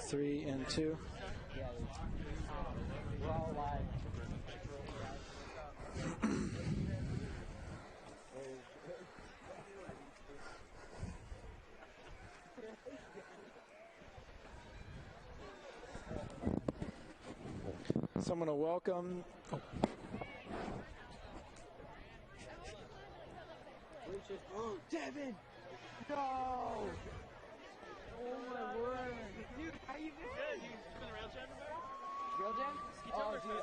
3 and 2. We're all live. So I'm going to welcome. Devin! No! Oh my word! Dude, how you been? Good. You been a rail jam? Rail jam? Ski Oh, jump or dude,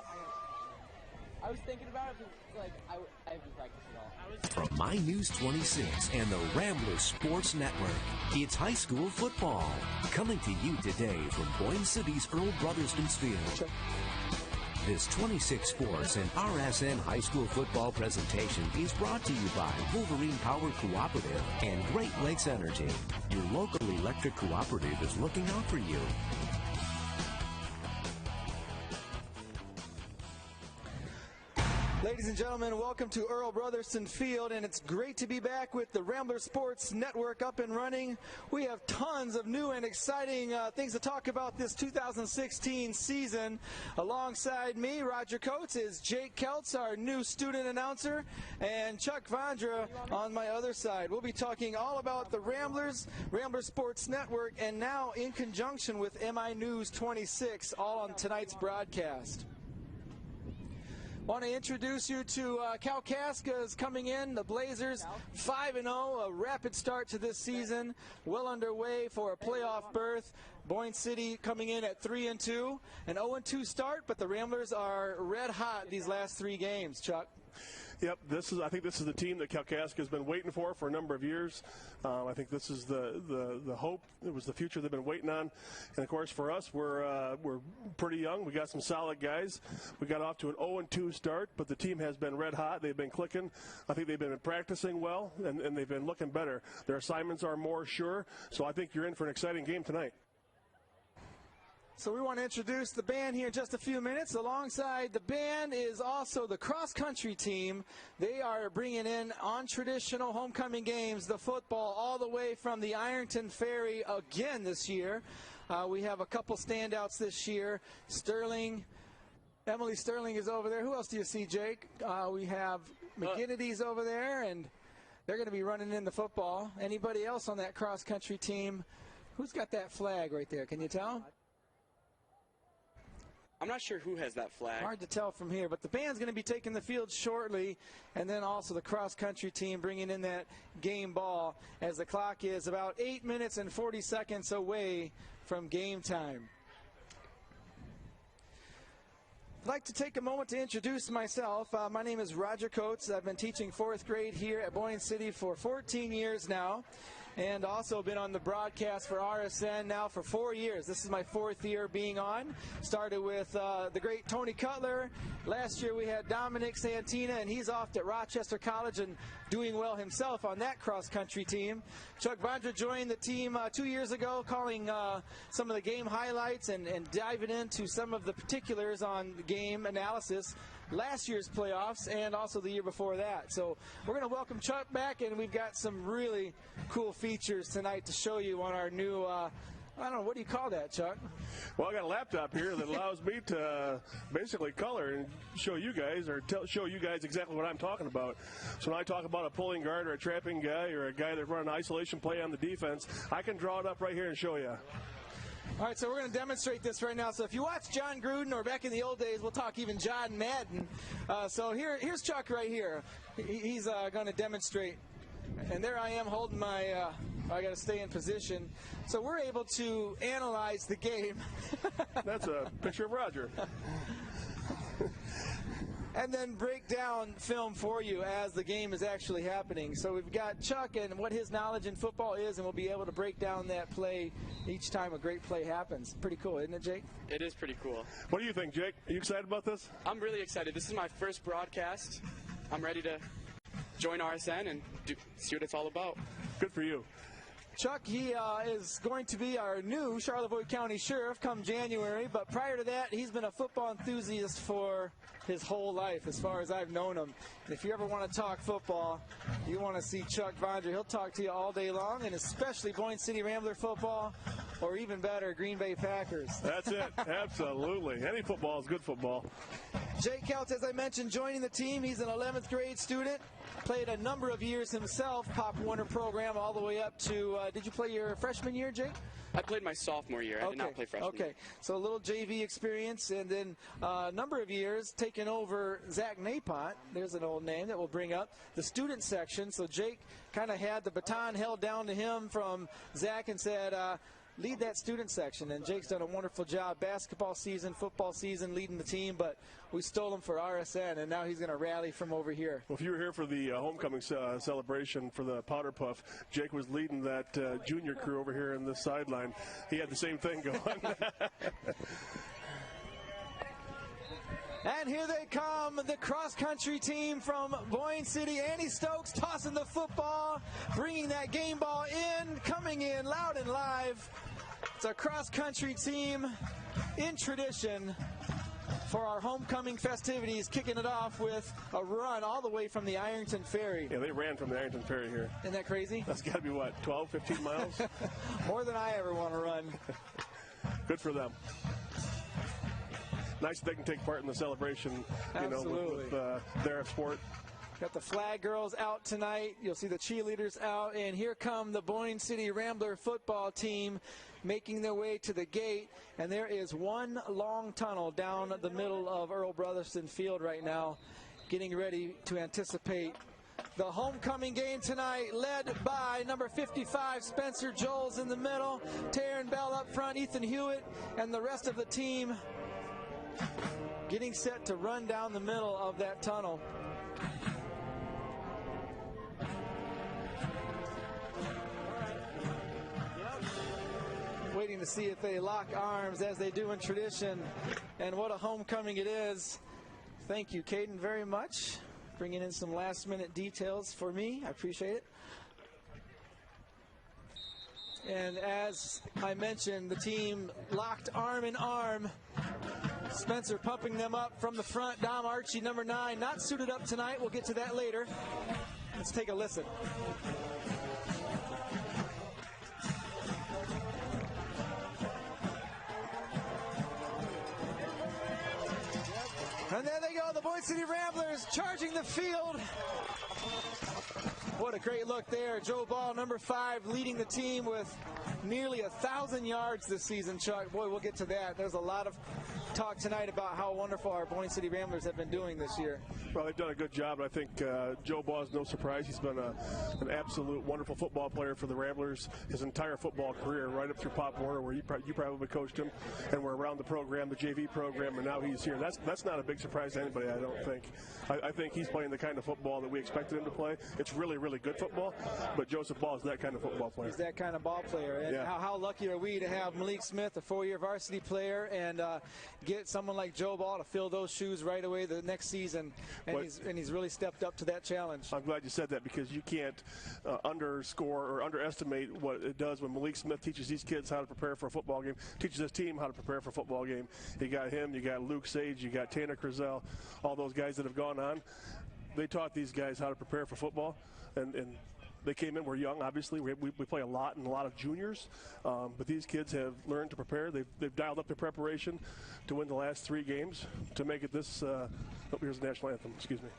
I was thinking about it, but like I haven't practiced at all. From My News 26 and the Ramblers Sports Network, it's high school football. Coming to you today from Boyne City's Earl Brotherston's Field. This 26 Sports and RSN High School football presentation is brought to you by Wolverine Power Cooperative and Great Lakes Energy. Your local electric cooperative is looking out for you. Ladies and gentlemen, welcome to Earl Brotherston Field, and it's great to be back with the Ramblers Sports Network up and running. We have tons of new and exciting things to talk about this 2016 season. Alongside me, Roger Coates, is Jake Keltz, our new student announcer, and Chuck Vondra on my other side. We'll be talking all about the Ramblers Sports Network, and now in conjunction with MI News 26, all on tonight's broadcast. Want to introduce you to Kalkaska is coming in. The Blazers 5-0, a rapid start to this season, well underway for a playoff berth. Boyne City coming in at 3-2, an 0-2 start, but the Ramblers are red hot these last 3 games. Chuck. Yep, I think this is the team that Kalkaska has been waiting for a number of years. I think this is the hope. It was the future they've been waiting on. And of course, for us, we're pretty young. We got some solid guys. We got off to an 0-2 start, but the team has been red hot. They've been clicking. I think they've been practicing well, and they've been looking better. Their assignments are more sure. So I think you're in for an exciting game tonight. So we want to introduce the band here in just a few minutes. Alongside the band is also the cross-country team. They are bringing in, on traditional homecoming games, the football all the way from the Ironton Ferry again this year. We have a couple standouts this year. Emily Sterling is over there. Who else do you see, Jake? We have McGinnity's over there, and they're going to be running in the football. Anybody else on that cross-country team? Who's got that flag right there? Can you tell? I'm not sure who has that flag. Hard to tell from here, but the band's going to be taking the field shortly, and then also the cross-country team bringing in that game ball as the clock is about 8 minutes and 40 seconds away from game time. I'd like to take a moment to introduce myself. My name is Roger Coates. I've been teaching 4th grade here at Boyne City for 14 years now, and also been on the broadcast for RSN now for 4 years. This is my 4th year being on. Started with the great Tony Cutler. Last year we had Dominic Santina, and he's off at Rochester College and doing well himself on that cross-country team. Chuck Vondra joined the team 2 years ago, calling some of the game highlights and diving into some of the particulars on the game analysis, last year's playoffs, and also the year before that. So we're going to welcome Chuck back, and we've got some really cool features tonight to show you on our new, I don't know, what do you call that, Chuck? Well, I got a laptop here that allows me to basically color and show you guys, or show you guys exactly what I'm talking about. So when I talk about a pulling guard or a trapping guy or a guy that's running an isolation play on the defense, I can draw it up right here and show you. All right, so we're going to demonstrate this right now. So if you watch John Gruden, or back in the old days, we'll talk even John Madden. So here's Chuck right here. He's going to demonstrate. And there I am holding my, I got to stay in position. So we're able to analyze the game. That's a picture of Roger. And then break down film for you as the game is actually happening. So we've got Chuck and what his knowledge in football is, and we'll be able to break down that play each time a great play happens. Pretty cool, isn't it, Jake? It is pretty cool. What do you think, Jake? Are you excited about this? I'm really excited. This is my first broadcast. I'm ready to join RSN and see what it's all about. Good for you. Chuck, he is going to be our new Charlevoix County Sheriff come January, but prior to that, he's been a football enthusiast for his whole life, as far as I've known him. And if you ever want to talk football, you want to see Chuck Vondra, he'll talk to you all day long, and especially Boyne City Rambler football, or even better, Green Bay Packers. That's it. Absolutely. Any football is good football. Jake Keltz, as I mentioned, joining the team. He's an 11th grade student. Played a number of years himself, Pop Warner program, all the way up to, did you play your freshman year, Jake? I played my sophomore year. I did not play freshman. Okay, so a little JV experience, and then a number of years taking over Zach Napont. There's an old name that we'll bring up. The student section, so Jake kind of had the baton held down to him from Zach and said, lead that student section, and Jake's done a wonderful job. Basketball season, football season, leading the team, but we stole him for RSN, and now he's going to rally from over here. Well, if you were here for the homecoming celebration for the Powder Puff, Jake was leading that junior crew over here in the sideline. He had the same thing going. And here they come, the cross-country team from Boyne City. Annie Stokes tossing the football, bringing that game ball in, coming in loud and live. It's a cross-country team in tradition for our homecoming festivities, kicking it off with a run all the way from the Ironton Ferry. Yeah, they ran from the Ironton Ferry here. Isn't that crazy? That's got to be, what, 12, 15 miles? More than I ever want to run. Good for them. Nice that they can take part in the celebration, you know, with their sport. Got the flag girls out tonight. You'll see the cheerleaders out. And here come the Boyne City Rambler football team making their way to the gate. And there is one long tunnel down the middle of Earl Brotherston Field right now, getting ready to anticipate the homecoming game tonight, led by number 55, Spencer Joels in the middle, Taryn Bell up front, Ethan Hewitt, and the rest of the team getting set to run down the middle of that tunnel. Waiting to see if they lock arms as they do in tradition. And what a homecoming it is. Thank you, Caden, very much. Bringing in some last-minute details for me. I appreciate it. And as I mentioned, the team locked arm in arm. Spencer pumping them up from the front. Dom Archie, number 9, not suited up tonight. We'll get to that later. Let's take a listen. And there they go, the Boyne City Ramblers charging the field. What a great look there. Joe Ball, number 5, leading the team with nearly 1,000 yards this season, Chuck. Boy, we'll get to that. There's a lot of talk tonight about how wonderful our Boyne City Ramblers have been doing this year. Well, they've done a good job. I think Joe Ball is no surprise. He's been an absolute wonderful football player for the Ramblers his entire football career, right up through Pop Warner, where you probably coached him, and we're around the program, the JV program, and now he's here. That's not a big surprise to anybody, I don't think. I think he's playing the kind of football that we expected him to play. It's really, really good football, but Joseph Ball is that kind of football player. He's that kind of ball player. And how lucky are we to have Malik Smith, a 4-year varsity player, and get someone like Joe Ball to fill those shoes right away the next season. And he's really stepped up to that challenge. I'm glad you said that, because you can't underscore or underestimate what it does when Malik Smith teaches these kids how to prepare for a football game, teaches his team how to prepare for a football game. You got him, you got Luke Sage, you got Tanner Crizel, all those guys that have gone on. They taught these guys how to prepare for football, and they came in, we're young, obviously. We play a lot and a lot of juniors, but these kids have learned to prepare. They've dialed up their preparation to win the last 3 games to make it this. Here's the national anthem, excuse me.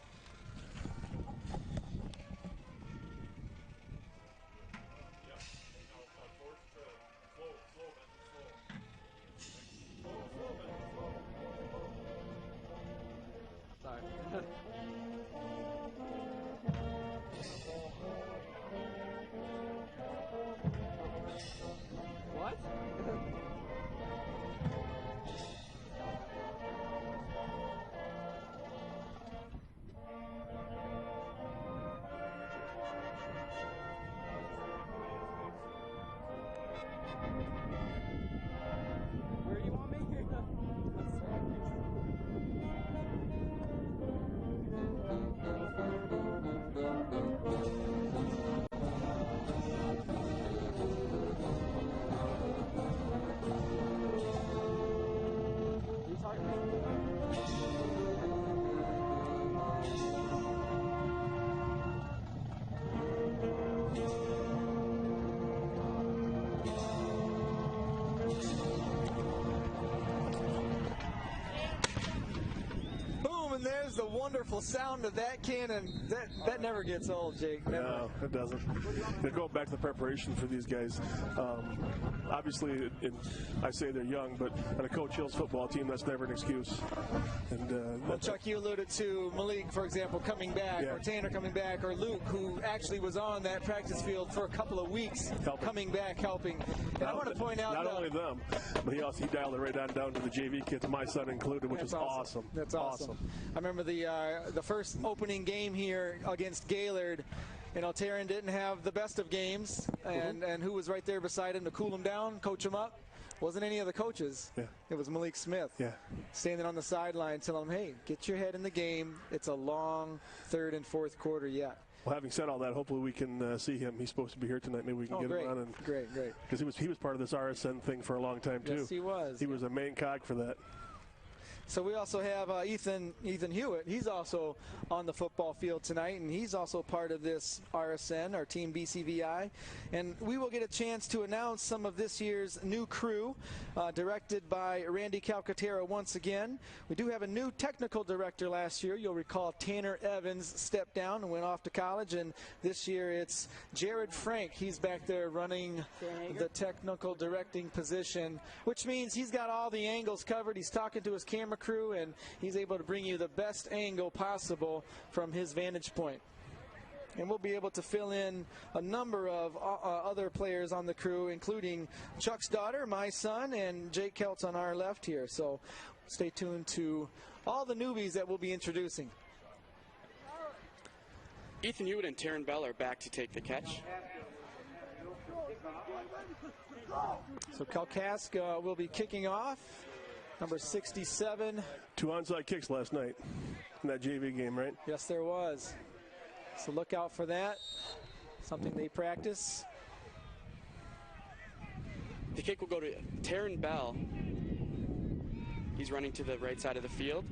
is the wonderful sound of that cannon. That never gets old, Jake. Never. No, it doesn't. And going back to the preparation for these guys, obviously, I say they're young, but on a Coach Hill's football team, that's never an excuse. And well, Chuck, you alluded to Malik, for example, coming back, or Tanner coming back, or Luke, who actually was on that practice field for a couple of weeks, coming back, helping. And I want to point out not only them, but he dialed it right down to the JV kids, my son included, which was awesome. That's awesome. I remember the first opening game here against Gaylord. You know, Taryn didn't have the best of games, and who was right there beside him to cool him down, coach him up? Wasn't any of the coaches. Yeah. It was Malik Smith. Yeah. Standing on the sideline telling him, hey, get your head in the game. It's a long third and fourth quarter yet. Well, having said all that, hopefully we can see him. He's supposed to be here tonight. Maybe we can get him on. And great. Because he was part of this RSN thing for a long time, too. Yes, he was. He was a main cog for that. So we also have Ethan Hewitt. He's also on the football field tonight, and he's also part of this RSN, our team BCVI. And we will get a chance to announce some of this year's new crew, directed by Randy Calcaterra once again. We do have a new technical director last year. You'll recall Tanner Evans stepped down and went off to college, and this year it's Jared Frank. He's back there running the technical directing position, which means he's got all the angles covered. He's talking to his camera crew, and he's able to bring you the best angle possible from his vantage point. And we'll be able to fill in a number of other players on the crew, including Chuck's daughter, my son, and Jake Keltz on our left here. So stay tuned to all the newbies that we'll be introducing. Ethan Hewitt and Taryn Bell are back to take the catch. So Kalkaska will be kicking off. Number 67. 2 onside kicks last night in that JV game, right? Yes, there was. So look out for that. Something they practice. The kick will go to Taryn Bell. He's running to the right side of the field.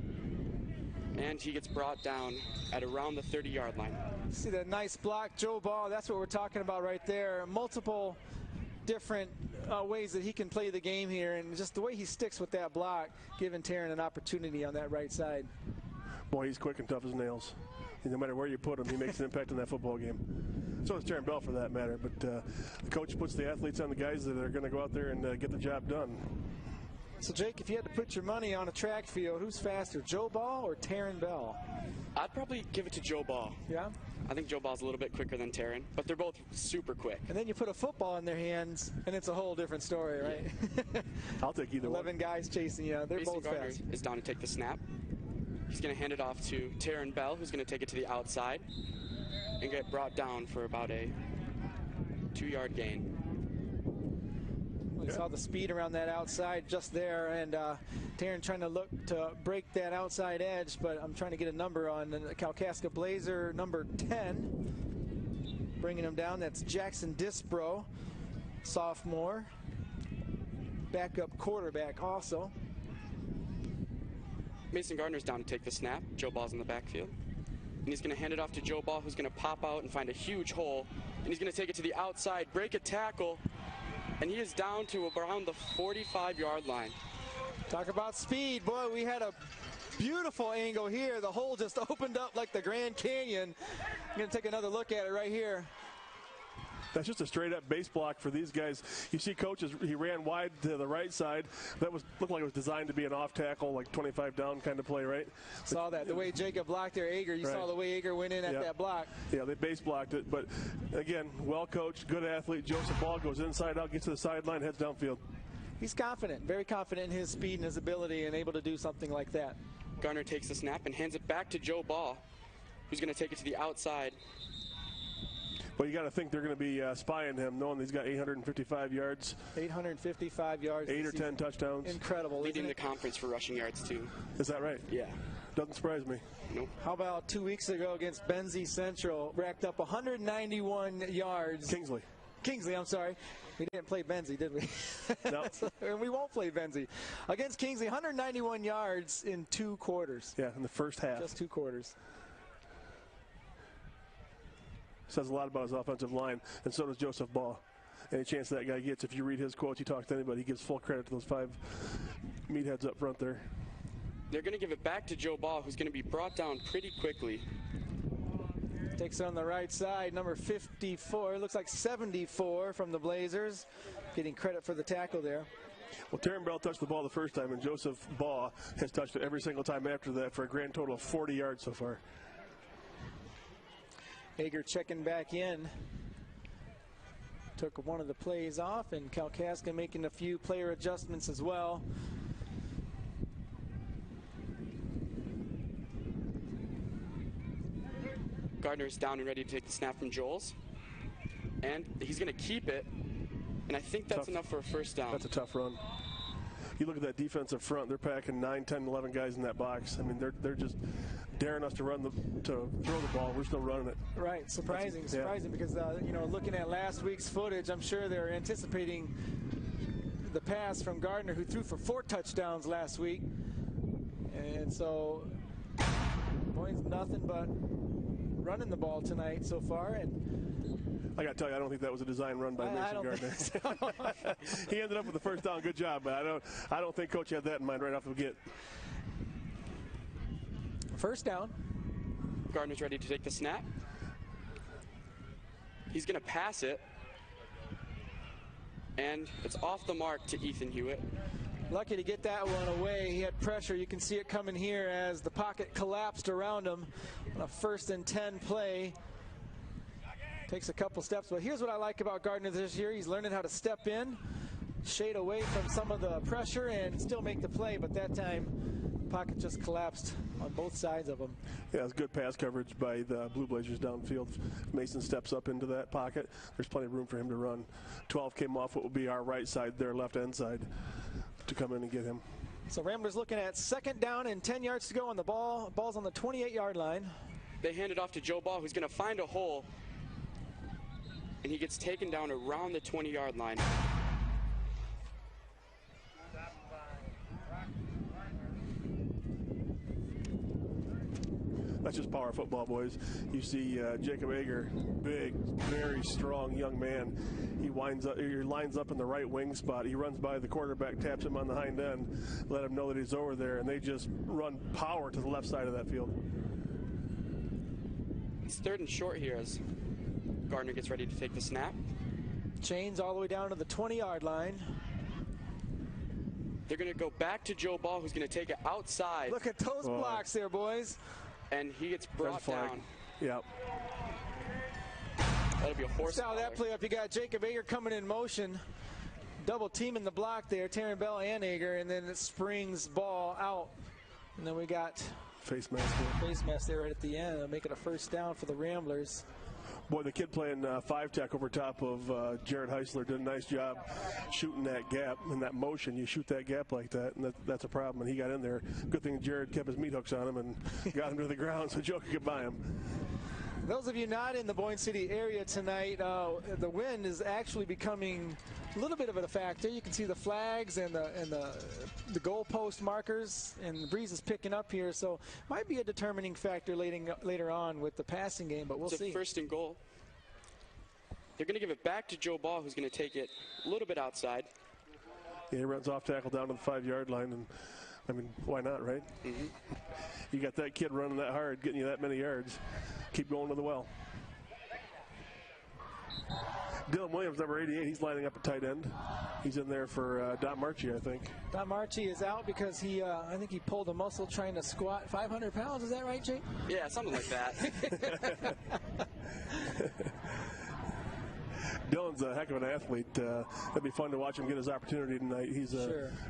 And he gets brought down at around the 30-yard line. See that nice block, Joe Ball. That's what we're talking about right there. Multiple different ways that he can play the game here, and just the way he sticks with that block, giving Taryn an opportunity on that right side. Boy, he's quick and tough as nails. And no matter where you put him, he makes an impact in that football game. So is Taryn Bell for that matter. But the coach puts the athletes on the guys that are going to go out there and get the job done. So, Jake, if you had to put your money on a track field, who's faster, Joe Ball or Taryn Bell? I'd probably give it to Joe Ball. Yeah? I think Joe Ball's a little bit quicker than Taryn, but they're both super quick. And then you put a football in their hands, and it's a whole different story, right? Yeah. I'll take either 11 guys chasing you. They're both Gardner fast. is down to take the snap. He's going to hand it off to Taryn Bell, who's going to take it to the outside and get brought down for about a 2-yard gain. We saw the speed around that outside just there, and Taryn trying to look to break that outside edge, but I'm trying to get a number on the Kalkaska Blazer, number 10. Bringing him down, that's Jackson Disbro, sophomore. Backup quarterback also. Mason Gardner's down to take the snap. Joe Ball's in the backfield. And he's going to hand it off to Joe Ball, who's going to pop out and find a huge hole. And he's going to take it to the outside, break a tackle, and he is down to around the 45-yard line. Talk about speed. Boy, we had a beautiful angle here. The hole just opened up like the Grand Canyon. I'm going to take another look at it right here. That's just a straight-up base block for these guys. You see coaches, he ran wide to the right side. That looked like it was designed to be an off-tackle, like 25 down kind of play, right? Saw that. The way Jacob blocked there, Ager. You saw the way Ager went in at that block. Yeah, they base blocked it. But, again, well-coached, good athlete. Joseph Ball goes inside out, gets to the sideline, heads downfield. He's confident, very confident in his speed and his ability and able to do something like that. Garner takes the snap and hands it back to Joe Ball, who's going to take it to the outside. Well, you got to think they're going to be spying him, knowing he's got 855 yards. 855 yards. 8 or 10 touchdowns. Incredible, leading the conference for rushing yards, too. Is that right? Yeah. Doesn't surprise me. Nope. How about 2 weeks ago against Benzie Central, racked up 191 yards. Kingsley, I'm sorry. We didn't play Benzie, did we? No. And we won't play Benzie. Against Kingsley, 191 yards in 2 quarters. Yeah, in the first half. Just 2 quarters. Says a lot about his offensive line, and so does Joseph Ball. Any chance that guy gets, if you read his quotes, you talk to anybody, he gives full credit to those 5 meatheads up front there. They're going to give it back to Joe Ball, who's going to be brought down pretty quickly. Takes it on the right side, number 54. It looks like 74 from the Blazers. Getting credit for the tackle there. Well, Taryn Bell touched the ball the first time, and Joseph Baugh has touched it every single time after that for a grand total of 40 yards so far. Hager checking back in. Took one of the plays off, and Kalkaska making a few player adjustments as well. Gardner's down and ready to take the snap from Joels. And he's going to keep it. And I think that's enough for a first down. That's a tough run. You look at that defensive front, they're packing 9, 10, 11 guys in that box. I mean, they're just daring us to throw the ball. We're still running it. Right, surprising because, you know, looking at last week's footage, I'm sure they're anticipating the pass from Gardner, who threw for 4 touchdowns last week. And so, Boyne's nothing but running the ball tonight so far. And I got to tell you, I don't think that was a design run by Mason Gardner. So. He ended up with the first down. Good job, but I don't think Coach had that in mind right off the get. First down. Gardner's ready to take the snap. He's going to pass it. And it's off the mark to Ethan Hewitt. Lucky to get that one away. He had pressure. You can see it coming here as the pocket collapsed around him on a 1st and 10 play. Takes a couple steps, but here's what I like about Gardner this year. He's learning how to step in, shade away from some of the pressure, and still make the play, but that time the pocket just collapsed on both sides of him. Yeah, it's good pass coverage by the Blue Blazers downfield. Mason steps up into that pocket. There's plenty of room for him to run. 12 came off what will be our right side, their left end side, to come in and get him. So Ramblers looking at 2nd down and 10 yards to go on the ball. Ball's on the 28-yard line. They hand it off to Joe Ball, who's going to find a hole. And he gets taken down around the 20-yard line. That's just power football, boys. You see Jacob Ager, big, very strong young man. He lines up in the right wing spot. He runs by the quarterback, taps him on the hind end, let him know that he's over there, and they just run power to the left side of that field. It's 3rd and short here as Gardner gets ready to take the snap. Chains all the way down to the 20-yard line. They're going to go back to Joe Ball, who's going to take it outside. Look at those blocks there, boys. And he gets brought down. Yep. That'll be a horse. Style that play up. You got Jacob Ager coming in motion. Double teaming the block there, Taryn Bell and Ager, and then it springs Ball out. And then we got face mask there right at the end. It'll make it a first down for the Ramblers. Boy, the kid playing 5-tech over top of Jared Heisler did a nice job shooting that gap. In that motion, you shoot that gap like that, and that's a problem. And he got in there. Good thing Jared kept his meat hooks on him and got him to the ground so Joe could get by him. Those of you not in the Boyne City area tonight, the wind is actually becoming a little bit of a factor. You can see the flags and the goalpost markers, and the breeze is picking up here, so might be a determining factor later on with the passing game, but we'll see. It's a 1st and goal. They're going to give it back to Joe Ball, who's going to take it a little bit outside. Yeah, he runs off tackle down to the 5-yard line, and I mean, why not, right? Mm-hmm. You got that kid running that hard, getting you that many yards. Keep going to the well. Dylan Williams, number 88, he's lining up at tight end. He's in there for Don Marchi, I think. Don Marchi is out because I think he pulled a muscle trying to squat 500 pounds. Is that right, Jake? Yeah, something like that. Dylan's a heck of an athlete. It'd be fun to watch him get his opportunity tonight. He's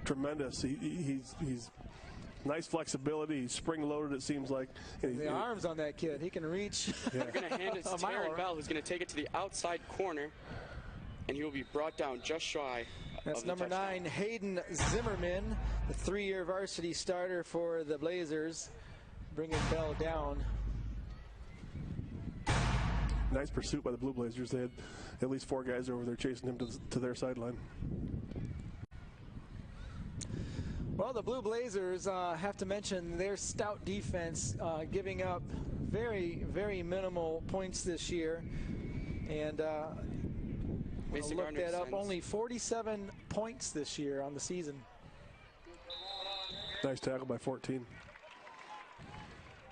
tremendous. He's nice flexibility. He's spring-loaded, it seems like. The arms on that kid. He can reach. Yeah. They're going to hand it to Taryn Bell, who's going to take it to the outside corner, and he will be brought down just shy. That's number 9, Hayden Zimmerman, the 3-year varsity starter for the Blazers, bringing Bell down. Nice pursuit by the Blue Blazers. They had at least 4 guys over there chasing him to their sideline. Well, the Blue Blazers have to mention their stout defense, giving up very, very minimal points this year. And look that up, only 47 points this year on the season. Nice tackle by 14.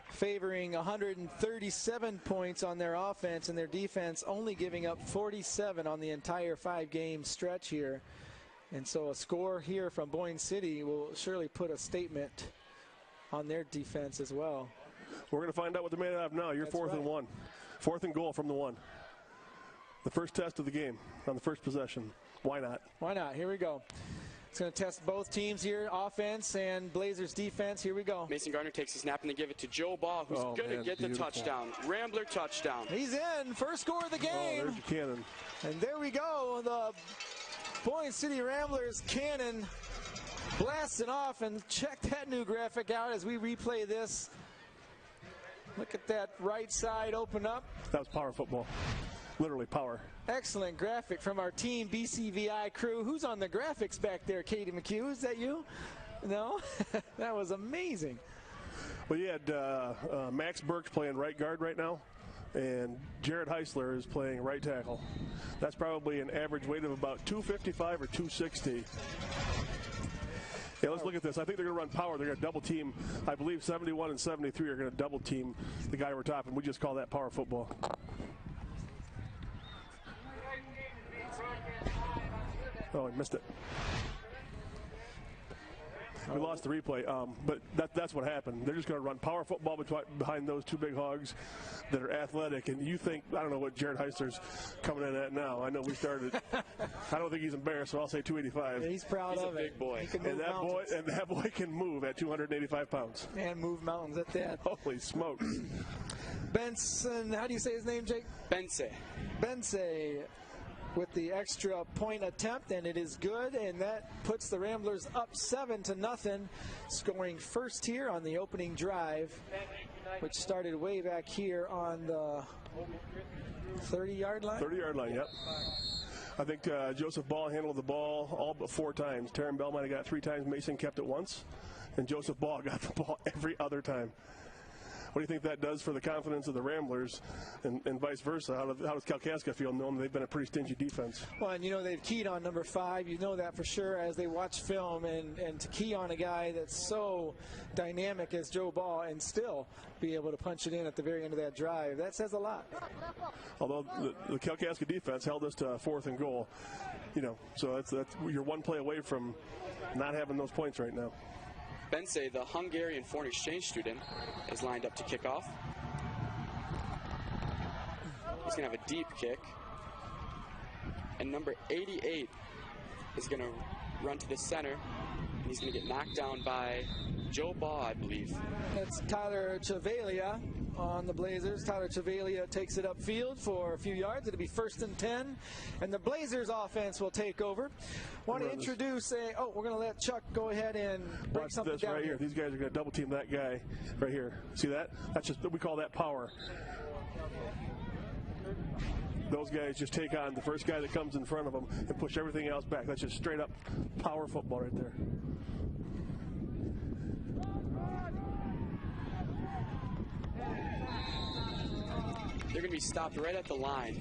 Favoring 137 points on their offense, and their defense only giving up 47 on the entire 5-game stretch here. And so a score here from Boyne City will surely put a statement on their defense as well. We're going to find out what they're made out of now. You're fourth and 1. 4th and goal from the 1. The first test of the game on the first possession. Why not? Why not? Here we go. It's going to test both teams here, offense and Blazers defense. Here we go. Mason Gardner takes a snap and they give it to Joe Ball, who's going to get the touchdown. Rambler touchdown. He's in. First score of the game. Oh, there's your cannon. And there we go. The Boyne City Ramblers cannon blasting off. And check that new graphic out as we replay this. Look at that right side open up. That was power football. Literally power. Excellent graphic from our team BCVI crew. Who's on the graphics back there, Katie McHugh? Is that you? No? That was amazing. Well, you had Max Burks playing right guard right now, and Jared Heisler is playing right tackle. That's probably an average weight of about 255 or 260. Yeah, let's look at this. I think they're going to run power. They're going to double team. I believe 71 and 73 are going to double team the guy we're topping. We just call that power football. Oh, I missed it. We lost the replay, but that's what happened. They're just going to run power football behind those two big hogs that are athletic. And you think, I don't know what Jared Heisler's coming in at now. I know we started. I don't think he's embarrassed, so I'll say 285. Yeah, he's proud of it. He's a big boy. And that boy can move at 285 pounds. And move mountains at that. Holy smokes. Benson, how do you say his name, Jake? Bense with the extra point attempt, and it is good, and that puts the Ramblers up 7-0, scoring first here on the opening drive, which started way back here on the 30-yard line. 30-yard line, yep. I think Joseph Ball handled the ball all but 4 times. Taryn Bell might have got 3 times. Mason kept it once, and Joseph Ball got the ball every other time. What do you think that does for the confidence of the Ramblers and vice versa? How does Kalkaska feel knowing they've been a pretty stingy defense? Well, and you know they've keyed on number 5. You know that for sure as they watch film, and to key on a guy that's so dynamic as Joe Ball and still be able to punch it in at the very end of that drive, that says a lot. Although the Kalkaska defense held us to 4th and goal, so that's you're one play away from not having those points right now. Bense, the Hungarian foreign exchange student, is lined up to kick off. He's going to have a deep kick. And number 88 is going to run to the center. And he's going to get knocked down by Joe Ball, I believe. That's Tyler Chavalia on the Blazers. Tyler Chavalia takes it upfield for a few yards. It'll be 1st and 10, and the Blazers offense will take over. Want to introduce we're going to let Chuck go ahead and break something down right here. These guys are going to double team that guy right here. See that? That's just, we call that power. Those guys just take on the first guy that comes in front of them and push everything else back. That's just straight up power football right there. They're going to be stopped right at the line.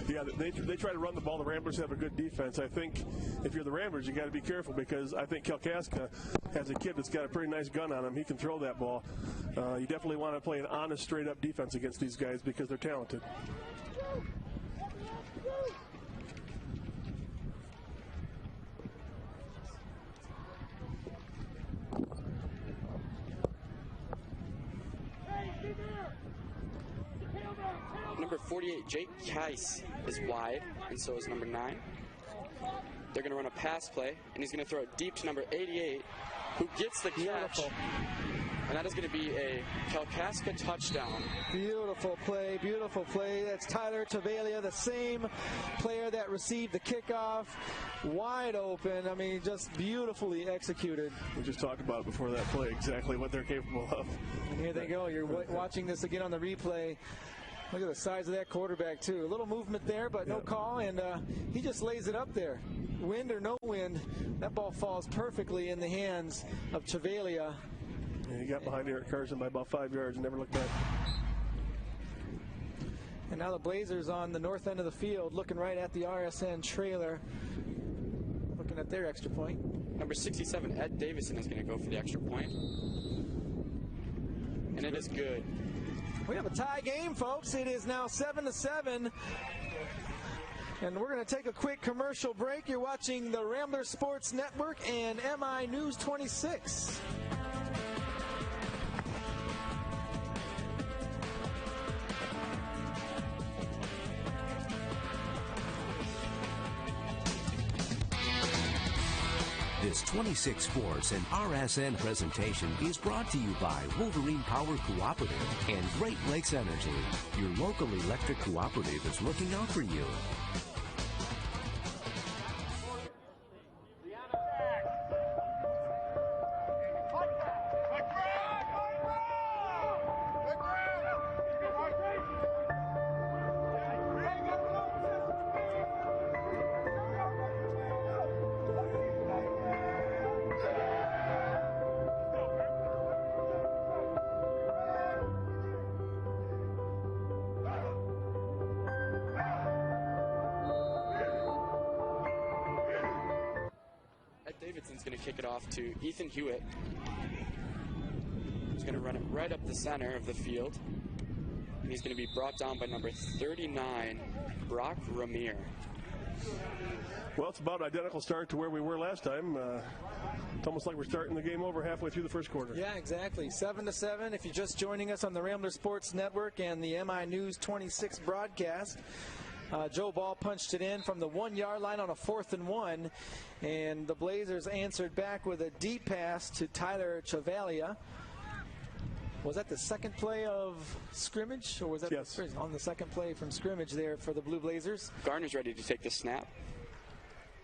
Yeah, they try to run the ball. The Ramblers have a good defense. I think if you're the Ramblers, you got to be careful because I think Kalkaska has a kid that's got a pretty nice gun on him. He can throw that ball. You definitely want to play an honest, straight-up defense against these guys because they're talented. Number 48, Jake Keiss, is wide, and so is number 9. They're going to run a pass play, and he's going to throw it deep to number 88, who gets the catch. Beautiful. And that is going to be a Kalkaska touchdown. Beautiful play, beautiful play. That's Tyler Chavalia, the same player that received the kickoff. Wide open. I mean, just beautifully executed. We just talked about before that play exactly what they're capable of. And here they go. You're watching this again on the replay. Look at the size of that quarterback, too. A little movement there, but no call, and he just lays it up there. Wind or no wind, that ball falls perfectly in the hands of Chavalia. Yeah, he got behind Eric Carson by about 5 yards and never looked back. And now the Blazers on the north end of the field, looking right at the RSN trailer, looking at their extra point. Number 67, Ed Davison, is going to go for the extra point. And it is good. We have a tie game, folks. It is now 7-7. And we're going to take a quick commercial break. You're watching the Ramblers Sports Network and MI News 26. This 26 Sports and RSN presentation is brought to you by Wolverine Power Cooperative and Great Lakes Energy, your local electric cooperative is looking out for you. Davidson's going to kick it off to Ethan Hewitt. He's going to run it right up the center of the field. And he's going to be brought down by number 39, Brock Ramir. Well, it's about an identical start to where we were last time. It's almost like we're starting the game over halfway through the first quarter. Yeah, exactly. 7-7. If you're just joining us on the Ramblers Sports Network and the MI News 26 broadcast, Joe Ball punched it in from the 1-yard line on a 4th and 1, and the Blazers answered back with a deep pass to Tyler Chavalia. Was that the second play of scrimmage, or was that yes, on the second play from scrimmage there for the Blue Blazers? Garner's ready to take the snap.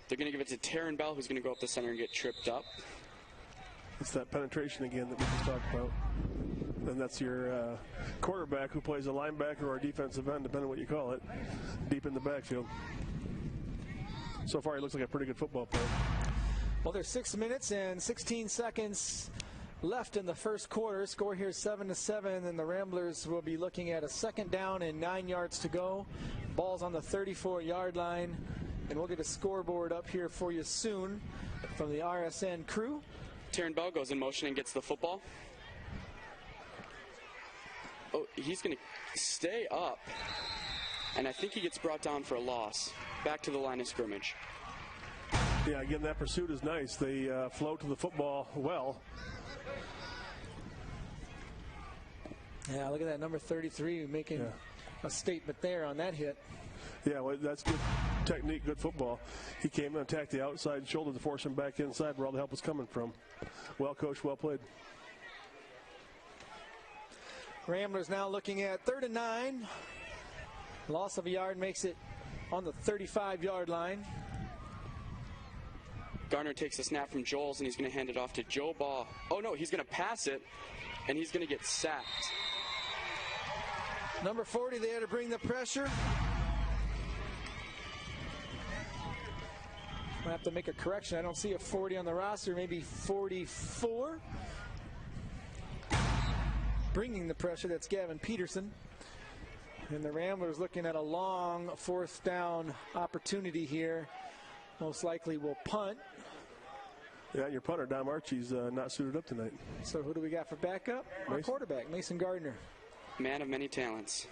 They're going to give it to Taryn Bell, who's going to go up the center and get tripped up. It's that penetration again that we just talked about. And that's your quarterback who plays a linebacker or a defensive end, depending on what you call it, deep in the backfield. So far, he looks like a pretty good football player. Well, there's 6 minutes and 16 seconds left in the first quarter. Score here 7-7, and the Ramblers will be looking at a 2nd down and 9 yards to go. Ball's on the 34-yard line, and we'll get a scoreboard up here for you soon from the RSN crew. Taryn Bell goes in motion and gets the football. Oh, he's going to stay up, and I think he gets brought down for a loss. Back to the line of scrimmage. Yeah, again, that pursuit is nice. They flow to the football well. Yeah, look at that, number 33 making a statement there on that hit. Yeah, well, that's good technique, good football. He came and attacked the outside shoulder to force him back inside where all the help was coming from. Well coached, well played. Ramblers now looking at 3rd and 9. Loss of a yard makes it on the 35-yard line. Garner takes the snap from Joels, and he's going to hand it off to Joe Ball. Oh, no, he's going to pass it, and he's going to get sacked. Number 40 there to bring the pressure. I have to make a correction. I don't see a 40 on the roster, maybe 44. Bringing the pressure, that's Gavin Peterson. And the Ramblers looking at a long 4th down opportunity here. Most likely will punt. Yeah, your punter, Dom Archie's not suited up tonight. So who do we got for backup? Our quarterback, Mason Gardner. Man of many talents.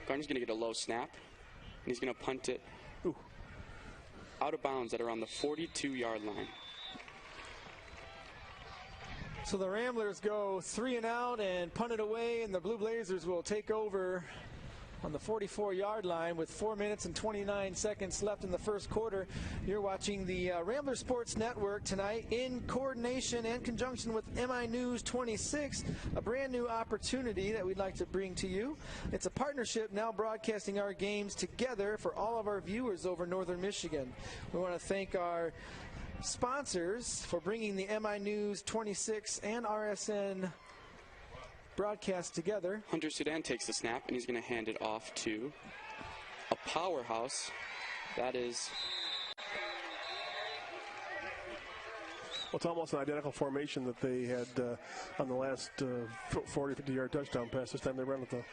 Gardner's going to get a low snap, and he's going to punt it out of bounds at around the 42-yard line. So the Ramblers go 3 and out and punt it away, and the Blue Blazers will take over on the 44-yard line with 4 minutes and 29 seconds left in the first quarter. You're watching the Ramblers Sports Network tonight in coordination and conjunction with MI News 26, a brand new opportunity that we'd like to bring to you. It's a partnership now broadcasting our games together for all of our viewers over northern Michigan. We want to thank our sponsors for bringing the MI News 26 and RSN broadcast together. Hunter Sudan takes the snap, and he's going to hand it off to a powerhouse. That is... Well, it's almost an identical formation that they had on the last 40, 50-yard touchdown pass. This time they ran it, though.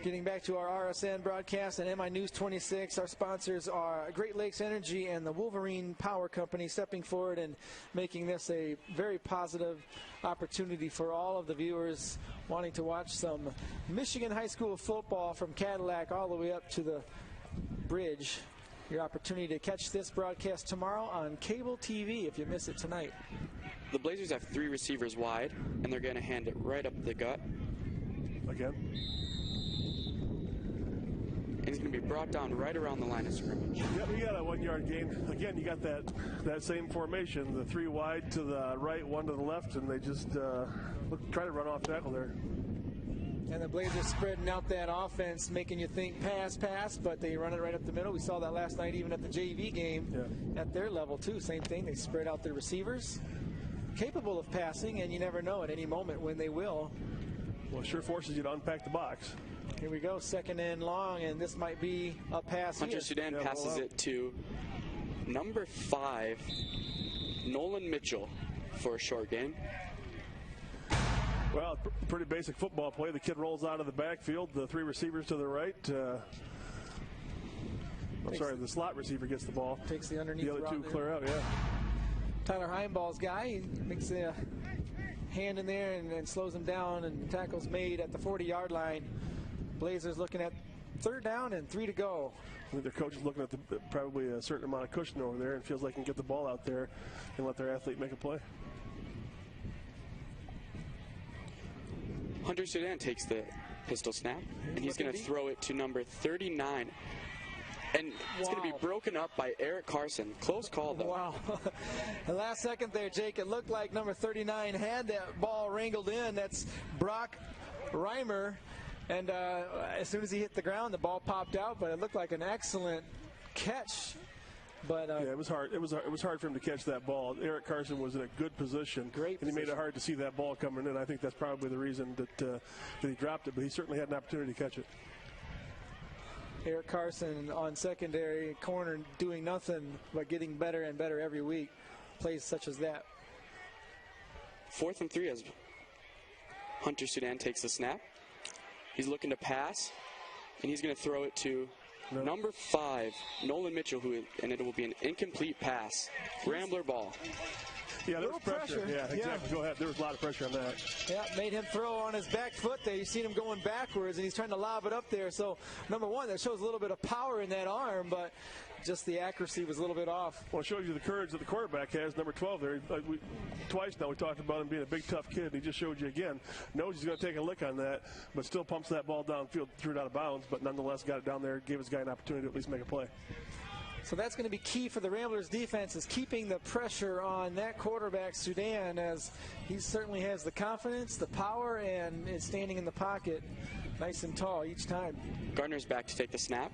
Getting back to our RSN broadcast and MI News 26, our sponsors are Great Lakes Energy and the Wolverine Power Company, stepping forward and making this a very positive opportunity for all of the viewers wanting to watch some Michigan high school football from Cadillac all the way up to the bridge. Your opportunity to catch this broadcast tomorrow on cable TV if you miss it tonight. The Blazers have 3 receivers wide, and they're going to hand it right up the gut. Again. And he's going to be brought down right around the line of scrimmage. Yep, you got a 1 yard gain. Again, you got that same formation, the 3 wide to the right, 1 to the left, and they just try to run off tackle there. And the Blazers spreading out that offense, making you think pass, but they run it right up the middle. We saw that last night even at the JV game at their level too. Same thing, they spread out their receivers. Capable of passing, and you never know at any moment when they will. Well, it sure forces you to unpack the box. Here we go, 2nd and long, and this might be a pass. Hunter Sudan passes it to number 5, Nolan Mitchell, for a short gain. Well, pretty basic football play. The kid rolls out of the backfield, the 3 receivers to the right. The slot receiver gets the ball. Takes the underneath. The other 2 clear out, Tyler Heimball's guy, he makes a hand in there and slows him down, and tackle's made at the 40-yard line. Blazers looking at 3rd down and 3 to go. I think their coach is looking at probably a certain amount of cushion over there and feels like they can get the ball out there and let their athlete make a play. Hunter Sudan takes the pistol snap, and he's going to throw it to number 39. And it's going to be broken up by Eric Carson. Close call, though. Wow. The last second there, Jake, it looked like number 39 had that ball wrangled in. That's Brock Reimer. And as soon as he hit the ground, the ball popped out, but it looked like an excellent catch. But yeah, it was hard. It was hard for him to catch that ball. Eric Carson was in a good position. Great and he made it hard to see that ball coming in. I think that's probably the reason that he dropped it, but he certainly had an opportunity to catch it. Eric Carson on secondary corner doing nothing but getting better and better every week. Plays such as that. 4th and 3 as Hunter Sudan takes the snap. He's looking to pass, and he's going to throw it to number 5, Nolan Mitchell, and it will be an incomplete pass. Rambler ball. Yeah, there was pressure. Yeah, exactly. Go ahead. There was a lot of pressure on that. Yeah, made him throw on his back foot there. You've seen him going backwards, and he's trying to lob it up there. So, number 1, that shows a little bit of power in that arm, but just the accuracy was a little bit off. Well, it shows you the courage that the quarterback has. Number 12 there. Twice now we talked about him being a big, tough kid. He just showed you again. Knows he's going to take a lick on that, but still pumps that ball downfield, threw it out of bounds, but nonetheless got it down there, gave his guy an opportunity to at least make a play. So that's going to be key for the Ramblers defense, is keeping the pressure on that quarterback, Sudan, as he certainly has the confidence, the power, and is standing in the pocket nice and tall each time. Gardner's back to take the snap.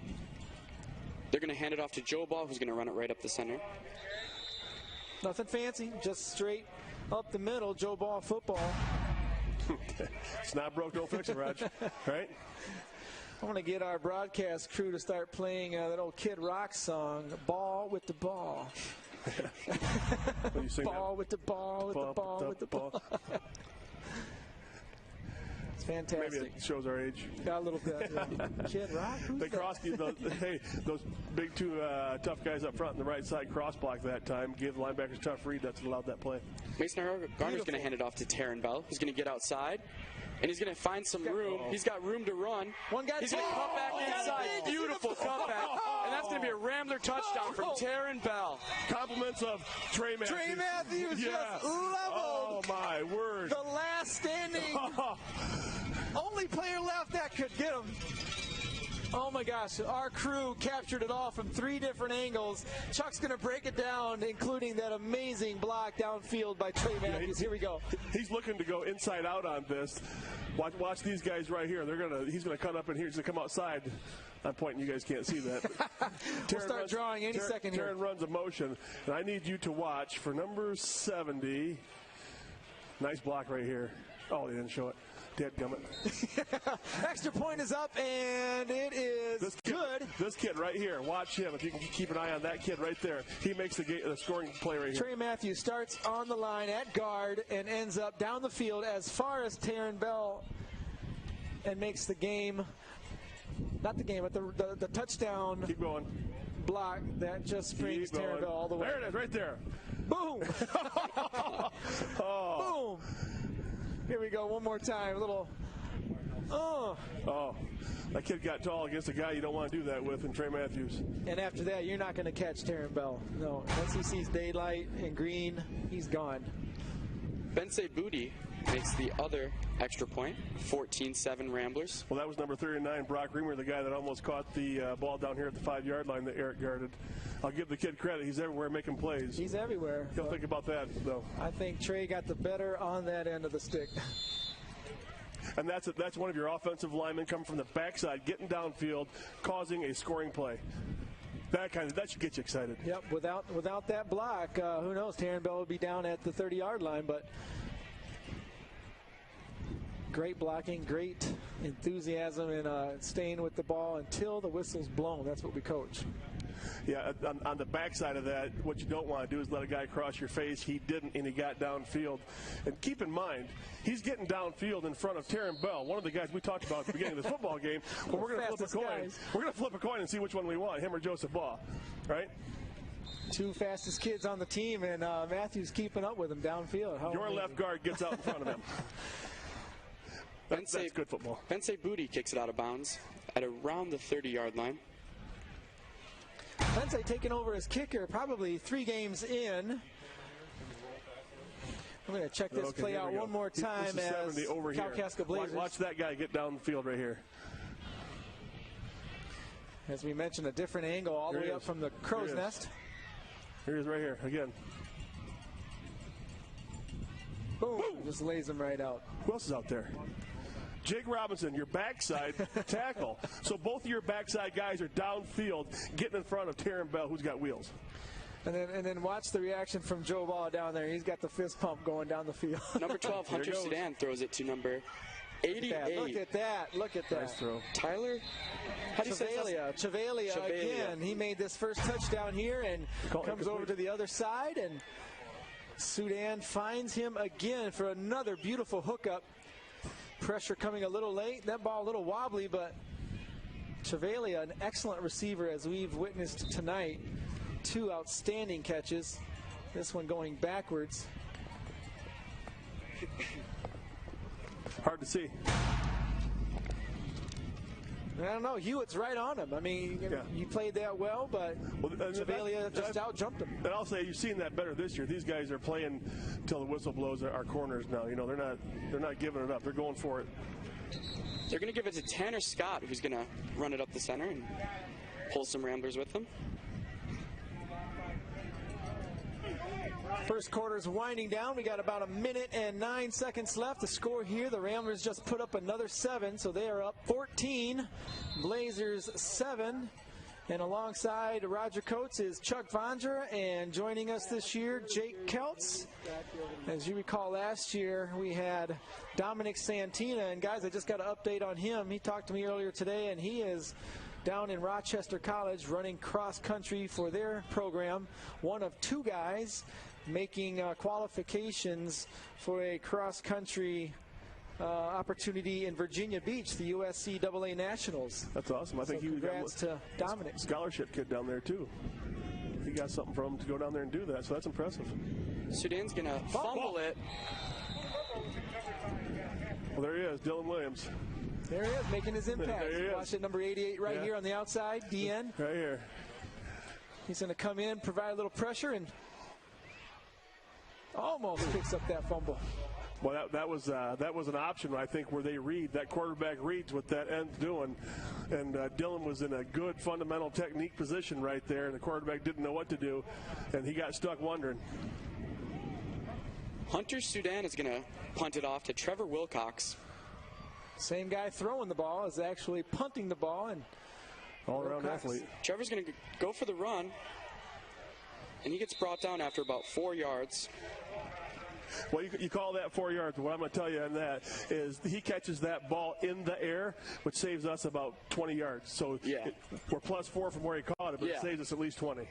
They're going to hand it off to Joe Ball, who's going to run it right up the center. Nothing fancy, just straight up the middle, Joe Ball football. It's not broke, don't fix it, Raj. Right? I want to get our broadcast crew to start playing that old Kid Rock song, Ball with the Ball. Ball with the ball, with the ball, with the ball. It's fantastic. Maybe it shows our age. Got a little bit. Kid Rock? Who's they that? crossed those big 2 tough guys up front on the right side cross block that time. Gave the linebackers a tough read. That's what allowed that play. Mason Garner's going to hand it off to Taryn Bell, who's going to get outside. And he's going to find some room. He's got room to run. He's going to cut back inside. Beautiful cutback. And that's going to be a Rambler touchdown from Taryn Bell. Compliments of Trey Matthews. Trey Matthews just leveled. Oh, my word. The last standing. Only player left that could get him. Oh my gosh, our crew captured it all from 3 different angles. Chuck's going to break it down, including that amazing block downfield by Trey Matthews. Here we go. He's looking to go inside out on this. Watch these guys right here. He's going to cut up in here. He's going to come outside. I'm pointing. You guys can't see that. We'll start drawing any second here. Taryn runs a motion, and I need you to watch for number 70. Nice block right here. Oh, they didn't show it. Dadgummit. Extra point is up, and it is good. This kid right here, watch him. If you can keep an eye on that kid right there, he makes the scoring play right here. Trey Matthews starts on the line at guard and ends up down the field as far as Taryn Bell and makes the game not the game, but the touchdown. Keep going. Block that just springs Taryn Bell all the way. There it is, right there. Boom! Oh. Boom! Here we go, one more time. A little. Oh, that kid got tall against a guy you don't want to do that with, and Trey Matthews. And after that, you're not going to catch Taryn Bell. No, once he sees daylight and green, he's gone. Bensei Booty makes the other extra point, 14-7 Ramblers. Well, that was number 39, Brock Reamer, the guy that almost caught the ball down here at the 5-yard line that Eric guarded. I'll give the kid credit. He's everywhere making plays. He's everywhere. He'll think about that, though. I think Trey got the better on that end of the stick. And that's one of your offensive linemen coming from the backside, getting downfield, causing a scoring play. That should get you excited. Yep. Without that block, who knows? Taryn Bell would be down at the 30-yard line, but great blocking, great enthusiasm, and staying with the ball until the whistle's blown. That's what we coach. Yeah, on the backside of that, what you don't want to do is let a guy cross your face. He didn't, and he got downfield. And keep in mind, he's getting downfield in front of Taryn Bell, one of the guys we talked about at the beginning of the football game. But we're going to flip a coin. Guys. We're going to flip a coin and see which one we want, him or Joseph Baugh, right? Two fastest kids on the team, and Matthews keeping up with him downfield. How Your amazing. left guard gets out in front of him. That's good football. Bensei Booty kicks it out of bounds at around the 30-yard line. Bensei taking over as kicker, probably 3 games in. I'm going to check this play out one more time as Kalkaska Blazers. Watch that guy get down the field right here. As we mentioned, a different angle all the way up from the crow's nest. Here he is right here again. Boom. Just lays him right out. Who else is out there? Jake Robinson, your backside tackle. So both of your backside guys are downfield, getting in front of Taryn Bell, who's got wheels. And then watch the reaction from Joe Ball down there. He's got the fist pump going down the field. Number 12, Hunter Sudan throws it to number 88. Look at that. Look at that. Nice throw. Tyler? How do you say that? Chavalia again. He made this first touchdown here and comes over to the other side. And Sudan finds him again for another beautiful hookup. Pressure coming a little late. That ball a little wobbly, but Chavalia, an excellent receiver as we've witnessed tonight. 2 outstanding catches. This one going backwards. Hard to see. I don't know. Hewitt's right on him. I mean, he played that well, but Chavalia just out-jumped him. And I'll say you've seen that better this year. These guys are playing till the whistle blows our corners now. You know, they're not giving it up. They're going for it. They're going to give it to Tanner Scott, who's going to run it up the center and pull some Ramblers with them. First quarter's winding down. We got about 1 minute and 9 seconds left. The score here, the Ramblers just put up another 7, so they are up 14. Blazers 7. And alongside Roger Coates is Chuck Vondra, and joining us this year, Jake Keltz. As you recall, last year we had Dominic Santina, and guys, I just got an update on him. He talked to me earlier today, and he is down in Rochester College running cross country for their program. One of 2 guys making qualifications for a cross country opportunity in Virginia Beach, the USC AA Nationals. That's awesome. I think he congrats to Dominic. Scholarship kid down there too. He got something for him to go down there and do that, so that's impressive. Sudan's going to fumble it. Well, there he is, Dylan Williams. There he is, making his impact. There he is. Watch it, number 88 right here on the outside, DN. Right here. He's going to come in, provide a little pressure, and almost picks up that fumble. Well, that was an option, I think, where they read. That quarterback reads what that end's doing. And Dylan was in a good fundamental technique position right there, and the quarterback didn't know what to do, and he got stuck wondering. Hunter Sudan is going to punt it off to Trevor Wilcox. Same guy throwing the ball is actually punting the ball, and all-around athlete. Trevor's going to go for the run, and he gets brought down after about 4 yards. Well, you call that 4 yards. What I'm going to tell you on that is he catches that ball in the air, which saves us about 20 yards. So we're +4 from where he caught it, but it saves us at least 20.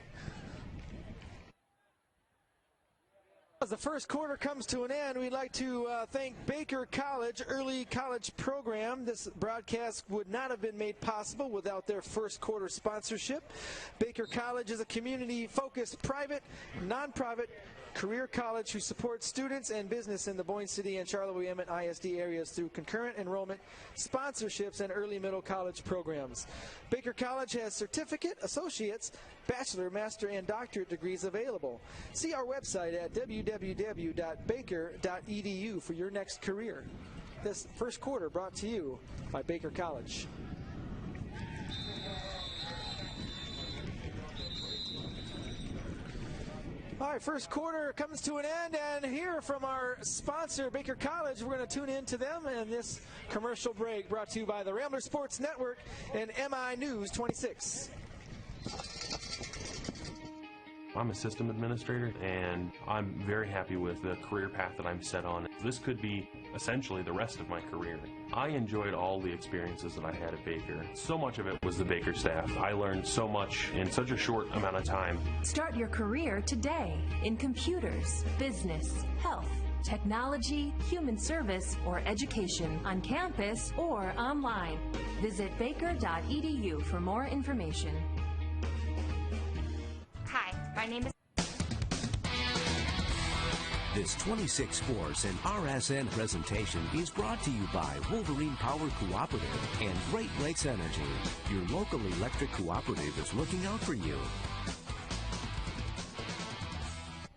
the first quarter comes to an end, we'd like to thank Baker College Early College Program. This broadcast would not have been made possible without their first quarter sponsorship. Baker College is a community-focused, private, non-profit career college who supports students and business in the Boyne City and Charlotte-Williamette ISD areas through concurrent enrollment, sponsorships, and early middle college programs. Baker College has certificate, associates, bachelor, master, and doctorate degrees available. See our website at www.baker.edu for your next career. This first quarter brought to you by Baker College. All right, first quarter comes to an end, and here from our sponsor, Baker College, we're going to tune in to them in this commercial break brought to you by the Ramblers Sports Network and MI News 26. I'm a system administrator, and I'm very happy with the career path that I'm set on. This could be essentially the rest of my career. I enjoyed all the experiences that I had at Baker. So much of it was the Baker staff. I learned so much in such a short amount of time. Start your career today in computers, business, health, technology, human service, or education on campus or online. Visit baker.edu for more information. Hi, my name is... This 26 Sports and RSN presentation is brought to you by Wolverine Power Cooperative and Great Lakes Energy. Your local electric cooperative is looking out for you.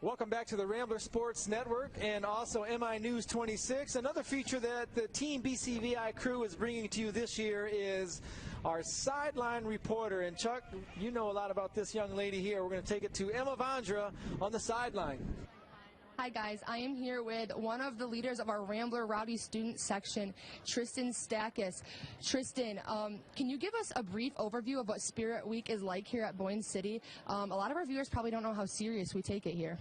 Welcome back to the Rambler Sports Network and also MI News 26. Another feature that the Team BCVI crew is bringing to you this year is our sideline reporter. And Chuck, you know a lot about this young lady here. We're going to take it to Emma Vondra on the sideline. Hi guys, I am here with one of the leaders of our Rambler Rowdy Student Section, Tristan Stakis. Tristan, can you give us a brief overview of what Spirit Week is like here at Boyne City? A lot of our viewers probably don't know how serious we take it here.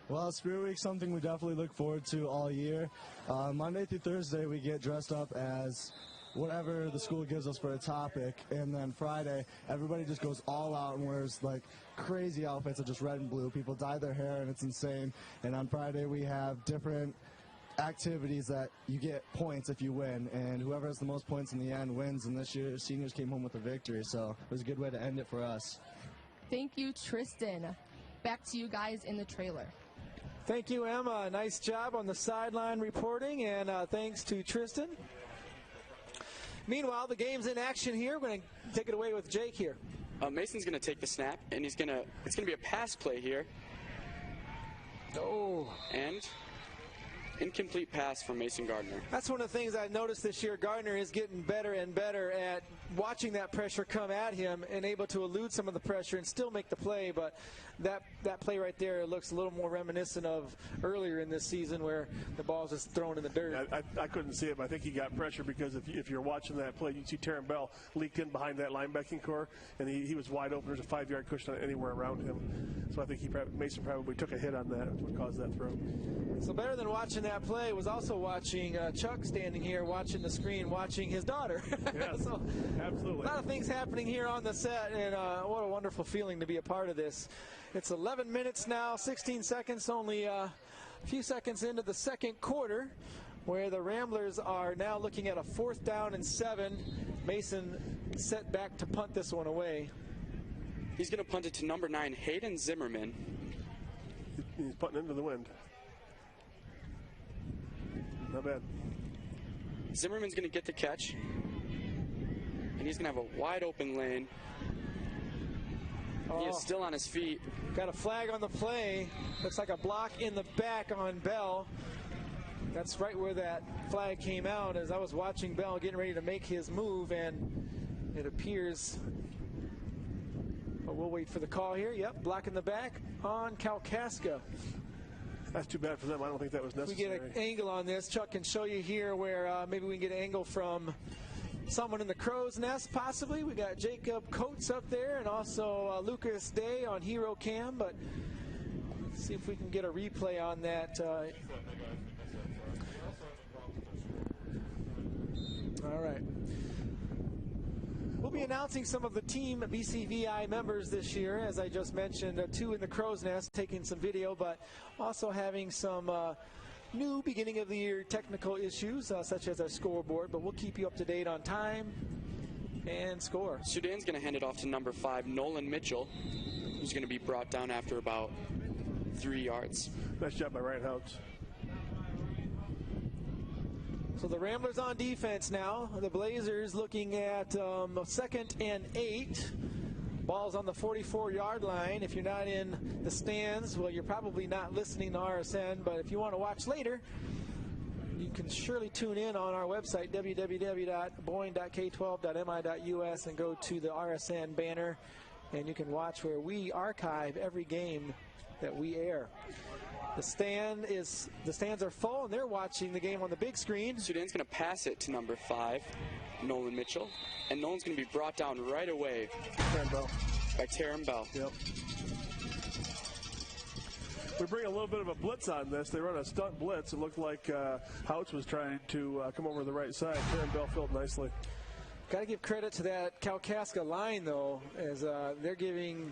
Well, Spirit Week is something we definitely look forward to all year. Monday through Thursday we get dressed up as whatever the school gives us for a topic, and then Friday everybody just goes all out and wears like crazy outfits of just red and blue. People dye their hair and it's insane. And on Friday we have different activities that you get points if you win, and whoever has the most points in the end wins. And this year seniors came home with a victory, so it was a good way to end it for us. Thank you, Tristan. Back to you guys in the trailer. Thank you, Emma. Nice job on the sideline reporting, and thanks to Tristan. Meanwhile, the game's in action here. We're going to take it away with Jake here. Mason's going to take the snap, and it's going to be a pass play here. Oh. And incomplete pass from Mason Gardner. That's one of the things I noticed this year. Gardner is getting better and better at watching that pressure come at him and able to elude some of the pressure and still make the play. But that play right there looks a little more reminiscent of earlier in this season where the ball's just thrown in the dirt. Yeah, I couldn't see it, but I think he got pressure because if you're watching that play, you see Terran Bell leaked in behind that linebacking core, and he was wide open. There's a 5-yard cushion anywhere around him. So I think Mason probably took a hit on that. That's what caused that throw. So better than watching that play was also watching Chuck standing here watching the screen, watching his daughter. Yes, so, absolutely. A lot of things happening here on the set, and what a wonderful feeling to be a part of this. It's 11 minutes now, 16 seconds, only a few seconds into the second quarter, where the Ramblers are now looking at a 4th down and 7. Mason set back to punt this one away. He's going to punt it to number 9, Hayden Zimmerman. He's putting into the wind. Not bad. Zimmerman's going to get the catch, and he's going to have a wide open lane. He is still on his feet. Got a flag on the play. Looks like a block in the back on Bell. That's right where that flag came out as I was watching Bell getting ready to make his move, and it appears, but we'll wait for the call here. Yep, block in the back on Kalkaska. That's too bad for them. I don't think that was necessary. We get an angle on this. Chuck can show you here where maybe we can get an angle from someone in the crow's nest, possibly. We got Jacob Coates up there and also Lucas Day on Hero Cam, but let's see if we can get a replay on that. All right. We'll be be announcing some of the Team BCVI members this year, as I just mentioned, 2 in the Crow's Nest taking some video, but also having some new beginning of the year technical issues, such as our scoreboard, but we'll keep you up to date on time and score. Sudan's going to hand it off to number 5, Nolan Mitchell, who's going to be brought down after about 3 yards. Nice job by Ryan Houts. So the Ramblers on defense now. The Blazers looking at 2nd and 8. Ball's on the 44-yard line. If you're not in the stands, well, you're probably not listening to RSN, but if you want to watch later, you can surely tune in on our website, www.boyne.k12.mi.us, and go to the RSN banner, and you can watch where we archive every game that we air. The stands are full, and they're watching the game on the big screen. Sudan's going to pass it to number 5, Nolan Mitchell, and Nolan's going to be brought down right away by Tarum Bell. Yep. We bring a little bit of a blitz on this. They run a stunt blitz. It looked like Houts was trying to come over the right side. Tarum Bell filled nicely. Got to give credit to that Kalkaska line, though, as they're giving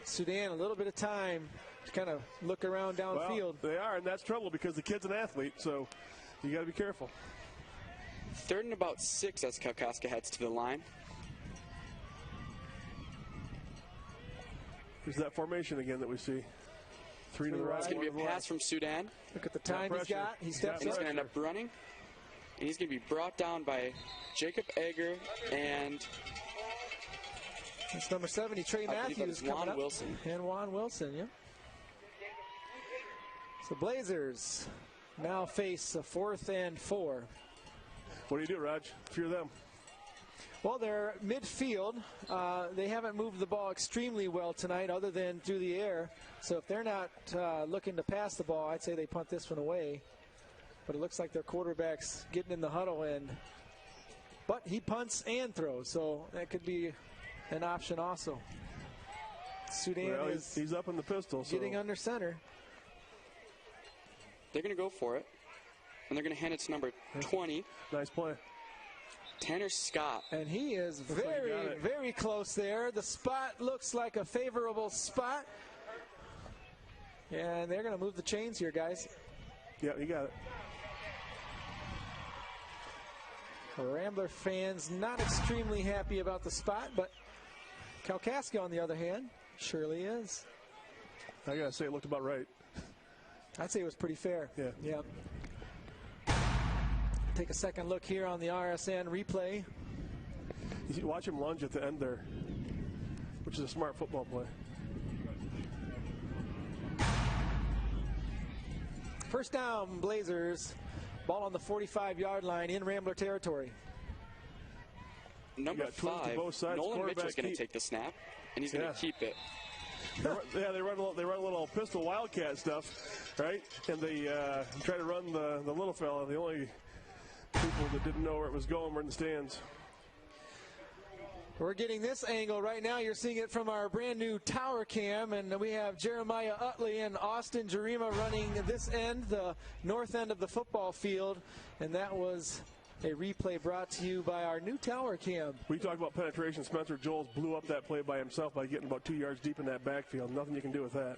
Sudan a little bit of time to kind of look around downfield. Well, they are, and that's trouble because the kid's an athlete, so you got to be careful. 3rd and about 6 as Kalkaska heads to the line. There's that formation again that we see. 3 to the right. It's going to be a pass from Sudan. Look at the time he's got. He steps and he's up. going to end up running. And he's going to be brought down by Jacob Egger and it's number 70, Trey Matthews coming up. Wilson. And Juan Wilson, yeah. So Blazers now face a 4th and 4. What do you do, Raj, if you're them? Well, they're midfield. They haven't moved the ball extremely well tonight other than through the air. So if they're not looking to pass the ball, I'd say they punt this one away. But it looks like their quarterback's getting in the huddle, but he punts and throws, so that could be an option also. Sudan he's up in the pistol. Getting under center. They're going to go for it, and they're going to hand it to number 20. Nice play. Tanner Scott. And he is very close there. The spot looks like a favorable spot. And they're going to move the chains here, guys. Yeah, you got it. Rambler fans not extremely happy about the spot, but Kalkaska, on the other hand, surely is. I got to say, it looked about right. I'd say it was pretty fair. Yeah. Yeah. Take a second look here on the RSN replay. You watch him lunge at the end there, which is a smart football play. First down, Blazers. Ball on the 45-yard line in Rambler territory. Number 5, Nolan Mitchell's going to take the snap, and he's going to keep it. Yeah, they run a little pistol wildcat stuff, right? And they try to run the little fella. The only people that didn't know where it was going were in the stands. We're getting this angle right now. You're seeing it from our brand new tower cam, and we have Jeremiah Utley and Austin Jarima running this end, the north end of the football field, and that was a replay brought to you by our new tower cam. We talked about penetration. Spencer Jones blew up that play by himself by getting about 2 yards deep in that backfield. Nothing you can do with that.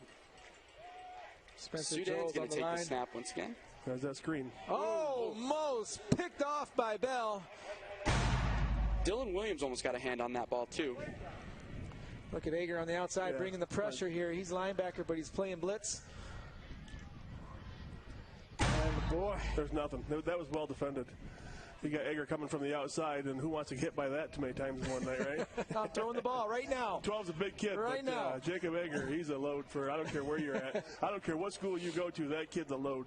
Spencer Sudan's going to take line. the snap once again. There's that screen. Almost picked off by Bell. Dylan Williams almost got a hand on that ball, too. Look at Egger on the outside bringing the pressure here. He's linebacker, but he's playing blitz. And boy, there's nothing. That was well defended. You got Egger coming from the outside, and who wants to get hit by that too many times in one night, right? I'm throwing the ball right now. 12's a big kid. Right now. Jacob Egger, he's a load for, I don't care where you're at. I don't care what school you go to, that kid's a load.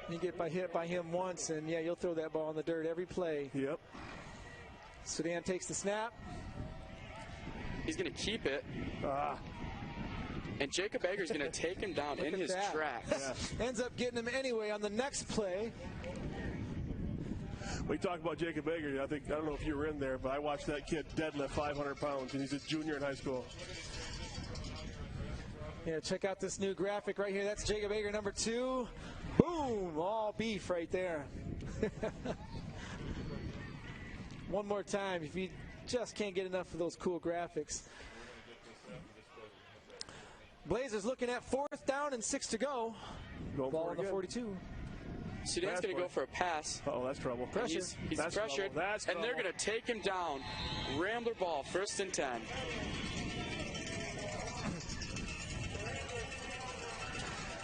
You get hit by him once, and yeah, you'll throw that ball in the dirt every play. Yep. Sudan takes the snap. He's going to keep it. And Jacob Egger's going to take him down in his tracks. Ends up getting him anyway on the next play. We talk about Jacob Egger. I don't know if you were in there, but I watched that kid deadlift 500 pounds, and he's a junior in high school. Yeah, check out this new graphic right here. That's Jacob Egger, number 2. Boom! All beef right there. one more time if you just can't get enough of those cool graphics. Blazers looking at 4th down and 6 to go. Ball on the 42. Sudan's going to go for a pass. Oh, that's trouble. Pressure. He's pressured, and they're going to take him down. Rambler ball, 1st and 10.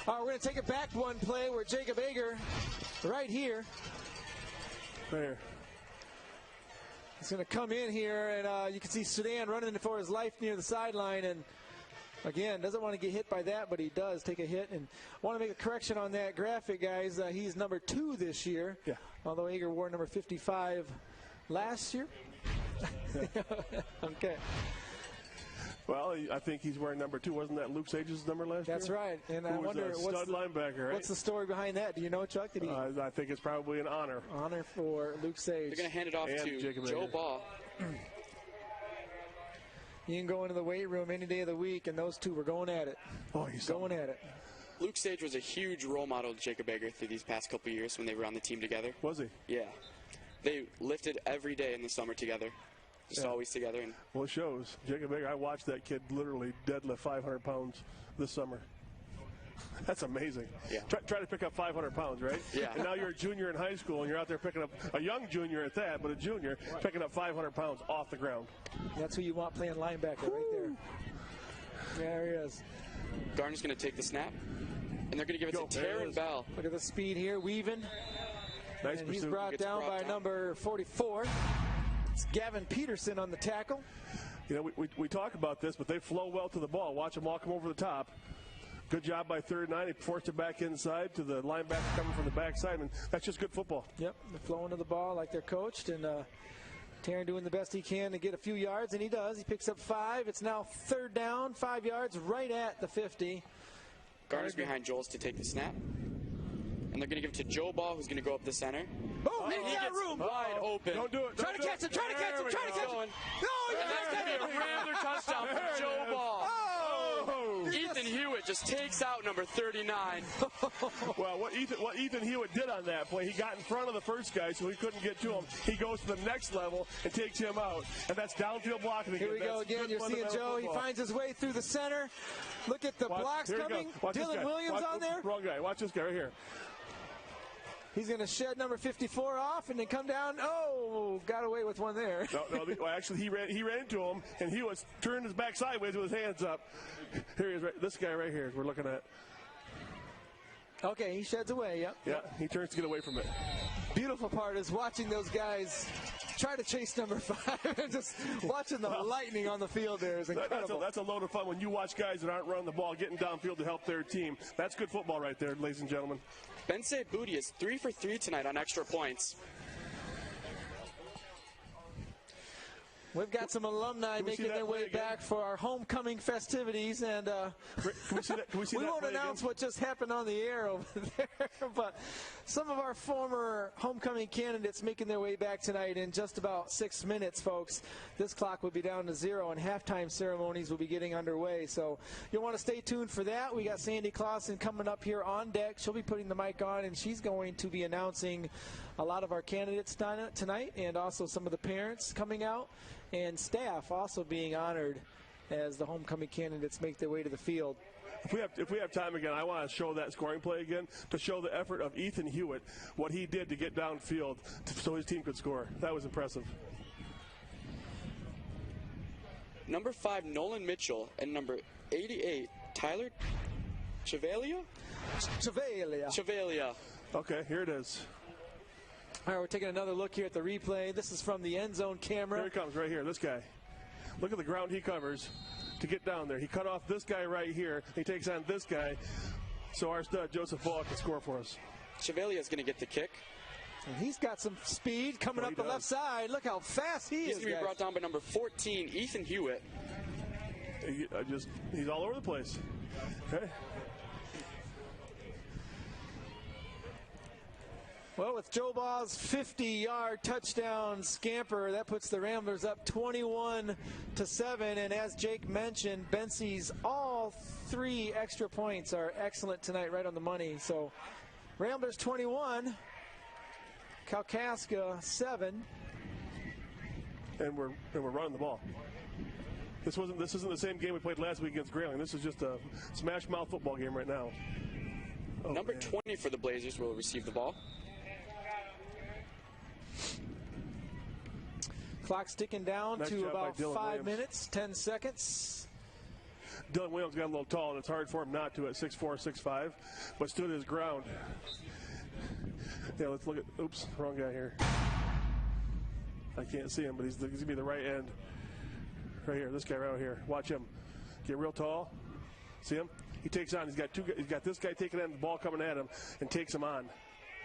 All right, we're going to take it back one play where Jacob Ager, right here. There. He's going to come in here, and you can see Sudan running for his life near the sideline, and again, doesn't want to get hit by that, but he does take a hit. And I want to make a correction on that graphic, guys. He's number 2 this year, although Ager wore number 55 last year. Okay. Well, I think he's wearing number 2. Wasn't that Luke Sage's number last year? That's right. And I wonder stud linebacker, right? What's the story behind that? Do you know, Chuck? Did he? I think it's probably an honor. Honor for Luke Sage. They're going to hand it off to Joe Ball. You can go into the weight room any day of the week, and those two were going at it. Oh, he's going at it. Luke Sage was a huge role model to Jacob Ager through these past couple of years when they were on the team together. Was he? Yeah. They lifted every day in the summer together. Just always together. And well, it shows. Jacob Ager, I watched that kid literally deadlift 500 pounds this summer. That's amazing. Yeah. Try to pick up 500 pounds, right? Yeah. And now you're a junior in high school, and you're out there picking up, a young junior at that, but a junior picking up 500 pounds off the ground. That's who you want playing linebacker right there. There he is. Garner's going to take the snap, and they're going to give it to Taryn Bell. Look at the speed here, weaving. Nice and pursuit. He's brought down by number 44. It's Gavin Peterson on the tackle. You know, we talk about this, but they flow well to the ball. Watch them all come over the top. Good job by 3rd and 9. He forced it back inside to the linebacker coming from the backside, and that's just good football. Yep, they're flowing to the ball like they're coached, and Taryn doing the best he can to get a few yards, and he does. He picks up 5. It's now 3rd down, 5 yards, right at the 50. Garner's behind Joels to take the snap. And they're going to give it to Joe Ball, who's going to go up the center. Oh, and he gets room. Wide open. Don't do it. Try to catch him. Try to catch him. Try to catch him. No, and that's going to be a Rambler touchdown for Joe Ball. Oh. Ethan Hewitt just takes out number 39. Well, what Ethan Hewitt did on that play, he got in front of the first guy, so he couldn't get to him. He goes to the next level and takes him out, and that's downfield blocking again. Here we go again. You're seeing Joe. He finds his way through the center. Look at the blocks coming. Dylan Williams on there. Wrong guy. Watch this guy right here. He's going to shed number 54 off and then come down. Oh, got away with one there. No, actually, he ran into him, and he was turned his back sideways with his hands up. Here he is, this guy right here we're looking at. Okay, he sheds away, yep. Yeah, he turns to get away from it. Beautiful part is watching those guys try to chase number 5 and just watching the lightning on the field there is incredible. That's a load of fun when you watch guys that aren't running the ball, getting downfield to help their team. That's good football right there, ladies and gentlemen. Bensei Booty is 3 for 3 tonight on extra points. We've got some alumni making their way back for our homecoming festivities, and we won't announce what just happened on the air over there, but some of our former homecoming candidates making their way back tonight in just about 6 minutes, folks. This clock will be down to 0, and halftime ceremonies will be getting underway, so you'll want to stay tuned for that. We got Sandy Clausen coming up here on deck. She'll be putting the mic on, and she's going to be announcing a lot of our candidates tonight, and also some of the parents coming out, and staff also being honored as the homecoming candidates make their way to the field. If we have time again, I want to show that scoring play again to show the effort of Ethan Hewitt, what he did to get downfield so his team could score. That was impressive. Number 5, Nolan Mitchell, and number 88, Tyler Chavalia? Chavalia. Okay, here it is. All right, we're taking another look here at the replay. This is from the end zone camera. Here he comes right here, this guy. Look at the ground he covers to get down there. He cut off this guy right here. He takes on this guy. So our stud, Joseph Ball, can score for us. Chavalia is going to get the kick. And he's got some speed coming up the left side. Look how fast he is. He's going to be brought down by number 14, Ethan Hewitt. He's all over the place. Okay. Well, with Joe Ball's 50-yard touchdown scamper, that puts the Ramblers up 21-7. And as Jake mentioned, Bensey's all 3 extra points are excellent tonight, right on the money. So Ramblers 21, Kalkaska 7. and we're running the ball. This isn't the same game we played last week against Grayling. This is just a smash mouth football game right now. Oh, Number 20 for the Blazers will receive the ball. Clock's ticking down Nice to job about by Dylan 5 Williams. minutes, 10 seconds. Dylan Williams got a little tall, and it's hard for him not to at 6'4", 6'5", but stood his ground. Yeah, let's look at, oops, wrong guy here. I can't see him, but he's going to be the right end. Right here, this guy right here. Watch him. Get real tall. See him? He takes on. He's got this guy taking in the ball coming at him and takes him on.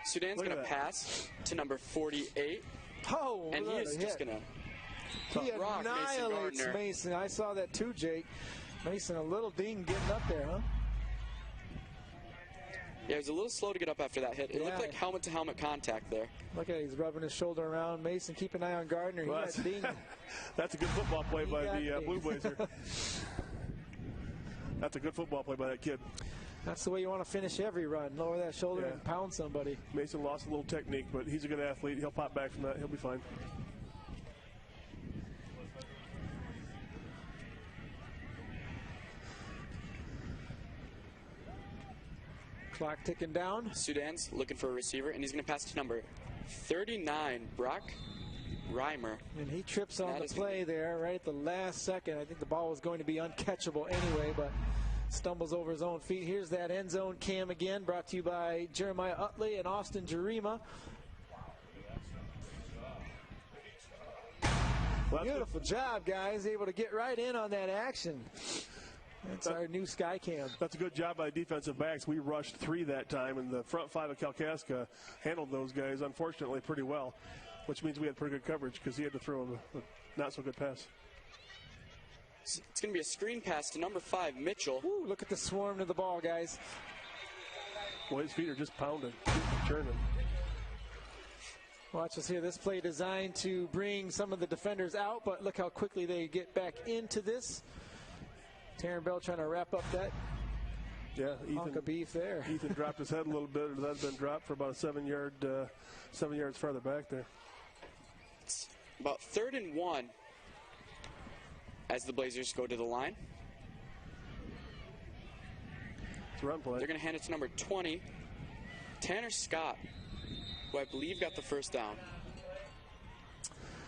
Sudan's going to pass to number 48. Oh, and he is just going to he rock annihilates Mason. Mason. I saw that too, Jake. Mason, a little ding getting up there, huh? Yeah, he was a little slow to get up after that hit. It looked like helmet-to-helmet contact there. Look at it. He's rubbing his shoulder around. Mason, keep an eye on Gardner. He got dinged. That's a good football play by the Blue Blazer. That's a good football play by that kid. That's the way you want to finish every run. Lower that shoulder and pound somebody. Mason lost a little technique, but he's a good athlete. He'll pop back from that. He'll be fine. Clock ticking down. Sudan's looking for a receiver, and he's going to pass to number 39, Brock Reimer. And he trips on the play there right at the last second. I think the ball was going to be uncatchable anyway, but stumbles over his own feet. Here's that end zone cam again, brought to you by Jeremiah Utley and Austin Jarima. Well, beautiful job, guys. Able to get right in on that action. That's our new sky cam. That's a good job by defensive backs. We rushed 3 that time, and the front 5 of Kalkaska handled those guys, unfortunately, pretty well, which means we had pretty good coverage because he had to throw a not-so-good pass. It's going to be a screen pass to number 5, Mitchell. Ooh, look at the swarm to the ball, guys. Well, his feet are just pounding, churning. Watch us here. This play designed to bring some of the defenders out, but look how quickly they get back into this. Taryn Bell trying to wrap up that hunk of beef there. Ethan dropped his head a little bit. That had been dropped for about 7 yards farther back there. It's about 3rd and 1 as the Blazers go to the line. It's a run play. They're going to hand it to number 20, Tanner Scott, who I believe got the first down.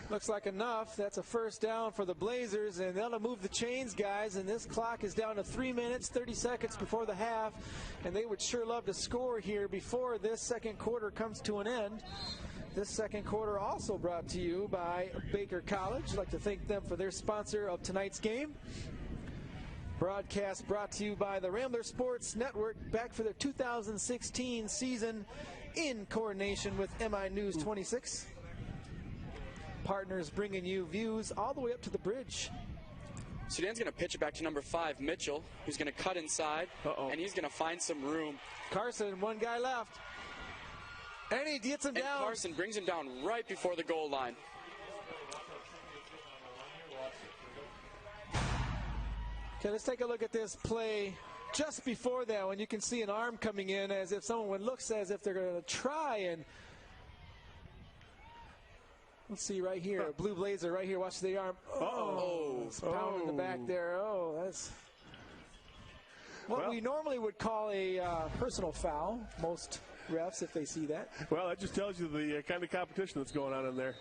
Looks like enough. That's a first down for the Blazers, and they'll move the chains, guys. And this clock is down to 3 minutes, 30 seconds before the half, and they would sure love to score here before this second quarter comes to an end. This second quarter also brought to you by Baker College. I'd like to thank them for their sponsor of tonight's game. Broadcast brought to you by the Ramblers Sports Network, back for their 2016 season in coordination with MI News 26. Partners bringing you views all the way up to the bridge. Sudan's going to pitch it back to number 5, Mitchell, who's going to cut inside, and he's going to find some room. Carson, one guy left. And he gets him down. Carson brings him down right before the goal line. Okay, let's take a look at this play just before that, when you can see an arm coming in as if someone looks as if they're going to try and... Let's see right here, Blue Blazer right here. Watch the arm. Oh, it's pounding the back there. Oh, that's what we normally would call a personal foul. Most refs, if they see that. Well, that just tells you the kind of competition that's going on in there.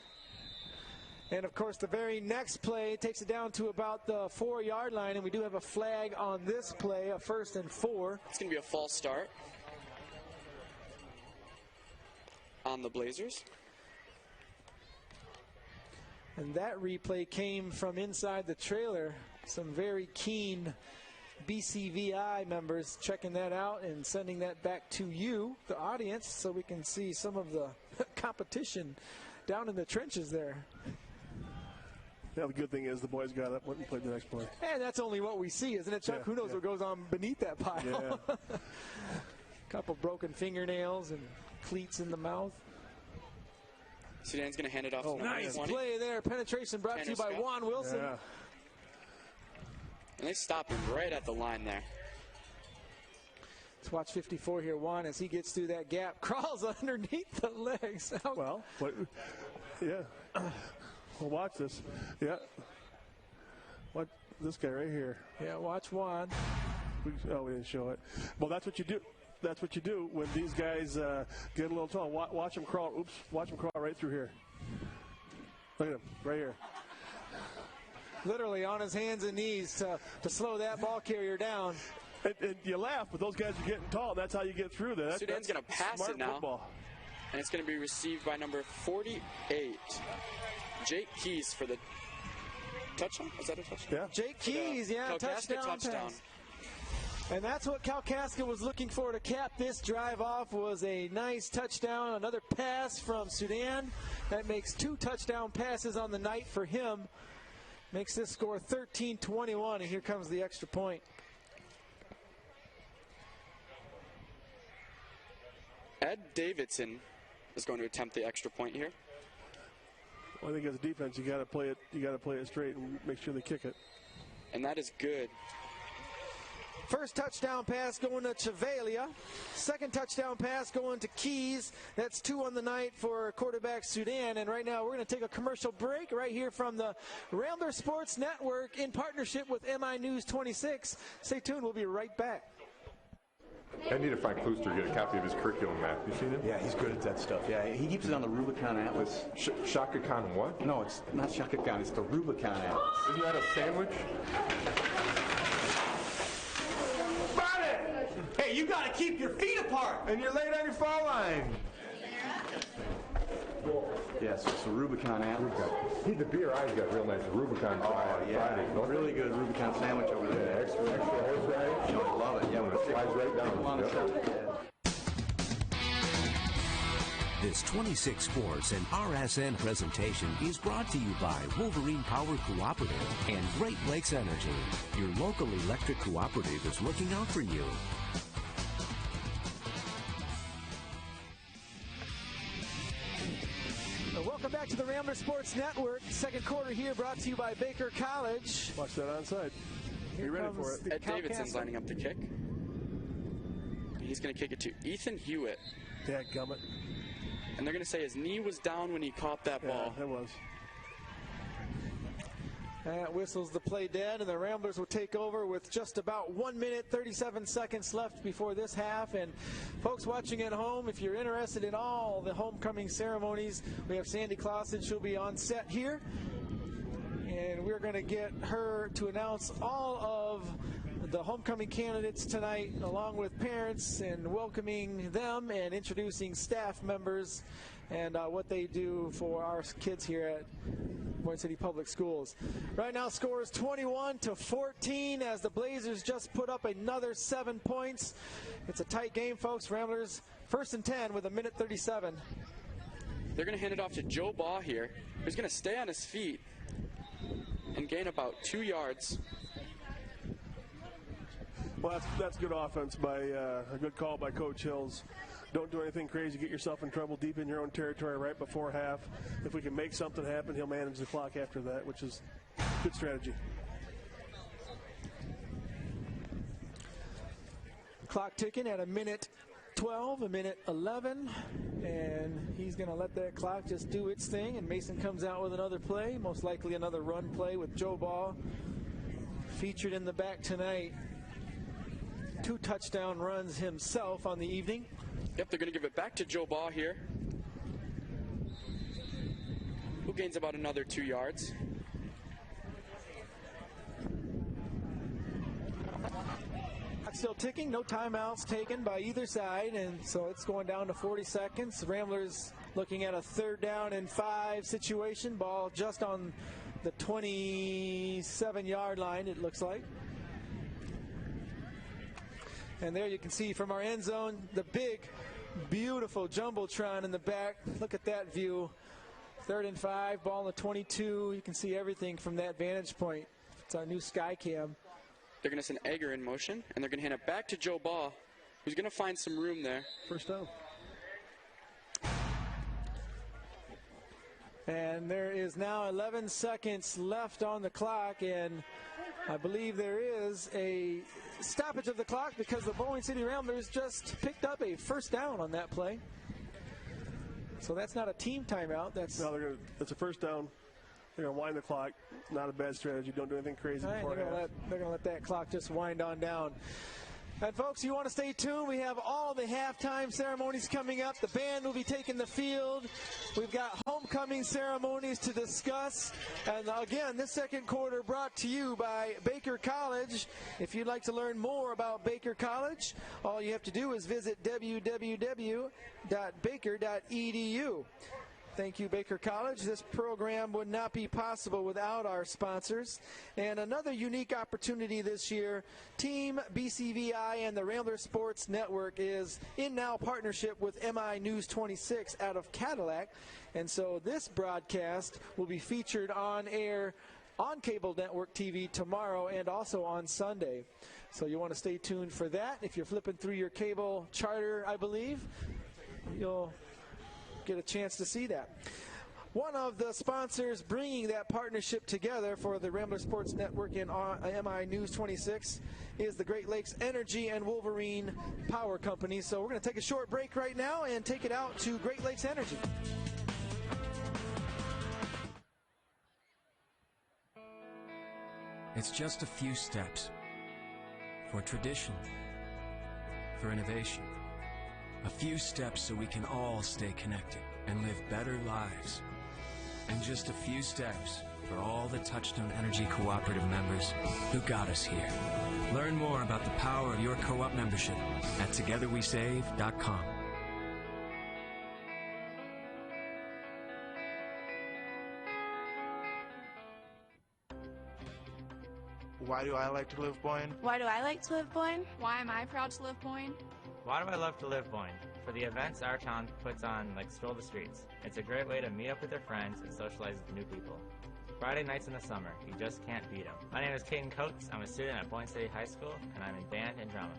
And, of course, the very next play takes it down to about the 4-yard line, and we do have a flag on this play, a 1st and 4. It's going to be a false start on the Blazers. And that replay came from inside the trailer. Some very keen BCVI members checking that out and sending that back to you, the audience, so we can see some of the competition down in the trenches there. Yeah, the good thing is the boys got up, went and played the next play. And that's only what we see, isn't it, Chuck? Who knows what goes on beneath that pile? Yeah. Couple broken fingernails and cleats in the mouth. Sudan's going to hand it off to number 20. Nice play there. Penetration brought to you by Juan Wilson. Yeah. And they stopped him right at the line there. Let's watch 54 here, Juan, as he gets through that gap. Crawls underneath the legs. Well, yeah. Well, watch this. Yeah. What this guy right here. Yeah, watch Juan. Oh, we didn't show it. Well, that's what you do. That's what you do when these guys get a little tall. Watch them crawl. Oops. Watch them crawl right through here. Look at him right here. Literally on his hands and knees to slow that ball carrier down. And you laugh, but those guys are getting tall. That's how you get through that. Sudan's going to pass it now. Football. And it's going to be received by number 48, Jake Keys for the touchdown. Is that a touchdown? Yeah. Jake Keys, yeah, touchdown. Pass. And that's what Kalkaska was looking for to cap this drive off, was a nice touchdown, another pass from Sudan. That makes 2 touchdown passes on the night for him. Makes this score 13-21, and here comes the extra point. Ed Davidson is going to attempt the extra point here. Well, I think as a defense, you got to play it. You got to play it straight and make sure they kick it. And that is good. First touchdown pass going to Chavalia. Second touchdown pass going to Keys. That's 2 on the night for quarterback Sudan. And right now we're going to take a commercial break right here from the Ramblers Sports Network in partnership with MI News 26. Stay tuned. We'll be right back. I need to find Klooster to get a copy of his curriculum map. You seen it? Yeah, he's good at that stuff. Yeah, he keeps it on the Rubicon Atlas. Shaka Khan what? No, it's not Shaka Khan. It's the Rubicon Atlas. Isn't that a sandwich? Hey, you got to keep your feet apart. And you're late on your foul line. Yes, it's the Rubicon Atlas. He, the beer I've got real nice. Rubicon Friday. Really good Rubicon sandwich over there. Yeah, extra horseradish. I love it. Yeah, it slides right down. This 26 Sports and RSN presentation is brought to you by Wolverine Power Cooperative and Great Lakes Energy. Your local electric cooperative is looking out for you. Welcome back to the Ramblers Sports Network. Second quarter here brought to you by Baker College. Watch that onside. Be ready for it. Ed Davidson's lining up the kick. He's going to kick it to Ethan Hewitt. Dadgummit. And they're going to say his knee was down when he caught that ball. Yeah, it was. That whistles the play dead, and the Ramblers will take over with just about 1 minute, 37 seconds left before this half. And folks watching at home, if you're interested in all the homecoming ceremonies, we have Sandy Clausen. She'll be on set here. And we're going to get her to announce all of the homecoming candidates tonight, along with parents, and welcoming them and introducing staff members and what they do for our kids here at Boyne City Public Schools. Right now, score is 21-14 as the Blazers just put up another 7 points. It's a tight game, folks. Ramblers first and 10 with 1:37. They're going to hand it off to Joe Baugh here, who's going to stay on his feet and gain about 2 yards. Well, that's good offense by a good call by Coach Hills. Don't do anything crazy. Get yourself in trouble deep in your own territory right before half. If we can make something happen, he'll manage the clock after that, which is good strategy. Clock ticking at 1:12, 1:11, and he's going to let that clock just do its thing, and Mason comes out with another play, most likely another run play with Joe Baugh featured in the back tonight. 2 touchdown runs himself on the evening. Yep, they're going to give it back to Joe Baugh here, who gains about another 2 yards. Still ticking, no timeouts taken by either side, and so it's going down to 40 seconds. Ramblers looking at a 3rd down and 5 situation. Ball just on the 27-yard line, it looks like. And there you can see from our end zone the big, beautiful Jumbotron in the back. Look at that view. 3rd and 5, ball on the 22. You can see everything from that vantage point. It's our new sky cam. They're going to send Egger in motion, and they're going to hand it back to Joe Baugh, who's going to find some room there. First down. And there is now 11 seconds left on the clock, and I believe there is a stoppage of the clock because the Boyne City Ramblers just picked up a 1st down on that play. So that's not a team timeout. That's a 1st down. they're going to wind the clock. Not a bad strategy. Don't do anything crazy before they're going to let that clock just wind on down. And folks, you want to stay tuned. We have all the halftime ceremonies coming up. The band will be taking the field. We've got homecoming ceremonies to discuss. And again, this second quarter brought to you by Baker College. If you'd like to learn more about Baker College, all you have to do is visit www.baker.edu. Thank you, Baker College. This program would not be possible without our sponsors. And another unique opportunity this year, Team BCVI and the Ramblers Sports Network is in now partnership with MI News 26 out of Cadillac. And so this broadcast will be featured on air on cable network TV tomorrow and also on Sunday. So you want to stay tuned for that. If you're flipping through your cable charter, I believe, you'll get a chance to see that. One of the sponsors bringing that partnership together for the Rambler Sports Network and MI News 26 is the Great Lakes Energy and Wolverine Power Company. So we're going to take a short break right now and take it out to Great Lakes Energy. It's just a few steps for tradition, for innovation. A few steps so we can all stay connected and live better lives. And just a few steps for all the Touchstone Energy Cooperative members who got us here. Learn more about the power of your co-op membership at togetherwesave.com. Why do I like to live Boyne? Why do I like to live Boyne? Why am I proud to live Boyne? Why do I love to live Boyne? For the events our town puts on, like Stroll the Streets. It's a great way to meet up with your friends and socialize with new people. Friday nights in the summer, you just can't beat them. My name is Caden Coates. I'm a student at Boyne City High School, and I'm in band and drama.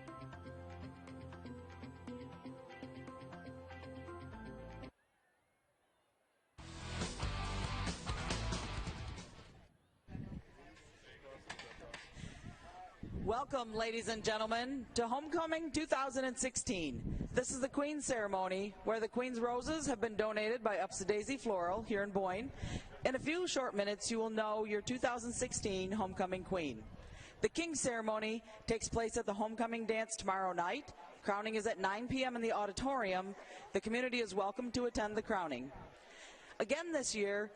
Welcome, ladies and gentlemen, to Homecoming 2016. This is the Queen's Ceremony, where the Queen's Roses have been donated by Upsadaisy Floral here in Boyne. In a few short minutes, you will know your 2016 Homecoming Queen. The King's Ceremony takes place at the Homecoming Dance tomorrow night. Crowning is at 9 p.m. in the auditorium. The community is welcome to attend the crowning. Again this year,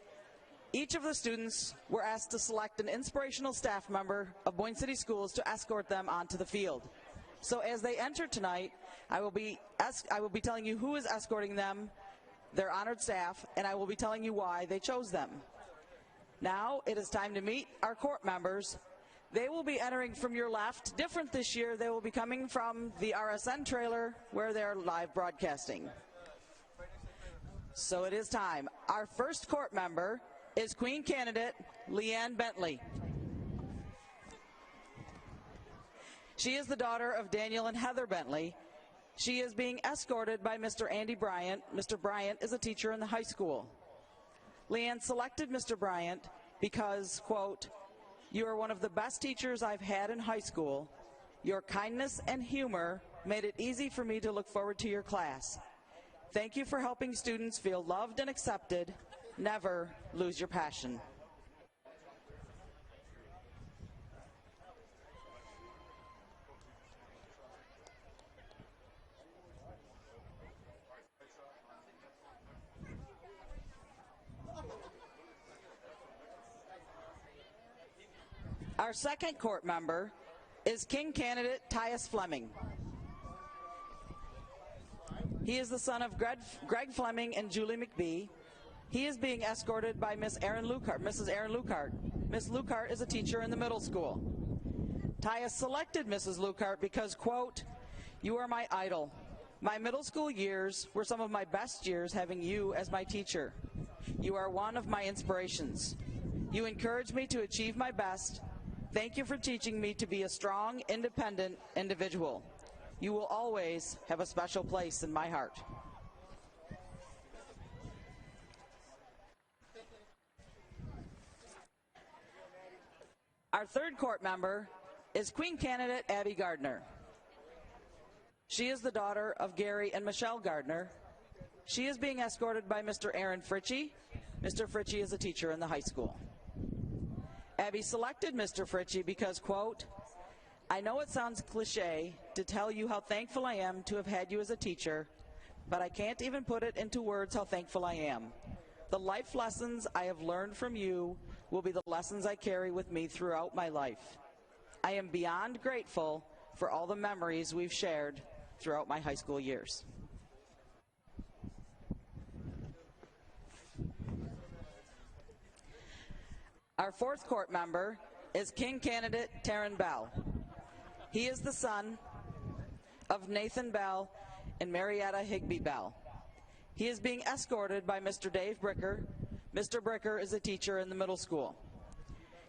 each of the students were asked to select an inspirational staff member of Boyne City Schools to escort them onto the field. So as they enter tonight, I will be telling you who is escorting them, their honored staff, and I will be telling you why they chose them. Now it is time to meet our court members. They will be entering from your left. Different this year, they will be coming from the RSN trailer where they're live broadcasting. So it is time. Our first court member is Queen candidate Leanne Bentley. She is the daughter of Daniel and Heather Bentley. She is being escorted by Mr. Andy Bryant. Mr. Bryant is a teacher in the high school. Leanne selected Mr. Bryant because, quote, "You are one of the best teachers I've had in high school. Your kindness and humor made it easy for me to look forward to your class. Thank you for helping students feel loved and accepted. Never lose your passion." Our second court member is King candidate Tyus Fleming. He is the son of Greg Fleming and Julie McBee. He is being escorted by Mrs. Erin Lucart. Miss Lucart is a teacher in the middle school. Tyus selected Mrs. Lucart because, quote, "You are my idol. My middle school years were some of my best years having you as my teacher. You are one of my inspirations. You encourage me to achieve my best. Thank you for teaching me to be a strong, independent individual. You will always have a special place in my heart." Our third court member is Queen candidate Abby Gardner. She is the daughter of Gary and Michelle Gardner. She is being escorted by Mr. Aaron Fritchie. Mr. Fritchie is a teacher in the high school. Abby selected Mr. Fritchie because, quote, I know it sounds cliche to tell you how thankful I am to have had you as a teacher, but I can't even put it into words how thankful I am. The life lessons I have learned from you will be the lessons I carry with me throughout my life. I am beyond grateful for all the memories we've shared throughout my high school years. Our fourth court member is King candidate Taryn Bell. He is the son of Nathan Bell and Marietta Higby Bell. He is being escorted by Mr. Dave Bricker. Mr. Bricker is a teacher in the middle school.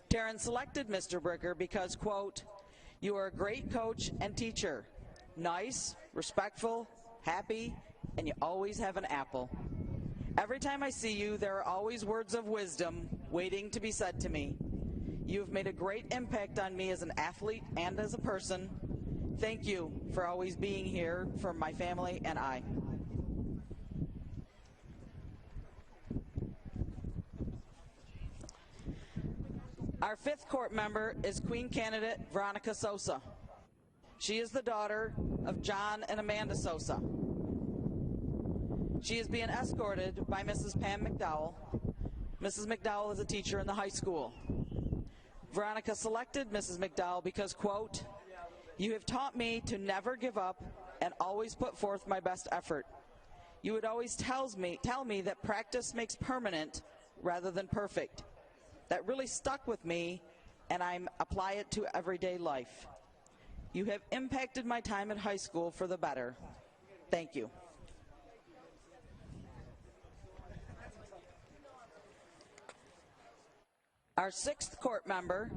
Taryn selected Mr. Bricker because, quote, you are a great coach and teacher, nice, respectful, happy, and you always have an apple. Every time I see you, there are always words of wisdom waiting to be said to me. You have made a great impact on me as an athlete and as a person. Thank you for always being here for my family and I. Our fifth court member is Queen candidate Veronica Sosa. She is the daughter of John and Amanda Sosa. She is being escorted by Mrs. Pam McDowell. Mrs. McDowell is a teacher in the high school. Veronica selected Mrs. McDowell because, quote, you have taught me to never give up and always put forth my best effort. You would always tell me that practice makes permanent rather than perfect. That really stuck with me, and I apply it to everyday life. You have impacted my time at high school for the better. Thank you. Our sixth court member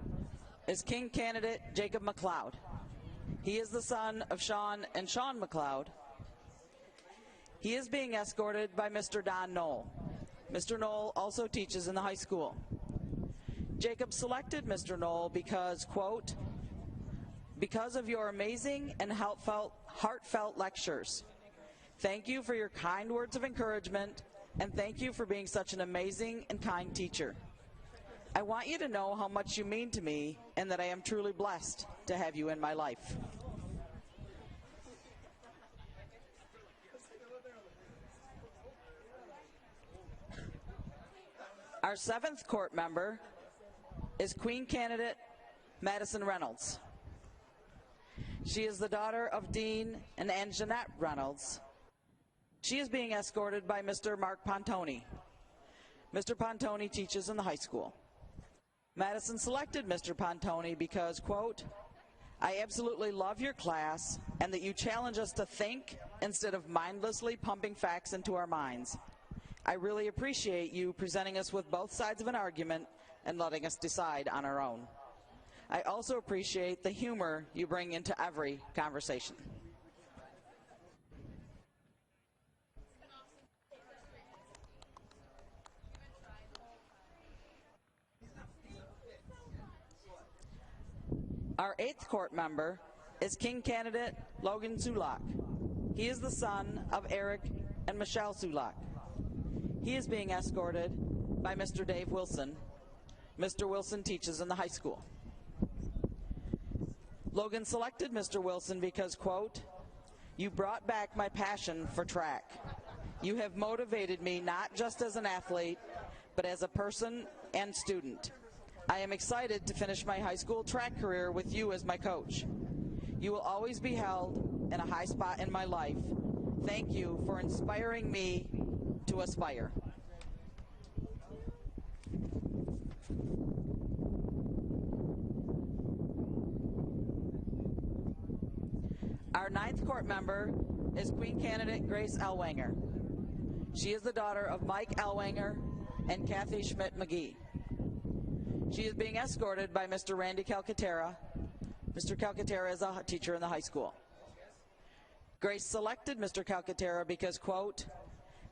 is King candidate Jacob McLeod. He is the son of Sean and Sean McLeod. He is being escorted by Mr. Don Knoll. Mr. Knoll also teaches in the high school. Jacob selected Mr. Knoll because, quote, because of your amazing and heartfelt lectures. Thank you for your kind words of encouragement, and thank you for being such an amazing and kind teacher. I want you to know how much you mean to me and that I am truly blessed to have you in my life. Our seventh court member is Queen candidate Madison Reynolds. She is the daughter of Dean and Anjanette Reynolds. She is being escorted by Mr. Mark Pontoni. Mr. Pontoni teaches in the high school. Madison selected Mr. Pontoni because, quote, I absolutely love your class and that you challenge us to think instead of mindlessly pumping facts into our minds. I really appreciate you presenting us with both sides of an argument and letting us decide on our own. I also appreciate the humor you bring into every conversation. Our eighth court member is King candidate Logan Sulak. He is the son of Eric and Michelle Sulak. He is being escorted by Mr. Dave Wilson. Mr. Wilson teaches in the high school. Logan selected Mr. Wilson because, quote, you brought back my passion for track. You have motivated me not just as an athlete, but as a person and student. I am excited to finish my high school track career with you as my coach. You will always be held in a high spot in my life. Thank you for inspiring me to aspire. Our ninth court member is Queen candidate Grace Elwanger. She is the daughter of Mike Elwanger and Kathy Schmidt-McGee. She is being escorted by Mr. Randy Calcaterra. Mr. Calcaterra is a teacher in the high school. Grace selected Mr. Calcaterra because, quote,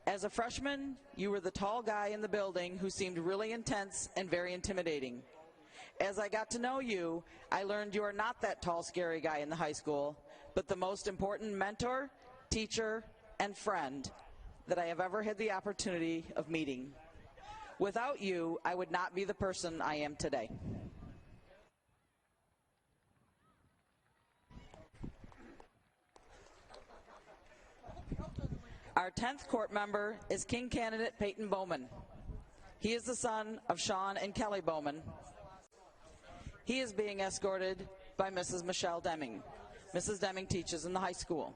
as a freshman, you were the tall guy in the building who seemed really intense and very intimidating. As I got to know you, I learned you are not that tall, scary guy in the high school, but the most important mentor, teacher, and friend that I have ever had the opportunity of meeting. Without you, I would not be the person I am today. Our 10th court member is King candidate Peyton Bowman. He is the son of Sean and Kelly Bowman. He is being escorted by Mrs. Michelle Deming. Mrs. Deming teaches in the high school.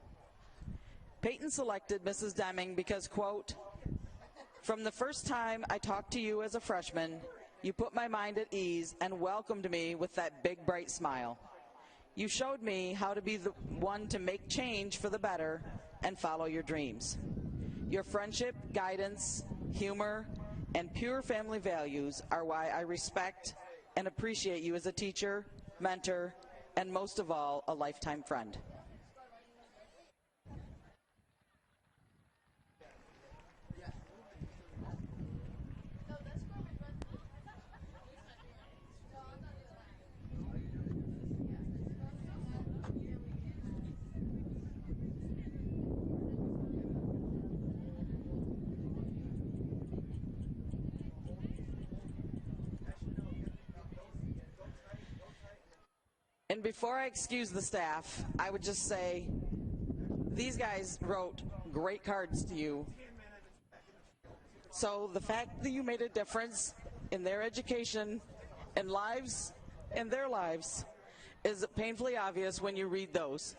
Peyton selected Mrs. Deming because, quote, "From the first time I talked to you as a freshman, you put my mind at ease and welcomed me with that big, bright smile. You showed me how to be the one to make change for the better and follow your dreams. Your friendship, guidance, humor, and pure family values are why I respect and appreciate you as a teacher, mentor, and most of all, a lifetime friend." And before I excuse the staff, I would just say these guys wrote great cards to you. So the fact that you made a difference in their education and lives and their lives is painfully obvious when you read those.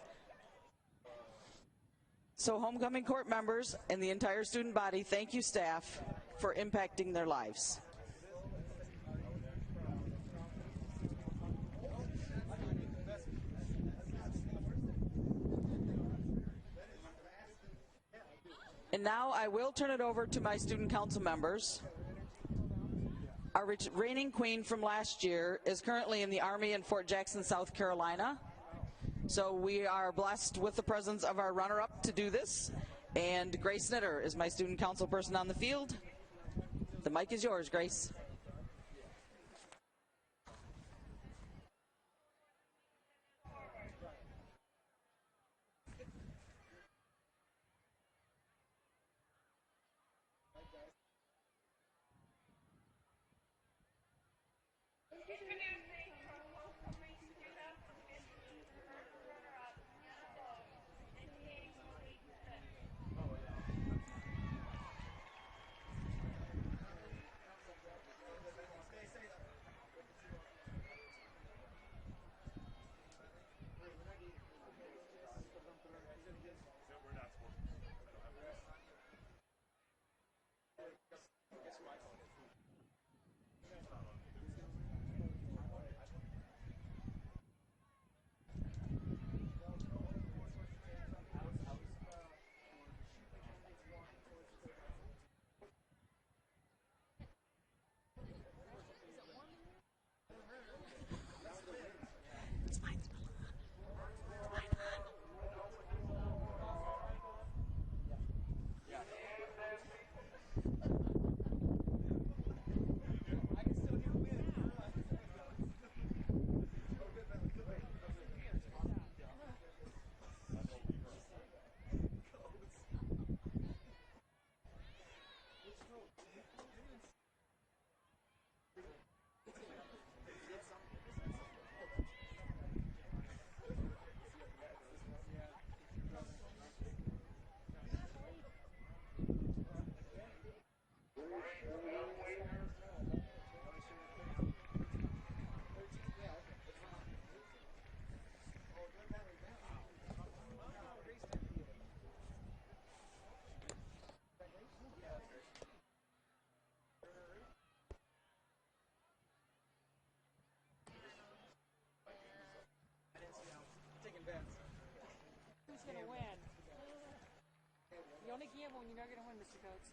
So homecoming court members and the entire student body, thank you staff for impacting their lives. And now I will turn it over to my student council members. Our reigning queen from last year is currently in the Army in Fort Jackson, South Carolina. So we are blessed with the presence of our runner-up to do this. And Grace Snitter is my student council person on the field. The mic is yours, Grace. Who's going to win? You only gamble when you're not going to win, Mr. Coates.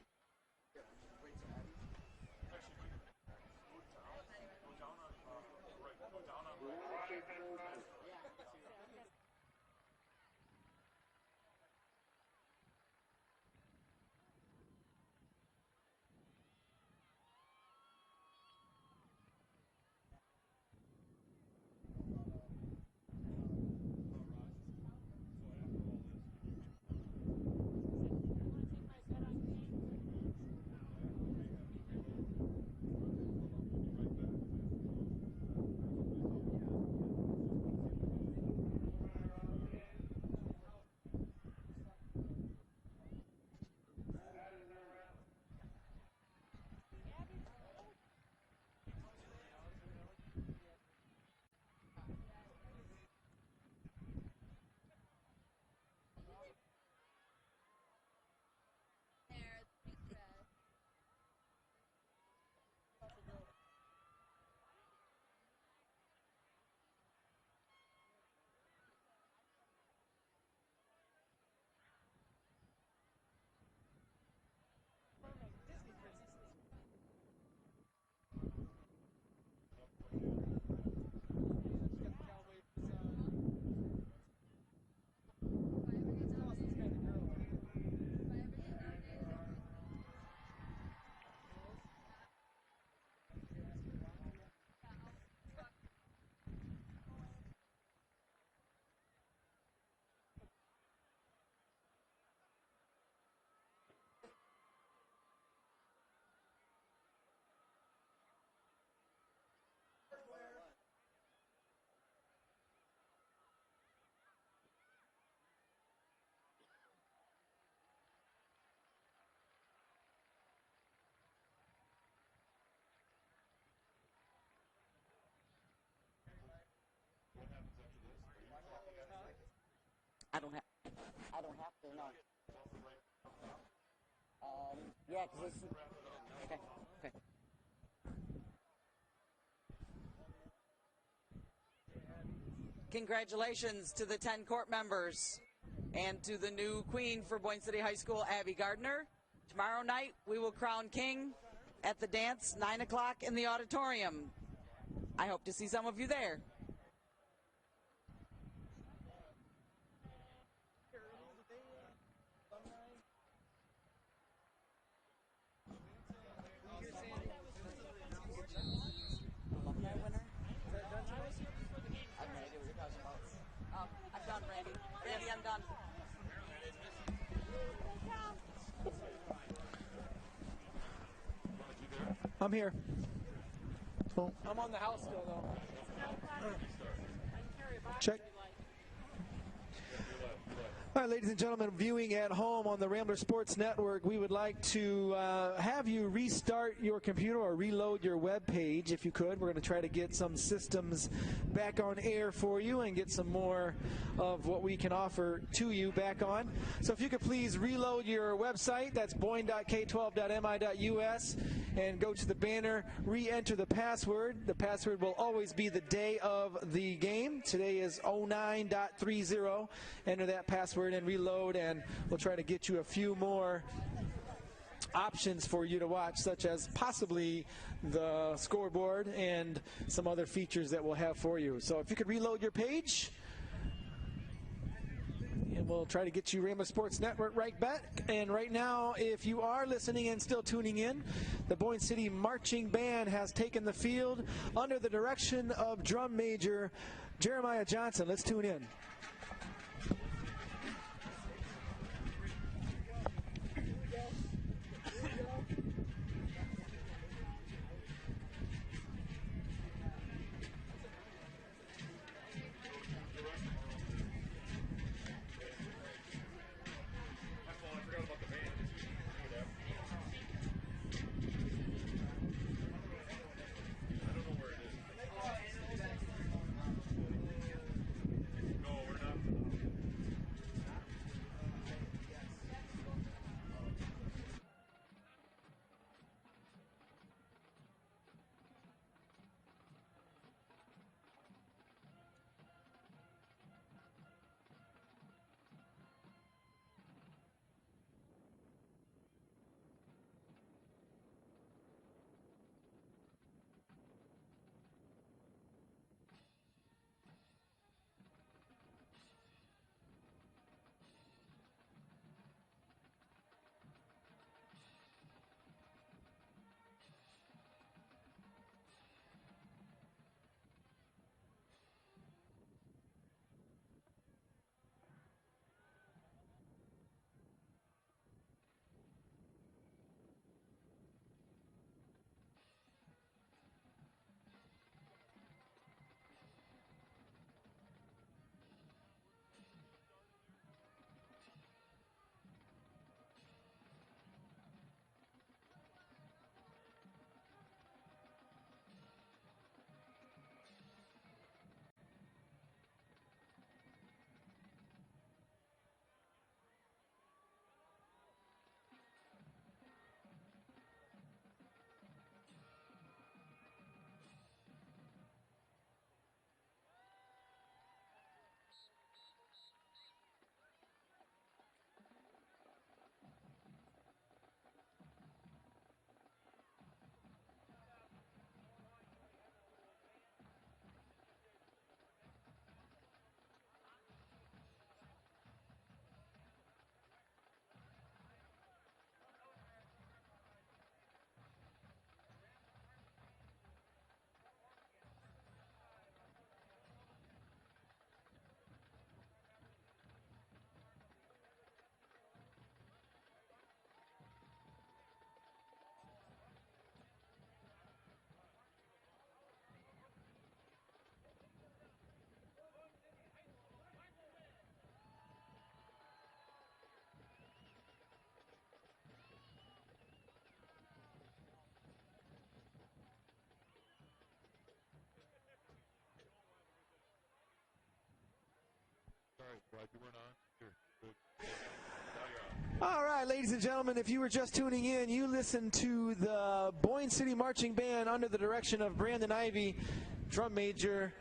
I don't have to, no. Yeah, because this is... Okay, okay. Congratulations to the 10 court members and to the new queen for Boyne City High School, Abby Gardner. Tomorrow night, we will crown king at the dance, 9 o'clock in the auditorium. I hope to see some of you there. Alumni winner? I have no idea what you're talking about. I'm done, Randy. Randy, I'm done. I'm here. Oh. I'm on the house still, though. Check. All right, ladies and gentlemen, viewing at home on the Ramblers Sports Network, we would like to have you restart your computer or reload your web page, if you could. We're going to try to get some systems back on air for you and get some more of what we can offer to you back on. So if you could please reload your website, that's boyne.k12.mi.us, and go to the banner, re-enter the password. The password will always be the day of the game. Today is 09.30. Enter that password and reload, and we'll try to get you a few more options for you to watch, such as possibly the scoreboard and some other features that we'll have for you. So if you could reload your page, and we'll try to get you Rambler Sports Network right back. And right now, if you are listening and still tuning in, the Boyne City Marching Band has taken the field under the direction of drum major Jeremiah Johnson. Let's tune in. Go. All right, ladies and gentlemen, if you were just tuning in, you listened to the Boyne City Marching Band under the direction of Brandon Ivey, drum major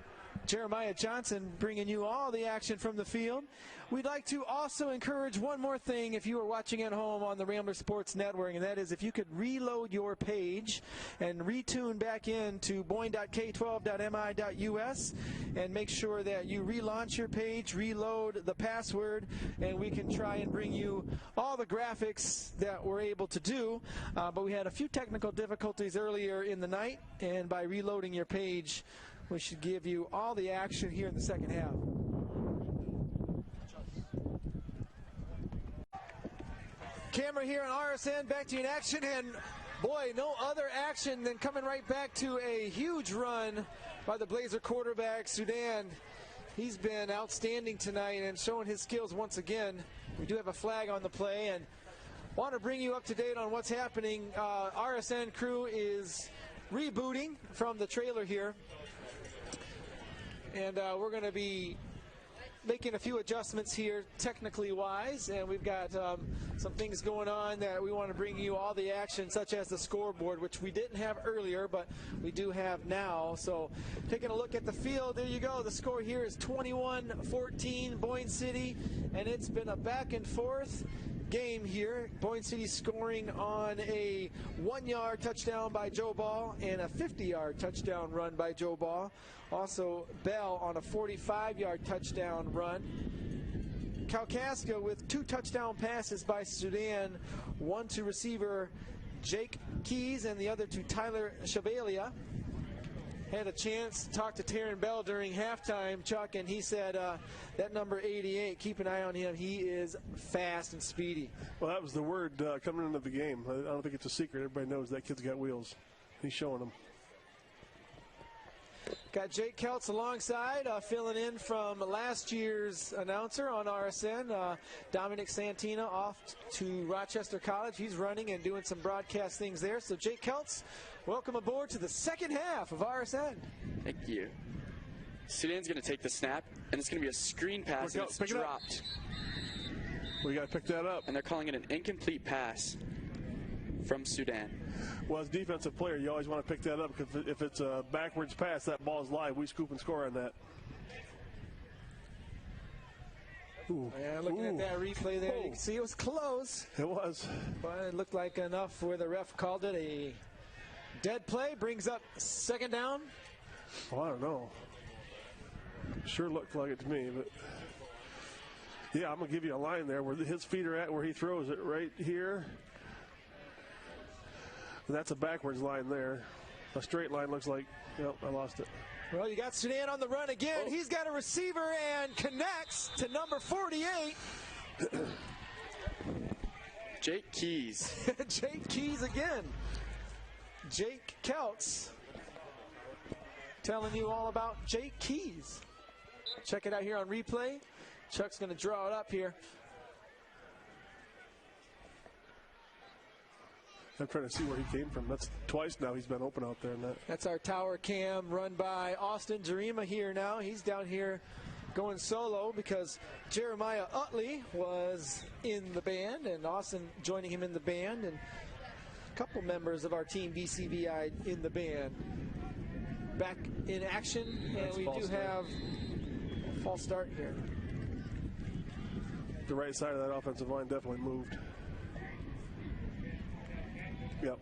Jeremiah Johnson, bringing you all the action from the field. We'd like to also encourage one more thing if you are watching at home on the Ramblers Sports Network, and that is if you could reload your page and retune back in to boyne.k12.mi.us and make sure that you relaunch your page, reload the password, and we can try and bring you all the graphics that we're able to do. But we had a few technical difficulties earlier in the night, and by reloading your page, we should give you all the action here in the second half. Camera here on RSN, back to you in action, and boy, no other action than coming right back to a huge run by the Blazer quarterback, Sudan. He's been outstanding tonight and showing his skills once again. We do have a flag on the play, and want to bring you up to date on what's happening. RSN crew is rebooting from the trailer here. And we're going to be making a few adjustments here technically wise, and we've got some things going on that we want to bring you all the action, such as the scoreboard, which we didn't have earlier, but we do have now. So taking a look at the field, there you go. The score here is 21-14 Boyne City, and it's been a back and forth game here. Boyne City scoring on a 1-yard touchdown by Joe Ball and a 50-yard touchdown run by Joe Ball. Also Bell on a 45-yard touchdown run. Kalkaska with 2 touchdown passes by Sudan, one to receiver Jake Keys and the other to Tyler Shabalia. Had a chance to talk to Taryn Bell during halftime, Chuck, and he said that number 88, keep an eye on him. He is fast and speedy. Well, that was the word coming into the game. I don't think it's a secret. Everybody knows that kid's got wheels. He's showing them. Got Jake Keltz alongside, filling in from last year's announcer on RSN. Dominic Santina off to Rochester College. He's running and doing some broadcast things there. So Jake Keltz, welcome aboard to the second half of RSN. Thank you. Sudan's going to take the snap, and it's going to be a screen pass, and it's dropped. We got to pick that up. And they're calling it an incomplete pass from Sudan. Well, as a defensive player, you always want to pick that up, because if it's a backwards pass, that ball's live. We scoop and score on that. Ooh. Yeah, looking at that replay there, you can see it was close. It was. But it looked like enough where the ref called it a dead play. Brings up second down. Well, I don't know. Sure looked like it to me, but yeah, I'm going to give you a line there where his feet are at, where he throws it right here. That's a backwards line there. A straight line looks like, yep, I lost it. Well, you got Sudan on the run again. Oh. He's got a receiver and connects to number 48. Jake Keys. Jake Keys again. Jake Keltz telling you all about Jake Keys. Check it out here on replay. Chuck's going to draw it up here. I'm trying to see where he came from. That's twice now he's been open out there. That's our tower cam run by Austin Jarima here now. He's down here going solo because Jeremiah Utley was in the band, and Austin joining him in the band, and a couple members of our team BCVI in the band. Back in action, and we do have a false start here. The right side of that offensive line definitely moved. Yep.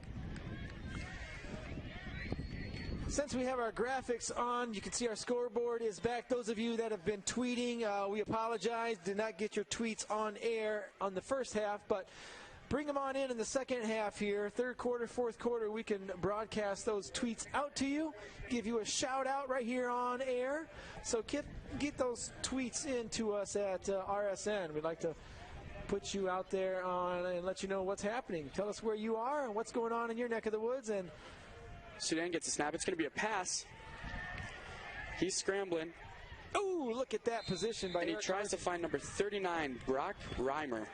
Since we have our graphics on, you can see our scoreboard is back. Those of you that have been tweeting, we apologize. Did not get your tweets on air on the first half, but bring them on in the second half here. Third quarter, fourth quarter, we can broadcast those tweets out to you, give you a shout out right here on air. So get those tweets in to us at RSN. We'd like to put you out there on and let you know what's happening. Tell us where you are and what's going on in your neck of the woods. And Sudan gets a snap. It's going to be a pass. He's scrambling. Ooh, look at that position by Eric Carson. And he tries to find number 39, Brock Reimer.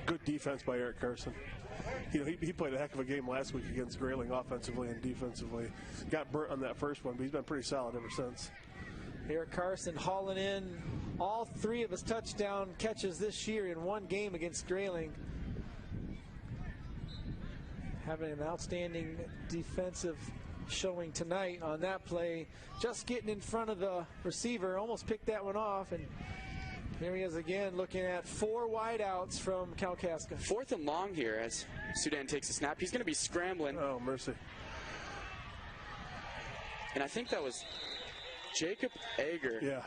Good defense by Eric Carson. You know, he played a heck of a game last week against Grayling offensively and defensively. Got burnt on that first one, but he's been pretty solid ever since. Eric Carson hauling in all 3 of his touchdown catches this year in one game against Grayling. Having an outstanding defensive showing tonight on that play. Just getting in front of the receiver, almost picked that one off, and here he is again looking at 4 wideouts from Kalkaska. 4th and long here as Sudan takes a snap. He's going to be scrambling. Oh, mercy. And I think that was Jacob Ager. Yeah.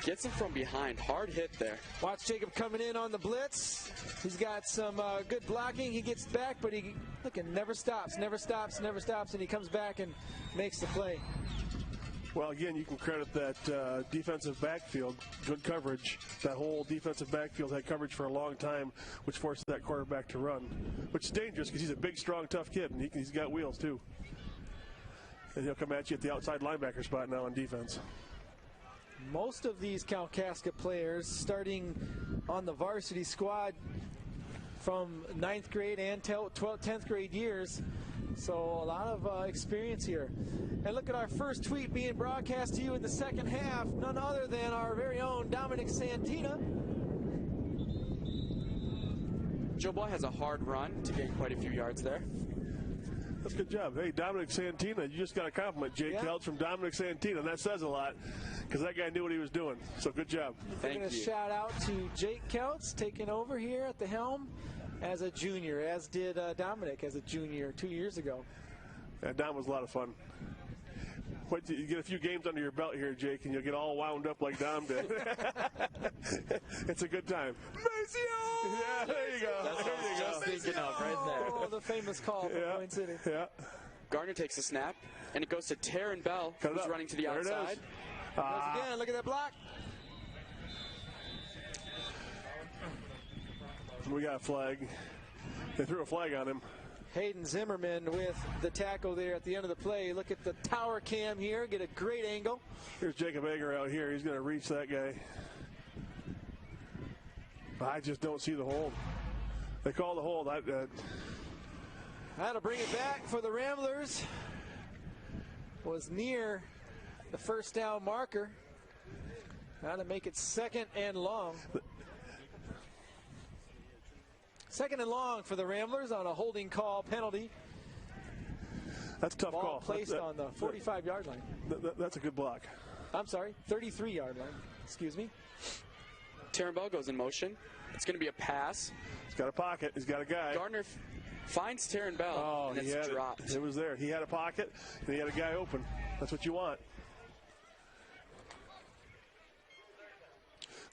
Gets him from behind. Hard hit there. Watch Jacob coming in on the blitz. He's got some good blocking. He gets back, but he never stops, and he comes back and makes the play. Well, again, you can credit that defensive backfield. Good coverage. That whole defensive backfield had coverage for a long time, which forced that quarterback to run, which is dangerous because he's a big, strong, tough kid, and he's got wheels, too. And he'll come at you at the outside linebacker spot now on defense. Most of these Kalkaska players starting on the varsity squad from 9th grade and 10th grade years. So a lot of experience here. And look at our first tweet being broadcast to you in the second half. None other than our very own Dominic Santina. Joe Boy has a hard run to gain quite a few yards there. That's a good job. Hey, Dominic Santina, you just got a compliment, Jake Kelch from Dominic Santina, and that says a lot because that guy knew what he was doing. So good job. Thank you. A shout out to Jake Kelch taking over here at the helm as a junior, as did Dominic as a junior 2 years ago. Yeah, Dom was a lot of fun. Wait till you get a few games under your belt here, Jake, and you'll get all wound up like Dom did. It's a good time. Yeah, there you go. That's what I was just thinking of right there. Oh, the famous call from Boyne City. Yeah. Gardner takes a snap, and it goes to Taryn Bell, who's running to the outside. Again, look at that block. We got a flag. They threw a flag on him. Hayden Zimmerman with the tackle there at the end of the play. Look at the tower cam here. Get a great angle. Here's Jacob Ager out here. He's going to reach that guy. I just don't see the hold. They call the hold. That'll bring it back for the Ramblers. Was near the first down marker. Now to make it 2nd and long. 2nd and long for the Ramblers on a holding call penalty. That's a tough Ball call. Placed on the 45-yard line. That's a good block. I'm sorry, 33-yard line. Excuse me. Taryn Bell goes in motion. It's going to be a pass. He's got a pocket. He's got a guy. Gardner finds Taryn Bell, and it's dropped. It was there. He had a pocket, and he had a guy open. That's what you want.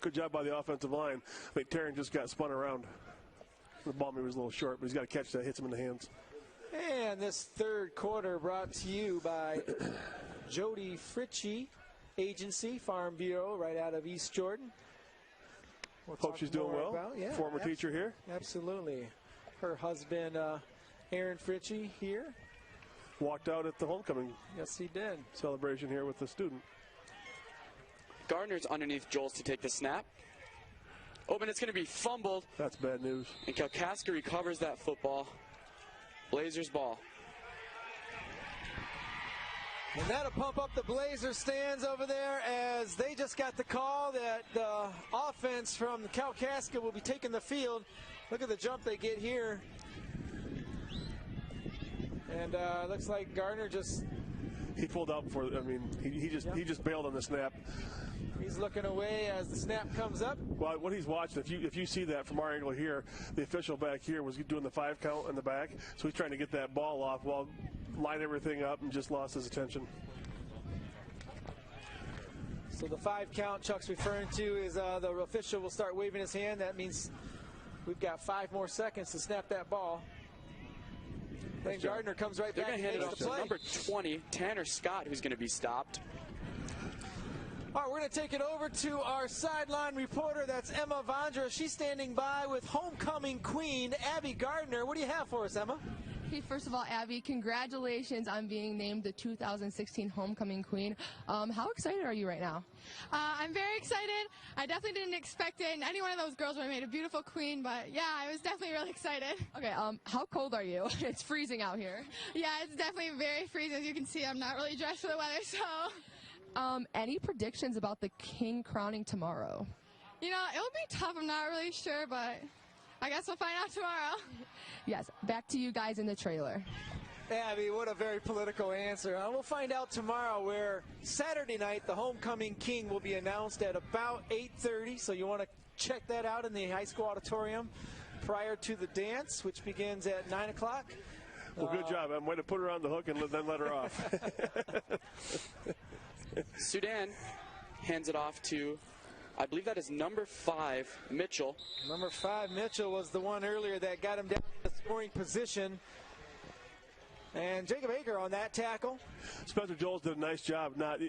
Good job by the offensive line. I think Taryn just got spun around. The ball maybe was a little short, but he's got a catch that hits him in the hands. And this third quarter brought to you by Jody Fritchie Agency, Farm Bureau, right out of East Jordan. Hope she's doing well. Former teacher here. Absolutely. Her husband, Aaron Fritchie, here. Walked out at the homecoming. Yes, he did. Celebration here with the student. Gardner's underneath Joels to take the snap. Oh, but it's going to be fumbled. That's bad news. And Kalkaska recovers that football. Blazers ball. And that'll pump up the Blazer stands over there as they just got the call that the offense from Kalkaska will be taking the field. Look at the jump they get here. And looks like Gardner just... He pulled out before, I mean, he just bailed on the snap. He's looking away as the snap comes up. Well, what he's watching, if you see that from our angle here, the official back here was doing the 5 count in the back, so he's trying to get that ball off while line everything up and just lost his attention. So the 5 count Chuck's referring to is the official will start waving his hand. That means we've got 5 more seconds to snap that ball. Then Gardner comes right back and makes the play. Number 20, Tanner Scott, who's going to be stopped. All right, we're going to take it over to our sideline reporter. That's Emma Vondra. She's standing by with homecoming queen, Abby Gardner. What do you have for us, Emma? Hey, first of all, Abby, congratulations on being named the 2016 homecoming queen. How excited are you right now? I'm very excited. I definitely didn't expect it. Any one of those girls would have made a beautiful queen, but yeah, I was definitely really excited. Okay, how cold are you? It's freezing out here. Yeah, it's definitely very freezing. As you can see, I'm not really dressed for the weather, so... Any predictions about the king crowning tomorrow? You know, it will be tough. I'm not really sure, but I guess we'll find out tomorrow. Yes, back to you guys in the trailer. Abby, what a very political answer. We'll find out tomorrow, where Saturday night the homecoming king will be announced at about 8:30, so you want to check that out in the high school auditorium prior to the dance, which begins at 9 o'clock. Well, good job. I'm going to put her on the hook and then let her off. Sudan hands it off to, I believe that is number 5, Mitchell. Number 5, Mitchell, was the one earlier that got him down to the scoring position. And Jacob Aker on that tackle. Spencer Jones did a nice job not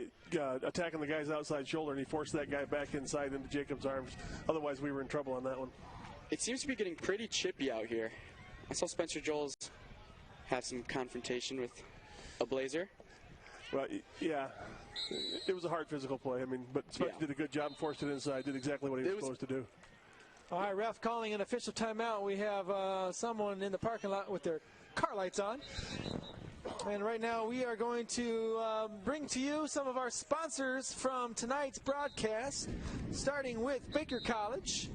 attacking the guy's outside shoulder, and he forced that guy back inside into Jacob's arms. Otherwise, we were in trouble on that one. It seems to be getting pretty chippy out here. I saw Spencer Jones have some confrontation with a Blazer. Well, yeah, it was a hard physical play. I mean, but Spencer did a good job and forced it inside, did exactly what he was supposed to do. All right, ref calling an official timeout. We have someone in the parking lot with their car lights on. And right now we are going to bring to you some of our sponsors from tonight's broadcast, starting with Baker College.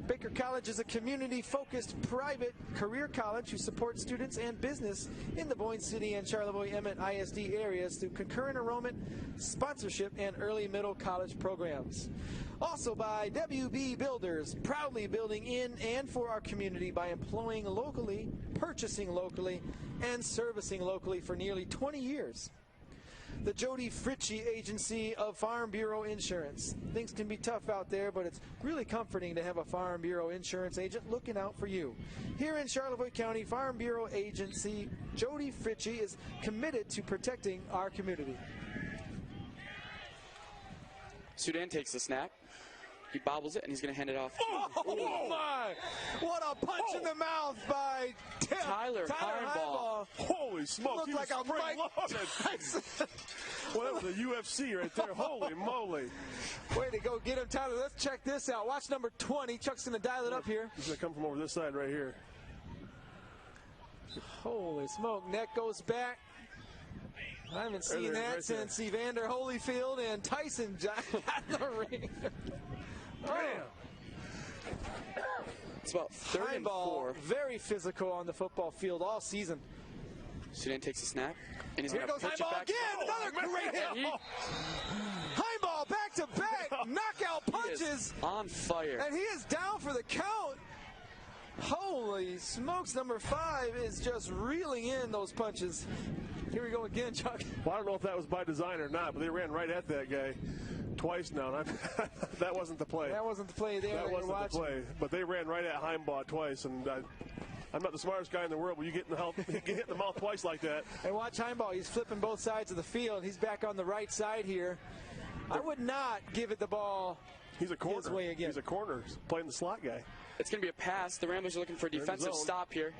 Baker College is a community-focused private career college who supports students and business in the Boyne City and Charlevoix-Emmett ISD areas through concurrent enrollment, sponsorship, and early middle college programs. Also by WB Builders, proudly building in and for our community by employing locally, purchasing locally, and servicing locally for nearly 20 years. The Jody Fritchie Agency of Farm Bureau Insurance. Things can be tough out there, but it's really comforting to have a Farm Bureau insurance agent looking out for you. Here in Charlevoix County, Farm Bureau Agency Jody Fritchie is committed to protecting our community. Sudan takes the snap. He bobbles it, and he's going to hand it off. Oh my! What a punch in the mouth by Tyler Heinball. Holy smokes, he was like a spring-loaded. Well, that was a UFC right there. Holy moly. Way to go get him, Tyler. Let's check this out. Watch number 20. Chuck's going to dial it up here. He's going to come from over this side right here. Holy smoke. Neck goes back. I haven't seen that since Evander Holyfield and Tyson got in the ring. It's about 3rd and 4. Very physical on the football field all season. Sudan takes a snap, and he's Here going to goes pitch it Heinball back. again. Another great hit. Heinball back to back. Knockout punches. On fire. And he is down for the count. Holy smokes, number 5 is just reeling in those punches. Here we go again, Chuck. Well, I don't know if that was by design or not, but they ran right at that guy twice now. And that wasn't the play. That wasn't the play there. That wasn't the play. But they ran right at Heinball twice, and I'm not the smartest guy in the world, but you get hit in the mouth twice like that. And watch Heinball. He's flipping both sides of the field. He's back on the right side here. I would not give it the ball. He's a corner. His way again. He's a corner, playing the slot guy. It's going to be a pass. The Ramblers are looking for a defensive stop here.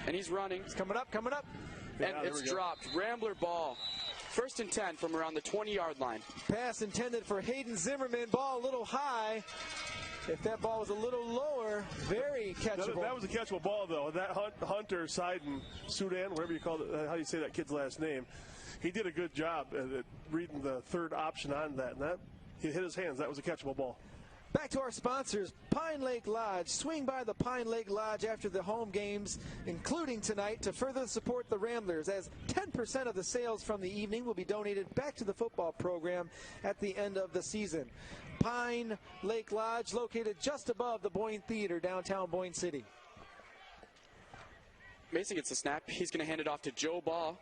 And he's running. It's coming up, coming up. And it's dropped. Rambler ball. 1st and 10 from around the 20-yard line. Pass intended for Hayden Zimmerman. Ball a little high. If that ball was a little lower, very catchable. That was a catchable ball, though. That Hunter Seiden, Sudan, whatever you call it, how do you say that kid's last name? He did a good job at reading the third option on that. And he hit his hands. That was a catchable ball. Back to our sponsors, Pine Lake Lodge. Swing by the Pine Lake Lodge after the home games, including tonight, to further support the Ramblers, as 10% of the sales from the evening will be donated back to the football program at the end of the season. Pine Lake Lodge, located just above the Boyne Theater, downtown Boyne City. Mason gets the snap. He's going to hand it off to Joe Ball,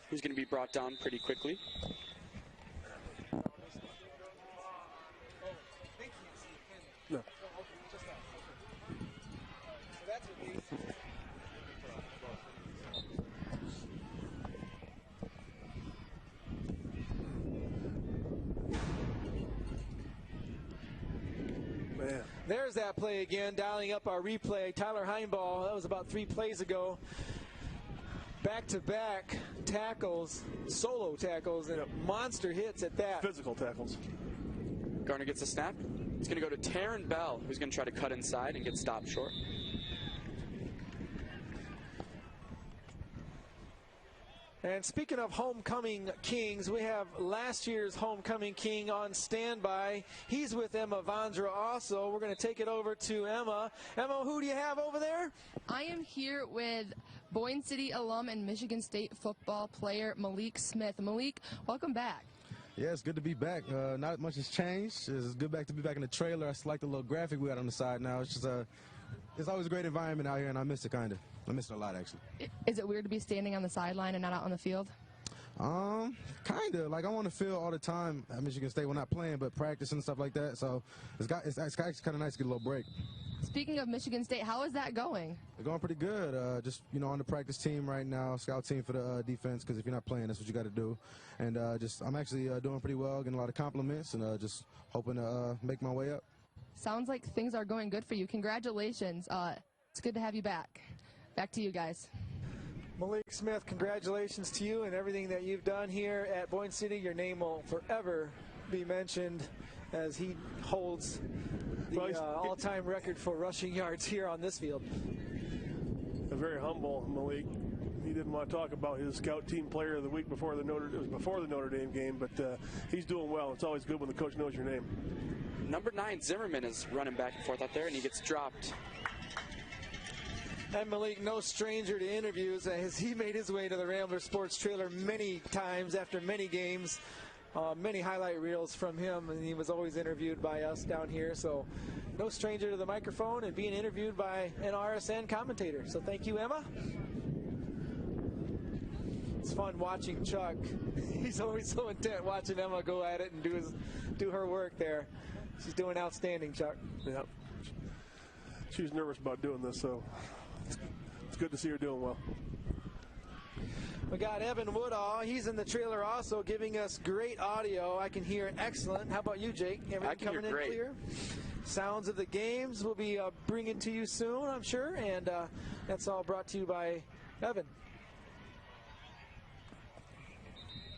who's going to be brought down pretty quickly. No. Man. There's that play again, dialing up our replay. Tyler Heinball, that was about 3 plays ago. Back-to-back tackles, solo tackles, and monster hits at that. Physical tackles. Garner gets a snap. It's going to go to Taryn Bell, who's going to try to cut inside and get stopped short. And speaking of homecoming kings, we have last year's homecoming king on standby. He's with Emma Vondra also. We're going to take it over to Emma. Emma, who do you have over there? I am here with Boyne City alum and Michigan State football player Malik Smith. Malik, welcome back. Yeah, it's good to be back. Not much has changed. It's good to be back in the trailer. I just like the little graphic we got on the side now. It's just it's always a great environment out here, and I miss it kind of. I miss it a lot, actually. Is it weird to be standing on the sideline and not out on the field? Kind of. Like, I'm on the field all the time at Michigan State. We're not playing, but practice and stuff like that. So it's actually kind of nice to get a little break. Speaking of Michigan State, how is that going? They're going pretty good. Just, on the practice team right now, scout team for the defense, because if you're not playing, that's what you got to do. And I'm actually doing pretty well, getting a lot of compliments, and just hoping to make my way up. Sounds like things are going good for you. Congratulations. It's good to have you back. Back to you guys. Malik Smith, congratulations to you and everything that you've done here at Boyne City. Your name will forever be mentioned as he holds the all-time record for rushing yards here on this field. A very humble Malik. He didn't want to talk about his scout team player of the week before the Notre Dame game, but he's doing well. It's always good when the coach knows your name. Number 9, Zimmerman, is running back and forth out there, and he gets dropped. And Malik, no stranger to interviews, as he made his way to the Ramblers Sports Trailer many times after many games. Many highlight reels from him, and he was always interviewed by us down here. So no stranger to the microphone and being interviewed by an RSN commentator. So thank you, Emma. It's fun watching Chuck. He's always so intent watching Emma go at it and do her work there. She's doing outstanding, Chuck. Yep. She's nervous about doing this, so it's good to see her doing well. We got Evan Woodall. He's in the trailer also, giving us great audio. I can hear excellent. How about you, Jake? Everything coming in clear? Sounds of the games we'll be bringing to you soon, I'm sure. And that's all brought to you by Evan.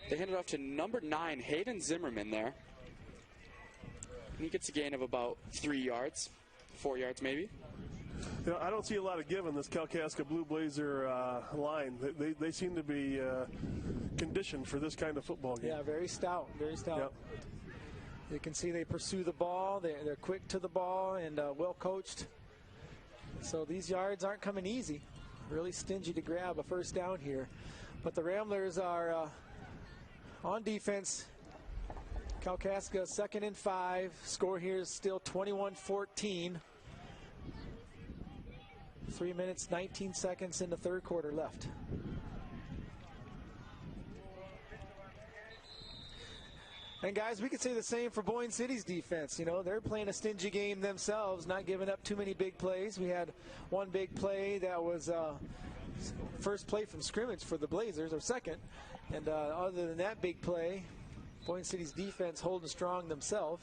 They hand it off to number 9, Hayden Zimmerman there. And he gets a gain of about 3 yards, 4 yards maybe. I don't see a lot of give in this Kalkaska Blue Blazer line. They seem to be conditioned for this kind of football game. Yeah, very stout, very stout. Yep. You can see they pursue the ball. They're quick to the ball and well coached. So these yards aren't coming easy. Really stingy to grab a first down here. But the Ramblers are on defense. Kalkaska 2nd and 5. Score here is still 21-14. 3 minutes, 19 seconds in the third quarter left. And guys, we could say the same for Boyne City's defense. They're playing a stingy game themselves, not giving up too many big plays. We had one big play that was first play from scrimmage for the Blazers, or second. And other than that big play, Boyne City's defense holding strong themselves.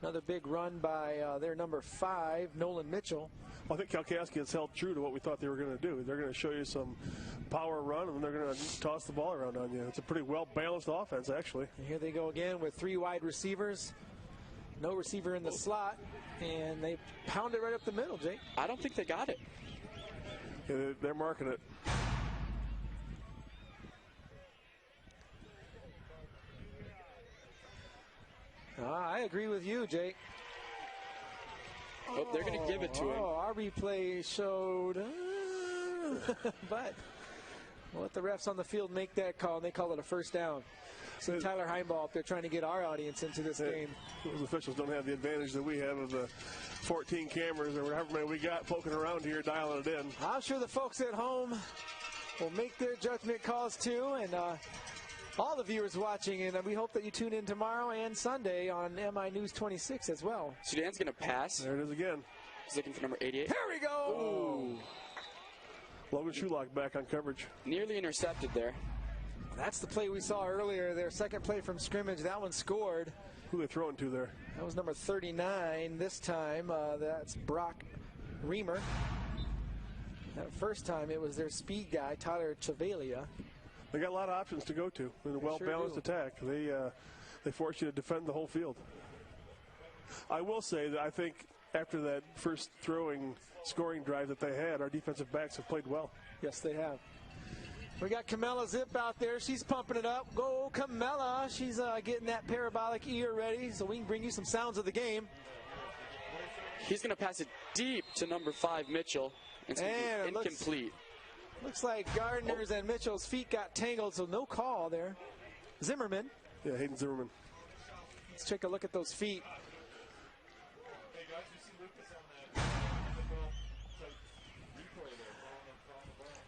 Another big run by their number 5, Nolan Mitchell. Well, I think Kalkaska has held true to what we thought they were going to do. They're going to show you some power run, and they're going to toss the ball around on you. It's a pretty well-balanced offense, actually. And here they go again with 3 wide receivers. No receiver in the slot, and they pound it right up the middle, Jake. I don't think they got it. Yeah, they're marking it. I agree with you, Jake. Oh, they're going to give it to him. Our replay showed, but we'll let the refs on the field make that call, and they call it a first down. So Tyler Heimbaugh up there trying to get our audience into this game. Those officials don't have the advantage that we have of the 14 cameras or whatever many we got poking around here, dialing it in. I'm sure the folks at home will make their judgment calls too, and all the viewers watching, and we hope that you tune in tomorrow and Sunday on MI News 26 as well. Sudan's going to pass. There it is again. He's looking for number 88. Here we go! Ooh. Logan Shulock back on coverage. Nearly intercepted there. That's the play we saw earlier, their second play from scrimmage. That one scored. Who are they throwing to there? That was number 39 this time. That's Brock Reamer. That first time it was their speed guy, Tyler Chavalia. They got a lot of options to go to in a well-balanced attack. They force you to defend the whole field. I will say that I think after that first scoring drive that they had, our defensive backs have played well. Yes, they have. We got Camella Zip out there. She's pumping it up. Go, Camella. She's getting that parabolic ear ready so we can bring you some sounds of the game. He's going to pass it deep to number 5, Mitchell. It's going to be incomplete. Looks like Gardner's and Mitchell's feet got tangled, so no call there. Zimmerman. Yeah, Hayden Zimmerman. Let's take a look at those feet.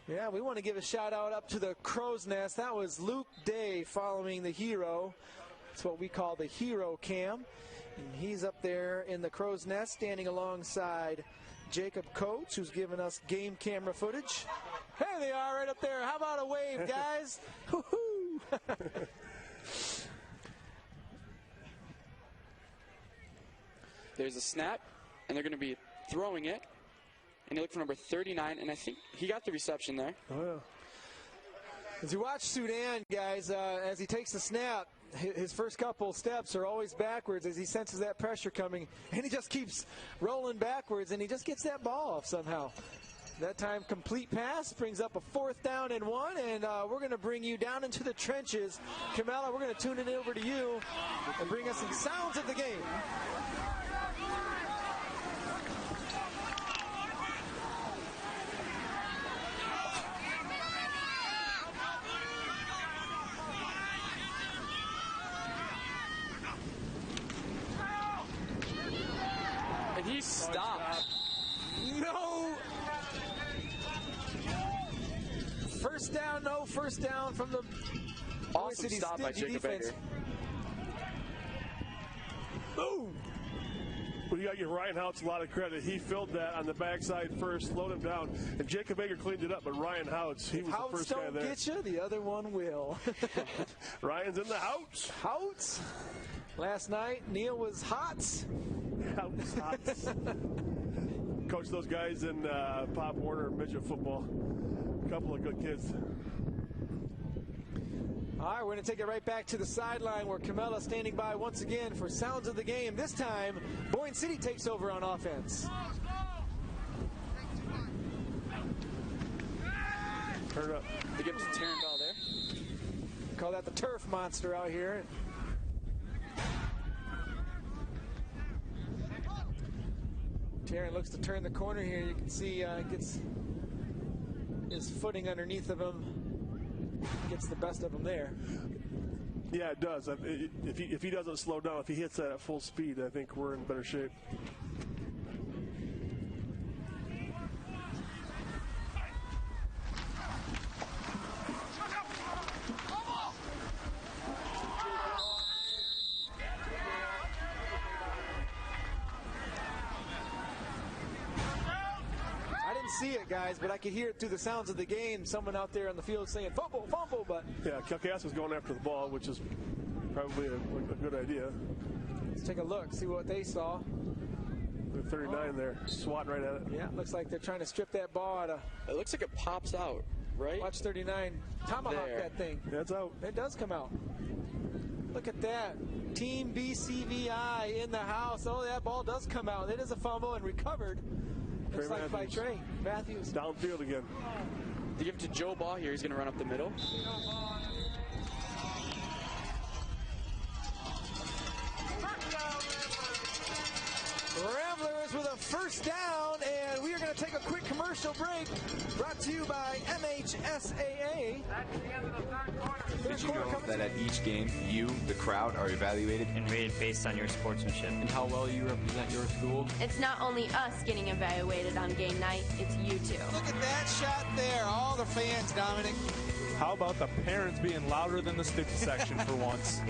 Yeah, we want to give a shout out up to the Crow's Nest. That was Luke Day following the hero. That's what we call the hero cam. And he's up there in the Crow's Nest standing alongside Jacob Coates, who's giving us game camera footage. There they are right up there. How about a wave, guys? Woo-hoo! There's a snap, and they're going to be throwing it. And you look for number 39, and I think he got the reception there. Oh, yeah. As you watch Sudan, guys, as he takes the snap, his first couple steps are always backwards as he senses that pressure coming, and he just keeps rolling backwards, and he just gets that ball off somehow. That time, complete pass brings up a 4th down and 1, and we're going to bring you down into the trenches. Camella, we're going to tune it over to you and bring us some sounds of the game. And he stopped. No! First down, no first down from the awesome stop by Jacob Baker. Boom! Well, you got to give Ryan Houts a lot of credit. He filled that on the backside first, slowed him down, and Jacob Baker cleaned it up, but Ryan Houts, he was the first guy there. Houts don't get you, the other one will. Ryan's in the Houts. Houts. Last night, Neil was Hots. Houts. Coach those guys in Pop Warner midget football. A couple of good kids. All right, we're going to take it right back to the sideline where Camella standing by once again for sounds of the game. This time, Boyne City takes over on offense. Turn up. They give us a Taryn ball there. Call that the turf monster out here. Taryn looks to turn the corner here. You can see gets his footing underneath of him. Gets the best of him there. Yeah, it does. If he doesn't slow down, if he hits that at full speed, I think we're in better shape. See it, guys, but I could hear it through the sounds of the game. Someone out there on the field saying fumble, fumble, but yeah, Kalkaska's going after the ball, which is probably a good idea. Let's take a look, see what they saw. 39 there, swatting right at it. Yeah, looks like they're trying to strip that ball out of. It looks like it pops out, right? Watch 39 tomahawk there. that thing. That's out. It does come out. Look at that. Team BCVI in the house. Oh, that ball does come out. It is a fumble and recovered. Looks like by Trey Matthews. Downfield again. They give it to Joe Ball here. He's going to run up the middle. Ramblers with a first down, and we are going to take a quick commercial break. Brought to you by MHSAA. Did you know that at each game, you, the crowd, are evaluated and rated based on your sportsmanship and how well you represent your school? It's not only us getting evaluated on game night, it's you too. Look at that shot there. All the fans, Dominic. How about the parents being louder than the student section for once?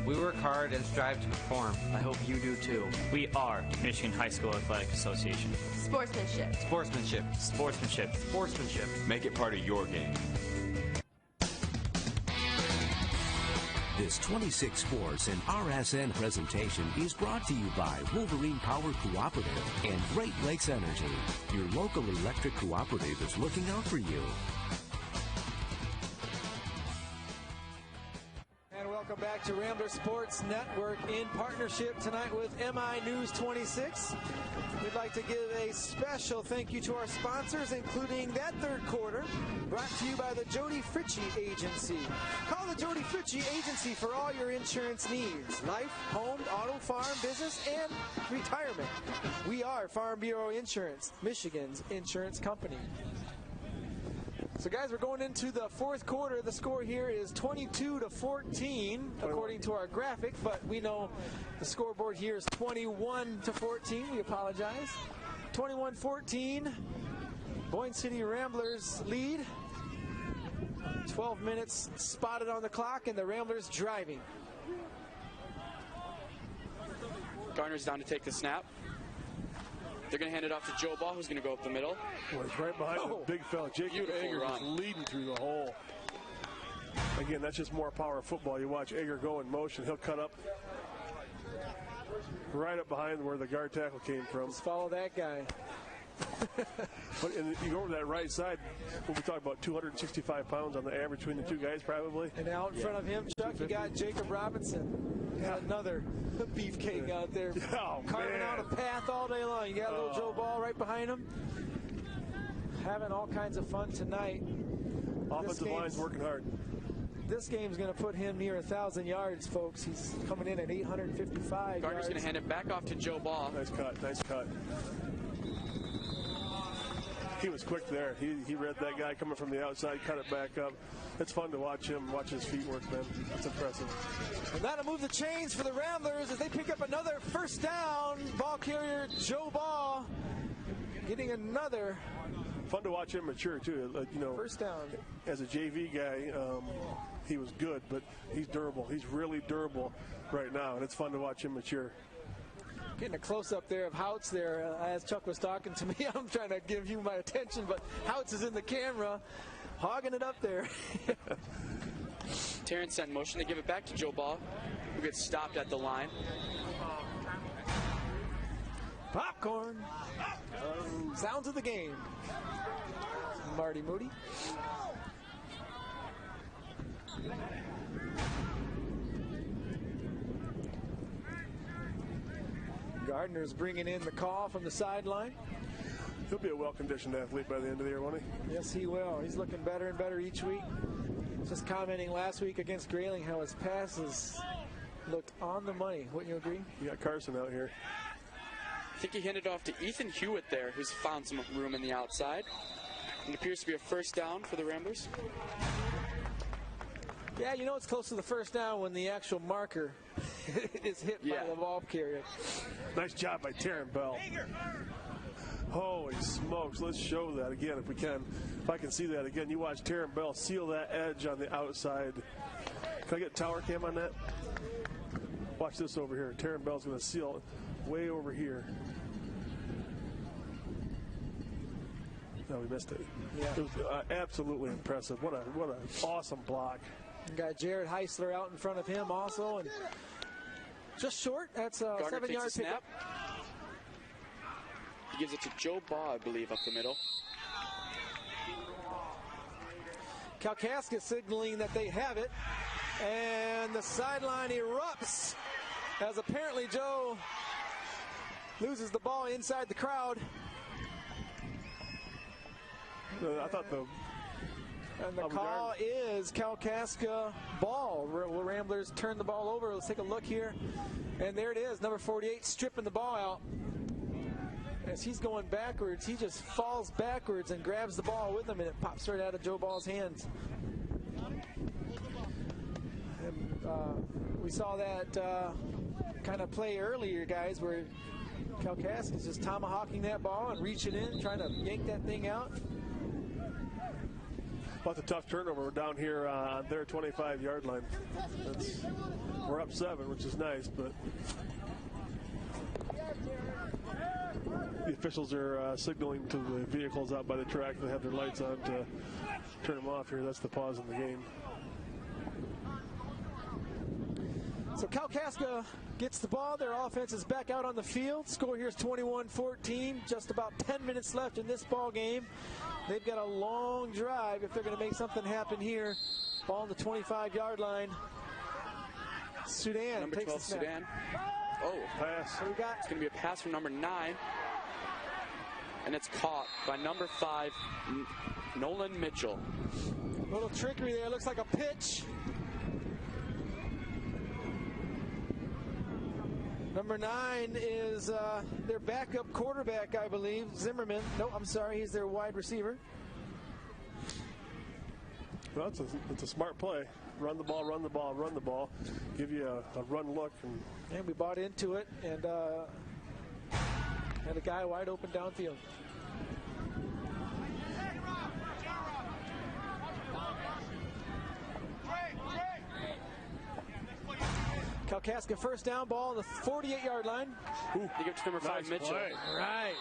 We work hard and strive to perform. I hope you do too. We are Michigan High School Athletic Association. Sportsmanship. Sportsmanship. Sportsmanship. Sportsmanship. Make it part of your game. This 26 Sports and RSN presentation is brought to you by Wolverine Power Cooperative and Great Lakes Energy. Your local electric cooperative is looking out for you. And welcome back back to Ramblers Sports Network in partnership tonight with MI News 26. We'd like to give a special thank you to our sponsors, including that third quarter, brought to you by the Jody Fritchie Agency. Call the Jody Fritchie Agency for all your insurance needs: life, home, auto, farm, business, and retirement. We are Farm Bureau Insurance, Michigan's insurance company. So, guys, we're going into the fourth quarter. The score here is 22-14, according to our graphic, but we know the scoreboard here is 21-14. We apologize. 21-14. Boyne City Ramblers lead. 12 minutes spotted on the clock, and the Ramblers driving. Garner's down to take the snap. They're going to hand it off to Joe Ball, who's going to go up the middle. Well, he's right behind the big fella. Jacob Egger is leading through the hole. Again, that's just more power of football. You watch Egger go in motion. He'll cut up right up behind where the guard tackle came from. Just follow that guy. But you go over that right side, when we talk about 265 pounds on the average between the two guys, probably. And out in front of him, Chuck, you got Jacob Robinson. Got another beefcake out there, carving out a path all day long. You got little Joe Ball right behind him, having all kinds of fun tonight. Offensive line's working hard. This game's going to put him near 1,000 yards, folks. He's coming in at 855 Gardner's going to hand it back off to Joe Ball. Nice cut, nice cut. He was quick there. He read that guy coming from the outside, cut it back up. It's fun to watch him, watch his feet work, man. It's impressive. And that'll move the chains for the Ramblers as they pick up another first down. Ball carrier Joe Ball getting another. Fun to watch him mature, too. First down. As a JV guy, he was good, but he's durable. He's really durable right now, and it's fun to watch him mature. Getting a close-up there of Houts there. As Chuck was talking to me, I'm trying to give you my attention, but Houts is in the camera, hogging it up there. Terrence sent motion. They give it back to Joe Ball, who gets stopped at the line. Popcorn. Sounds of the game. Marty Moody. Gardner's bringing in the call from the sideline. He'll be a well-conditioned athlete by the end of the year, won't he? Yes, he will. He's looking better and better each week. Just commenting last week against Grayling how his passes looked on the money. Wouldn't you agree? You got Carson out here. I think he handed off to Ethan Hewitt there, who's found some room in the outside. It appears to be a first down for the Ramblers. Yeah, you know it's close to the first down when the actual marker is hit by the ball carrier. Nice job by Taryn Bell. Holy smokes, let's show that again if we can. If I can see that again, you watch Taryn Bell seal that edge on the outside. Can I get tower cam on that? Watch this over here. Taryn Bell's going to seal it way over here. No, we missed it. Yeah. It was absolutely impressive. What an awesome block. You got Jared Heisler out in front of him also, and just short. That's a 7-yard pickup. He gives it to Joe Ball, I believe, up the middle. Kalkaska signaling that they have it, and the sideline erupts as apparently Joe loses the ball inside the crowd. I thought And the call is Kalkaska ball. Will Ramblers turn the ball over? Let's take a look here. And there it is, number 48 stripping the ball out. As he's going backwards, he just falls backwards and grabs the ball with him, and it pops right out of Joe Ball's hands. And, we saw that kind of play earlier, guys, where Kalkaska's just tomahawking that ball and reaching in, trying to yank that thing out. Well, it's a tough turnover. We're down here on their 25-yard line. We're up 7, which is nice, but the officials are signaling to the vehicles out by the track. They have their lights on to turn them off here. That's the pause in the game. So Kalkaska gets the ball. Their offense is back out on the field. Score here is 21-14. Just about 10 minutes left in this ball game. They've got a long drive if they're going to make something happen here. Ball on the 25-yard line. Sudan Number takes 12, the snap. Sudan. Oh, pass. What do we got? It's going to be a pass from number 9. And it's caught by number 5, Nolan Mitchell. Little trickery there. Looks like a pitch. Number 9 is their backup quarterback, I believe, Zimmerman. No, I'm sorry, he's their wide receiver. Well, it's a smart play. Run the ball, run the ball, run the ball. Give you a run look. And we bought into it and had a guy wide open downfield. Kalkaska first down ball on the 48-yard line. They give it to number 5, Mitchell. Play. Right.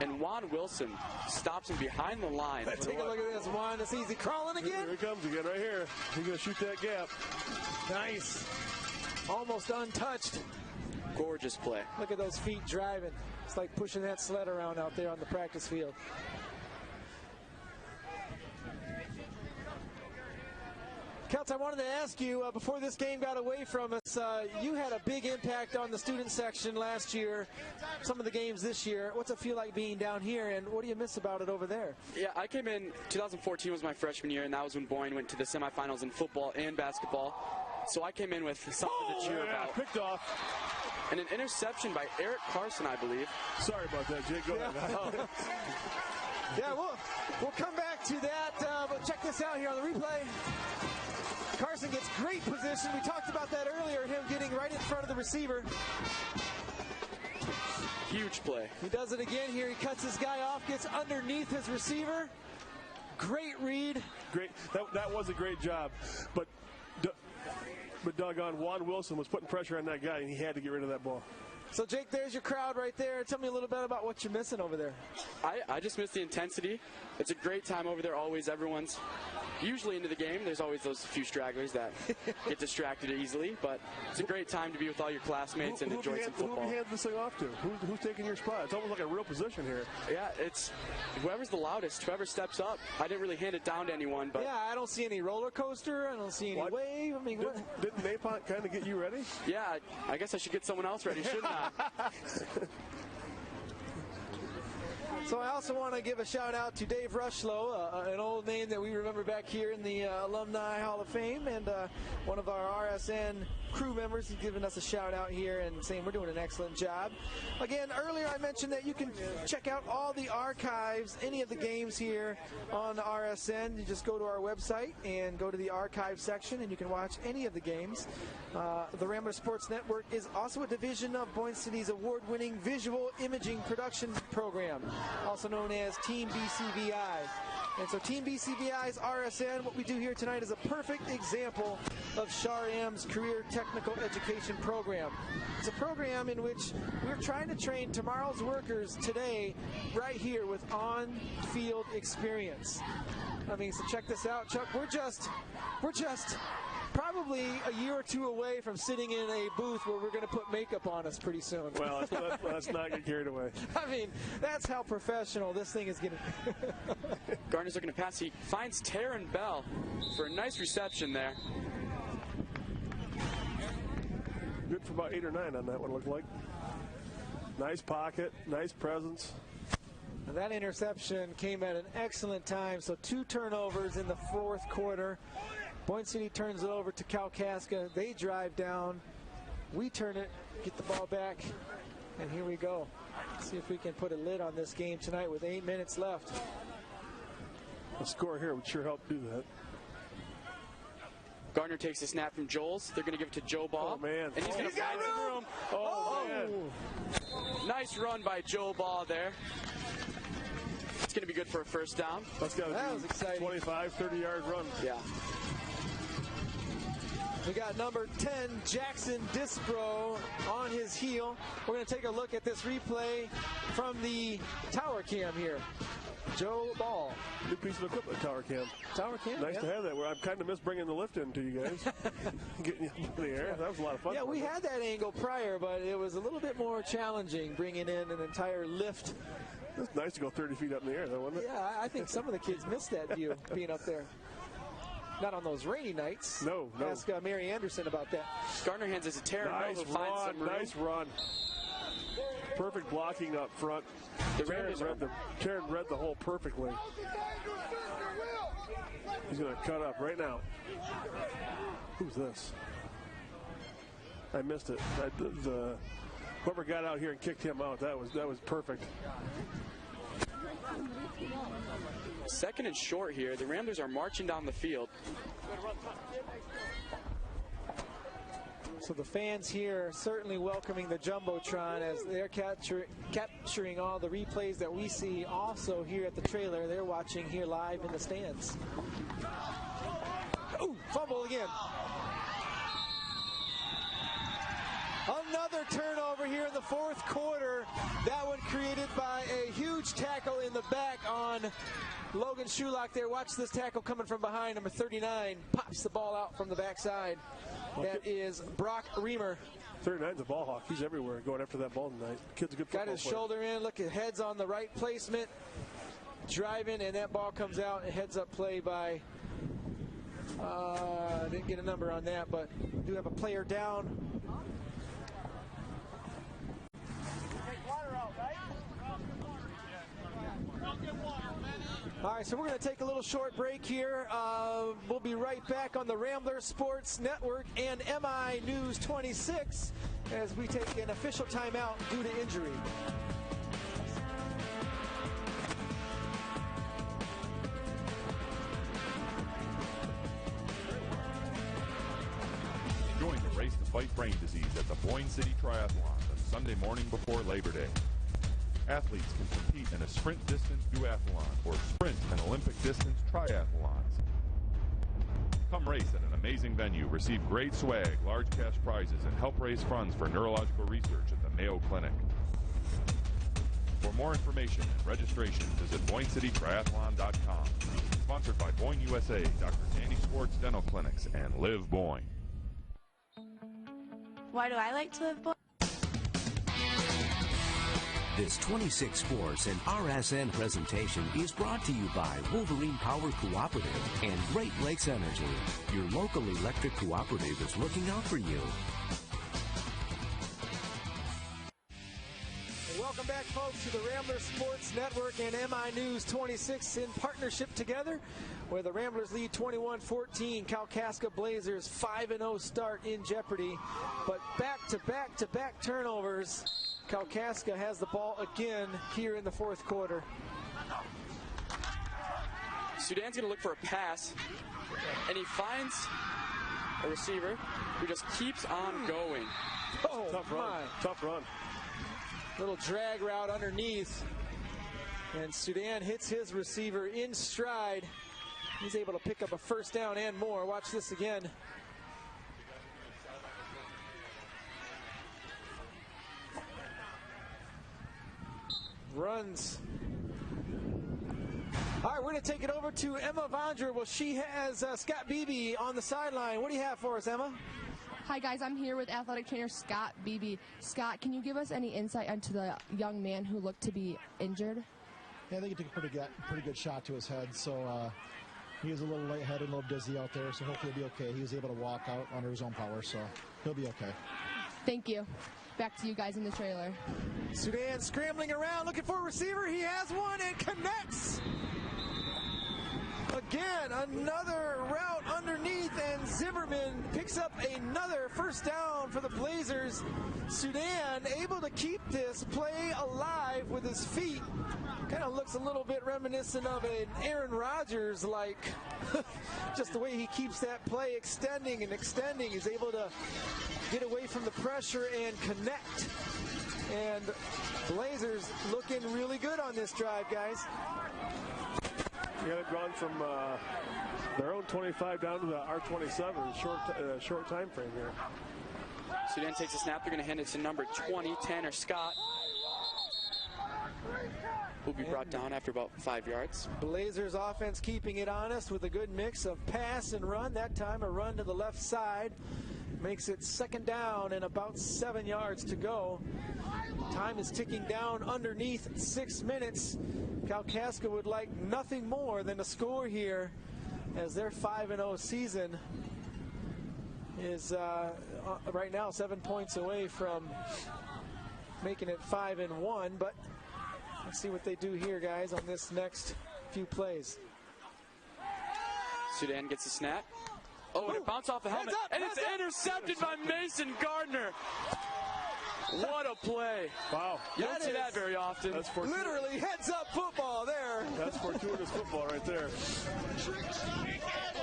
And Juan Wilson stops him behind the line. Take a look at this. Juan, it's easy crawling again. Here he comes again right here. He's going to shoot that gap. Nice. Almost untouched. Gorgeous play. Look at those feet driving. It's like pushing that sled around out there on the practice field. Kelt, I wanted to ask you, before this game got away from us, you had a big impact on the student section last year, some of the games this year. What's it feel like being down here, and what do you miss about it over there? Yeah, I came in, 2014 was my freshman year, and that was when Boyne went to the semifinals in football and basketball. So I came in with something to cheer about. Picked off. And an interception by Eric Carson, I believe. Sorry about that, Jake. Go ahead. Yeah, we'll come back to that, but check this out here on the replay. Carson gets great position. We talked about that earlier, him getting right in front of the receiver. Huge play. He does it again here. He cuts his guy off, gets underneath his receiver. Great read. Great. That was a great job. But doggone, Juan Wilson was putting pressure on that guy, and he had to get rid of that ball. So, Jake, there's your crowd right there. Tell me a little bit about what you're missing over there. I just miss the intensity. It's a great time over there always. Everyone's usually into the game. There's always those few stragglers that get distracted easily, but it's a great time to be with all your classmates and enjoy some football. Who have you handed this thing off to? Who's taking your spot? It's almost like a real position here. Yeah, it's whoever's the loudest, whoever steps up. I didn't really hand it down to anyone, but yeah, I don't see any roller coaster. I don't see any wave. I mean, didn't Napont kind of get you ready? Yeah, I guess I should get someone else ready, shouldn't I? So I also want to give a shout out to Dave Rushlow, an old name that we remember back here in the Alumni Hall of Fame, and one of our RSN crew members. He's giving us a shout out here and saying we're doing an excellent job. Again, earlier I mentioned that you can check out all the archives, any of the games here on RSN. You just go to our website and go to the archive section and you can watch any of the games. The Ramblers Sports Network is also a division of Boyne City's award-winning visual imaging production program, also known as Team BCVI. And so Team BCVI's RSN, what we do here tonight is a perfect example of Char-M's career technical education program. It's a program in which we're trying to train tomorrow's workers today right here with on-field experience. I mean, so check this out, Chuck. We're just probably a year or two away from sitting in a booth where we're going to put makeup on us pretty soon. Well, let's not get carried away. I mean, that's how professional this thing is getting. Gardner's looking to pass. He finds Taryn Bell for a nice reception there. Good for about 8 or 9 on that one, looked like. Nice pocket, nice presence. And that interception came at an excellent time. So 2 turnovers in the fourth quarter. Boyne City turns it over to Kalkaska. They drive down. We turn it, get the ball back, and here we go. Let's see if we can put a lid on this game tonight with 8 minutes left. A score here would sure help do that. Gardner takes the snap from Joels. They're going to give it to Joe Ball. Oh, man. And he's going to find room. Man. Nice run by Joe Ball there. It's going to be good for a first down. That was exciting. 25, 30-yard run. Yeah. We got number 10, Jackson Dispro, on his heel. We're going to take a look at this replay from the tower cam here. Joe Ball. New piece of equipment, tower cam. Tower cam, nice to have that. I kind of miss bringing the lift in to you guys. Getting you up in the air. That was a lot of fun. Yeah, we had that angle prior, but it was a little bit more challenging bringing in an entire lift. It's nice to go 30 feet up in the air, though, wasn't it? Yeah, I think some of the kids missed that view, being up there. Not on those rainy nights. No. Ask Mary Anderson about that. Gardner hands it to Taryn. Nice run. Perfect blocking up front. Taryn read the hole perfectly. He's going to cut up right now. Who's this? I missed it. Whoever got out here and kicked him out, that was perfect. Second and short here. The Ramblers are marching down the field. So the fans here certainly welcoming the Jumbotron as they're capturing all the replays that we see also here at the trailer. They're watching here live in the stands. Ooh, fumble again. Another turnover here in the fourth quarter. That one created by a huge tackle in the back on Logan Shulock there. Watch this tackle coming from behind. Number 39 pops the ball out from the backside. That is Brock Reamer. 39's a ball hawk. He's everywhere going after that ball tonight. Kid's a good football Got his player. shoulder in. Look at heads on the right placement. Driving, and that ball comes out. A heads-up play by, didn't get a number on that, but we do have a player down. All right, so we're going to take a little short break here. We'll be right back on the Ramblers Sports Network and MI News 26 as we take an official timeout due to injury. Join the race to fight brain disease at the Boyne City Triathlon on Sunday morning before Labor Day. Athletes can compete in a sprint distance duathlon or sprint and Olympic distance triathlons. Come race at an amazing venue, receive great swag, large cash prizes, and help raise funds for neurological research at the Mayo Clinic. For more information and registration, visit BoyneCityTriathlon.com. Sponsored by Boyne USA, Dr. Danny Sports Dental Clinics, and Live Boyne. Why do I like to live Boyne? This 26 Sports and RSN presentation is brought to you by Wolverine Power Cooperative and Great Lakes Energy. Your local electric cooperative is looking out for you. Welcome back, folks, to the Ramblers Sports Network and MI News 26 in partnership together, where the Ramblers lead 21-14. Kalkaska Blazers 5-0 start in jeopardy, but back-to-back turnovers. Kalkaska has the ball again here in the fourth quarter. Sudan's going to look for a pass, and he finds a receiver who just keeps on going. Oh, Tough run. Little drag route underneath, and Sudan hits his receiver in stride. He's able to pick up a first down and more. Watch this again. Runs. All right, we're going to take it over to Emma Vondra. Well, she has Scott Beebe on the sideline. What do you have for us, Emma? Hi, guys. I'm here with athletic trainer Scott Beebe. Scott, can you give us any insight into the young man who looked to be injured? Yeah, I think he took a pretty good shot to his head, so he was a little lightheaded, a little dizzy out there, so hopefully he'll be okay. He was able to walk out under his own power, so he'll be okay. Thank you. Back to you guys in the trailer. Sudan scrambling around, looking for a receiver. He has one and connects. Again, another route underneath, and Zimmerman picks up another first down for the Blazers. Sudan able to keep this play alive with his feet. Kind of looks a little bit reminiscent of an Aaron Rodgers, like just the way he keeps that play extending and extending. He's able to get away from the pressure and connect. And Blazers looking really good on this drive, guys. Yeah, they've gone from their own 25 down to our 27 in short time frame here. Sudan takes a snap. They're going to hand it to number 20, Tanner Scott. Will be brought down after about 5 yards. Blazers offense keeping it honest with a good mix of pass and run. That time a run to the left side. Makes it second down and about 7 yards to go. Time is ticking down underneath 6 minutes. Kalkaska would like nothing more than to score here. as their 5-0 season is right now 7 points away from making it 5-1. But let's see what they do here, guys, on this next few plays. Sudan gets a snap. Oh, and it bounced off the helmet. And it's intercepted by Mason Gardner. What a play. Wow. You don't see that very often. That's literally heads-up football there. That's fortuitous football right there.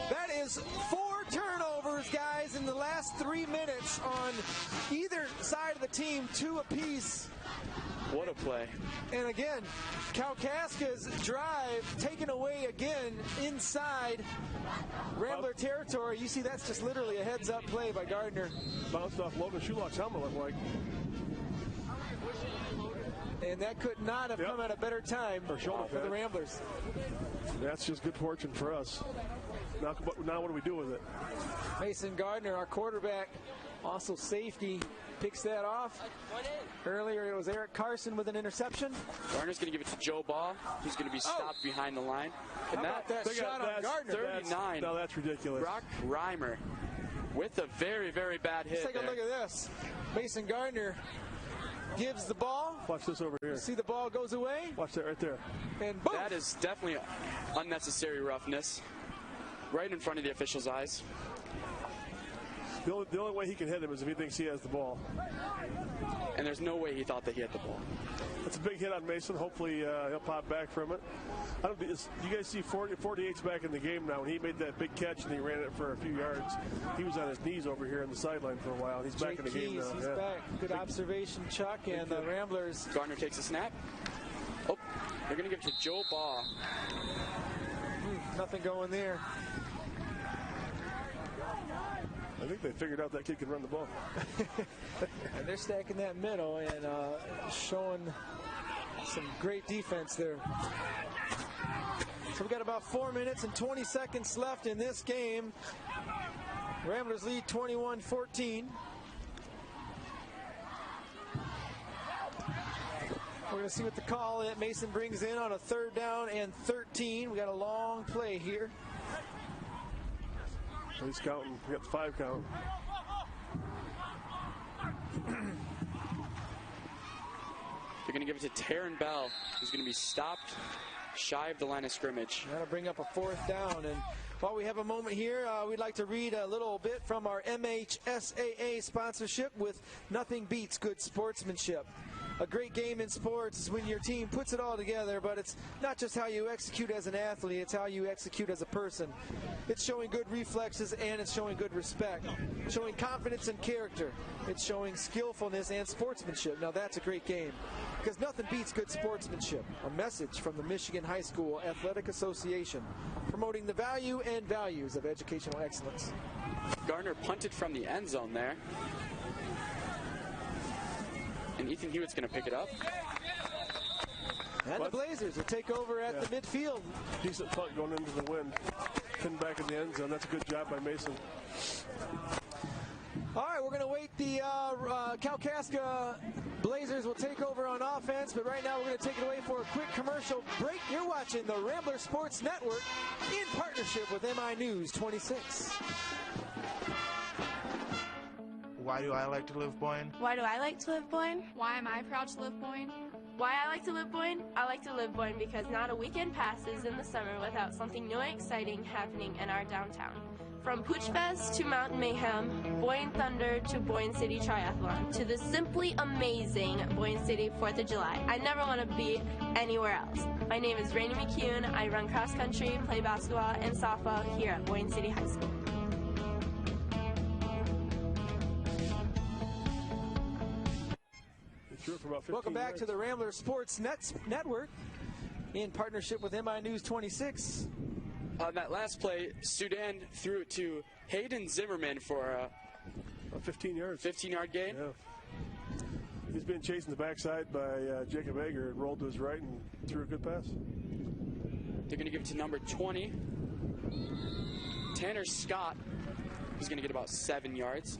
That is 4 turnovers, guys, in the last 3 minutes on either side of the team, 2 apiece. What a play. And again, Kalkaska's drive taken away again inside Rambler territory. You see, that's just literally a heads-up play by Gardner. Bounced off Logan Shulock's helmet, looked like. And that could not have come at a better time for the Ramblers. That's just good fortune for us. Now what do we do with it? Mason Gardner, our quarterback, also safety, picks that off. Earlier it was Eric Carson with an interception. Gardner's going to give it to Joe Ball, who's going to be stopped behind the line. And how about that shot on Gardner? 39. No, that's ridiculous. Brock Reimer with a very, very bad hit. Let's take a look at this. Mason Gardner gives the ball. Watch this over here. See the ball goes away. Watch that right there. And boom. That is definitely unnecessary roughness. Right in front of the official's eyes. The only way he can hit him is if he thinks he has the ball. And there's no way he thought that he had the ball. That's a big hit on Mason. Hopefully he'll pop back from it. You guys see 48's back in the game now. When he made that big catch and he ran it for a few yards, he was on his knees over here on the sideline for a while. He's back in the game now. He's back. Good observation, Chuck. And the Ramblers. Gardner takes a snap. Oh, they're going to give it to Joe Ball. Nothing going there. I think they figured out that kid can run the ball. And they're stacking that middle and showing some great defense there. So we've got about 4 minutes and 20 seconds left in this game. Ramblers lead 21-14. We're going to see what the call that Mason brings in on a 3rd down and 13. We got a long play here. He's counting. We got the 5 count. They're going to give it to Taryn Bell, who's going to be stopped shy of the line of scrimmage. That'll bring up a 4th down. And while we have a moment here, we'd like to read a little bit from our MHSAA sponsorship with Nothing Beats Good Sportsmanship. A great game in sports is when your team puts it all together, but it's not just how you execute as an athlete, it's how you execute as a person. It's showing good reflexes and it's showing good respect, showing confidence and character. It's showing skillfulness and sportsmanship. Now that's a great game because nothing beats good sportsmanship. A message from the Michigan High School Athletic Association promoting the value and values of educational excellence. Gardner punted from the end zone there. And Ethan Hewitt's going to pick it up. And the Blazers will take over at the midfield. Decent punt going into the wind. Pinned back in the end zone. That's a good job by Mason. All right, we're going to wait. The Kalkaska Blazers will take over on offense, but right now we're going to take it away for a quick commercial break. You're watching the Rambler Sports Network in partnership with MI News 26. Why do I like to live Boyne? Why do I like to live Boyne? Why am I proud to live Boyne? Why I like to live Boyne? I like to live Boyne because not a weekend passes in the summer without something new and exciting happening in our downtown. From Pooch Fest to Mountain Mayhem, Boyne Thunder to Boyne City Triathlon, to the simply amazing Boyne City 4th of July. I never want to be anywhere else. My name is Rainey McCune. I run cross country, play basketball, and softball here at Boyne City High School. Welcome back to the Ramblers Sports Network in partnership with MI News 26. On that last play, Sudan threw it to Hayden Zimmerman for a 15-yard gain. Yeah. He's been chasing the backside by Jacob Egger and rolled to his right and threw a good pass. They're going to give it to number 20, Tanner Scott, who's going to get about 7 yards.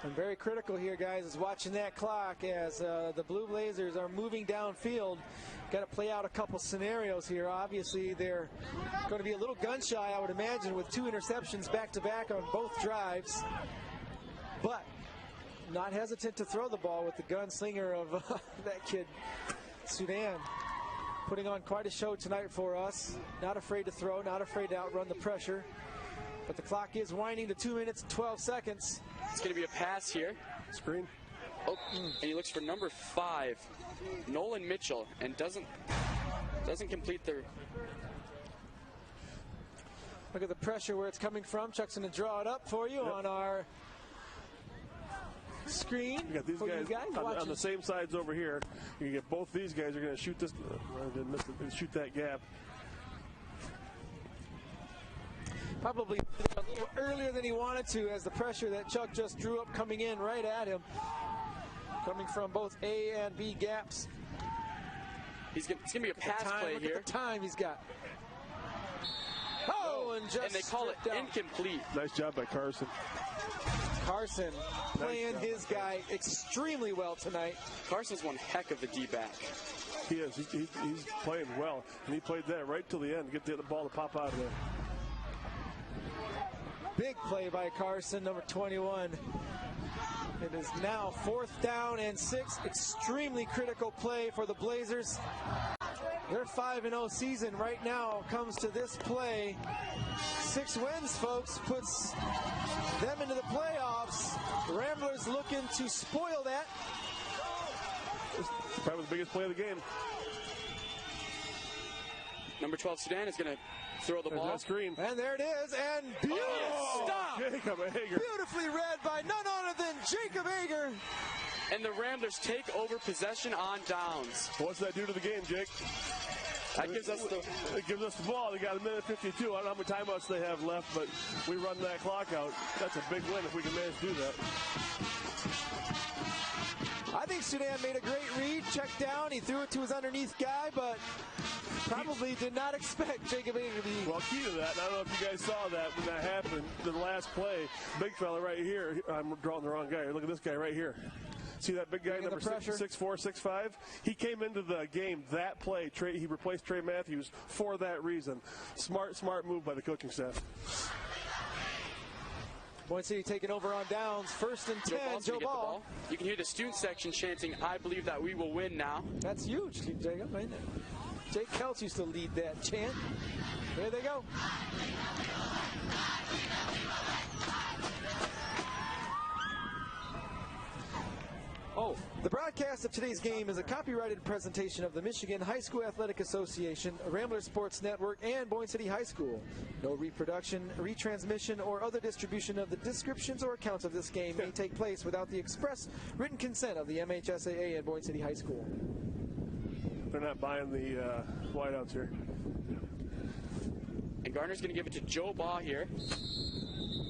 And very critical here, guys, is watching that clock as the Blue Blazers are moving downfield. Got to play out a couple scenarios here. Obviously, they're going to be a little gun-shy, I would imagine, with 2 interceptions back-to-back on both drives. But not hesitant to throw the ball with the gunslinger of that kid, Sudan. Putting on quite a show tonight for us. Not afraid to throw, not afraid to outrun the pressure. But the clock is winding to 2 minutes and 12 seconds. It's going to be a pass here. Screen. Oh, and he looks for number 5, Nolan Mitchell, and doesn't complete the... Look at the pressure where it's coming from. Chuck's going to draw it up for you on our screen. You got these guys on the same sides over here. You get both these guys are going to shoot this. Didn't miss it, shoot that gap. Probably a little earlier than he wanted to, as the pressure that Chuck just drew up coming in right at him. Coming from both A and B gaps. It's going to be a pass play Look here. at the time he's got. Oh, and they call it incomplete. Nice job by Carson. Carson playing his guy extremely well tonight. Carson's one heck of a D-back. He is. He's playing well, and he played that right till the end. Get the ball to pop out of there. Big play by Carson, number 21. It is now 4th down and 6. Extremely critical play for the Blazers. Their 5-0 season right now comes to this play. 6 wins, folks, puts them into the playoffs. The Ramblers looking to spoil that. Probably the biggest play of the game. Number 12, Sudan, is going to throw the ball. Screen. And there it is, and beautiful stop. Jacob Hager. Beautifully read by none other than Jacob Hager. And the Ramblers take over possession on downs. What's that do to the game, Jake? That gives us the... It gives us the ball. They got 1:52. I don't know how many timeouts they have left, but we run that clock out. That's a big win if we can manage to do that. I think Sudan made a great read, checked down. He threw it to his underneath guy, but probably did not expect Jacob Hager to be... Well, key to that, and I don't know if you guys saw that when that happened, the last play, big fella right here. I'm drawing the wrong guy. Look at this guy right here. See that big guy, number 6'4", 6'5"? He came into the game that play. He replaced Trey Matthews for that reason. Smart move by the coaching staff. Boyne City taking over on downs. 1st and 10, Joe Ball. You can hear the student section chanting, "I believe that we will win now." That's huge, Jacob, ain't it? Jake Kelts used to lead that chant. There they go. Oh, the broadcast of today's game is a copyrighted presentation of the Michigan High School Athletic Association, Ramblers Sports Network, and Boyne City High School. No reproduction, retransmission, or other distribution of the descriptions or accounts of this game may take place without the express written consent of the MHSAA and Boyne City High School. They're not buying the wideouts here. And Garner's going to give it to Joe Baugh here.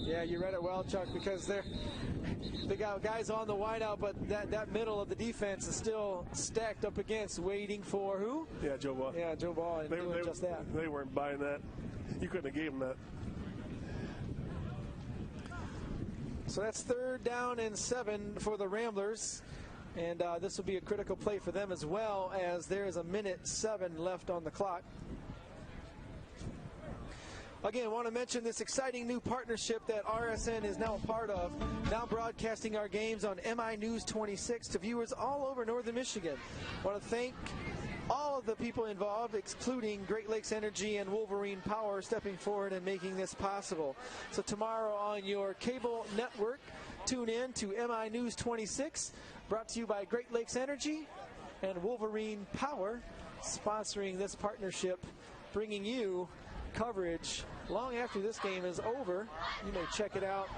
Yeah, you read it well, Chuck, because they got guys on the wideout, but that middle of the defense is still stacked up against, waiting for who? Yeah, Joe Baugh. Yeah, Joe Baugh, and doing just that. They weren't buying that. You couldn't have gave them that. So that's 3rd down and 7 for the Ramblers. And this will be a critical play for them as well, as there is 1:07 left on the clock. Again, I want to mention this exciting new partnership that RSN is now a part of, now broadcasting our games on MI News 26 to viewers all over northern Michigan. I want to thank all of the people involved, including Great Lakes Energy and Wolverine Power, stepping forward and making this possible. So tomorrow on your cable network, tune in to MI News 26, brought to you by Great Lakes Energy and Wolverine Power, sponsoring this partnership, bringing you coverage long after this game is over. You may check it out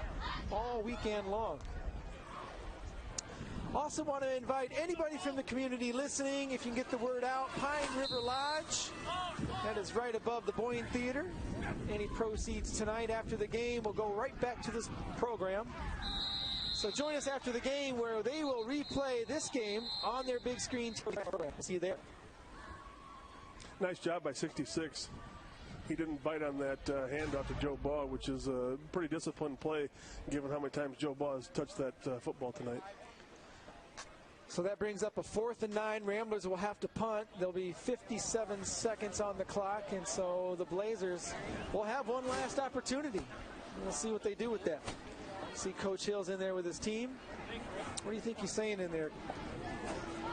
all weekend long. Also want to invite anybody from the community listening, if you can get the word out, Pine River Lodge. That is right above the Boyne Theater. Any proceeds tonight after the game will go right back to this program. So join us after the game, where they will replay this game on their big screen. See you there. Nice job by 66. he didn't bite on that handoff to Joe Baugh, which is a pretty disciplined play, given how many times Joe Baugh has touched that football tonight. So that brings up a 4th and 9. Ramblers will have to punt. There'll be 57 seconds on the clock, and so the Blazers will have one last opportunity. We'll see what they do with that. See Coach Hill's in there with his team. What do you think he's saying in there?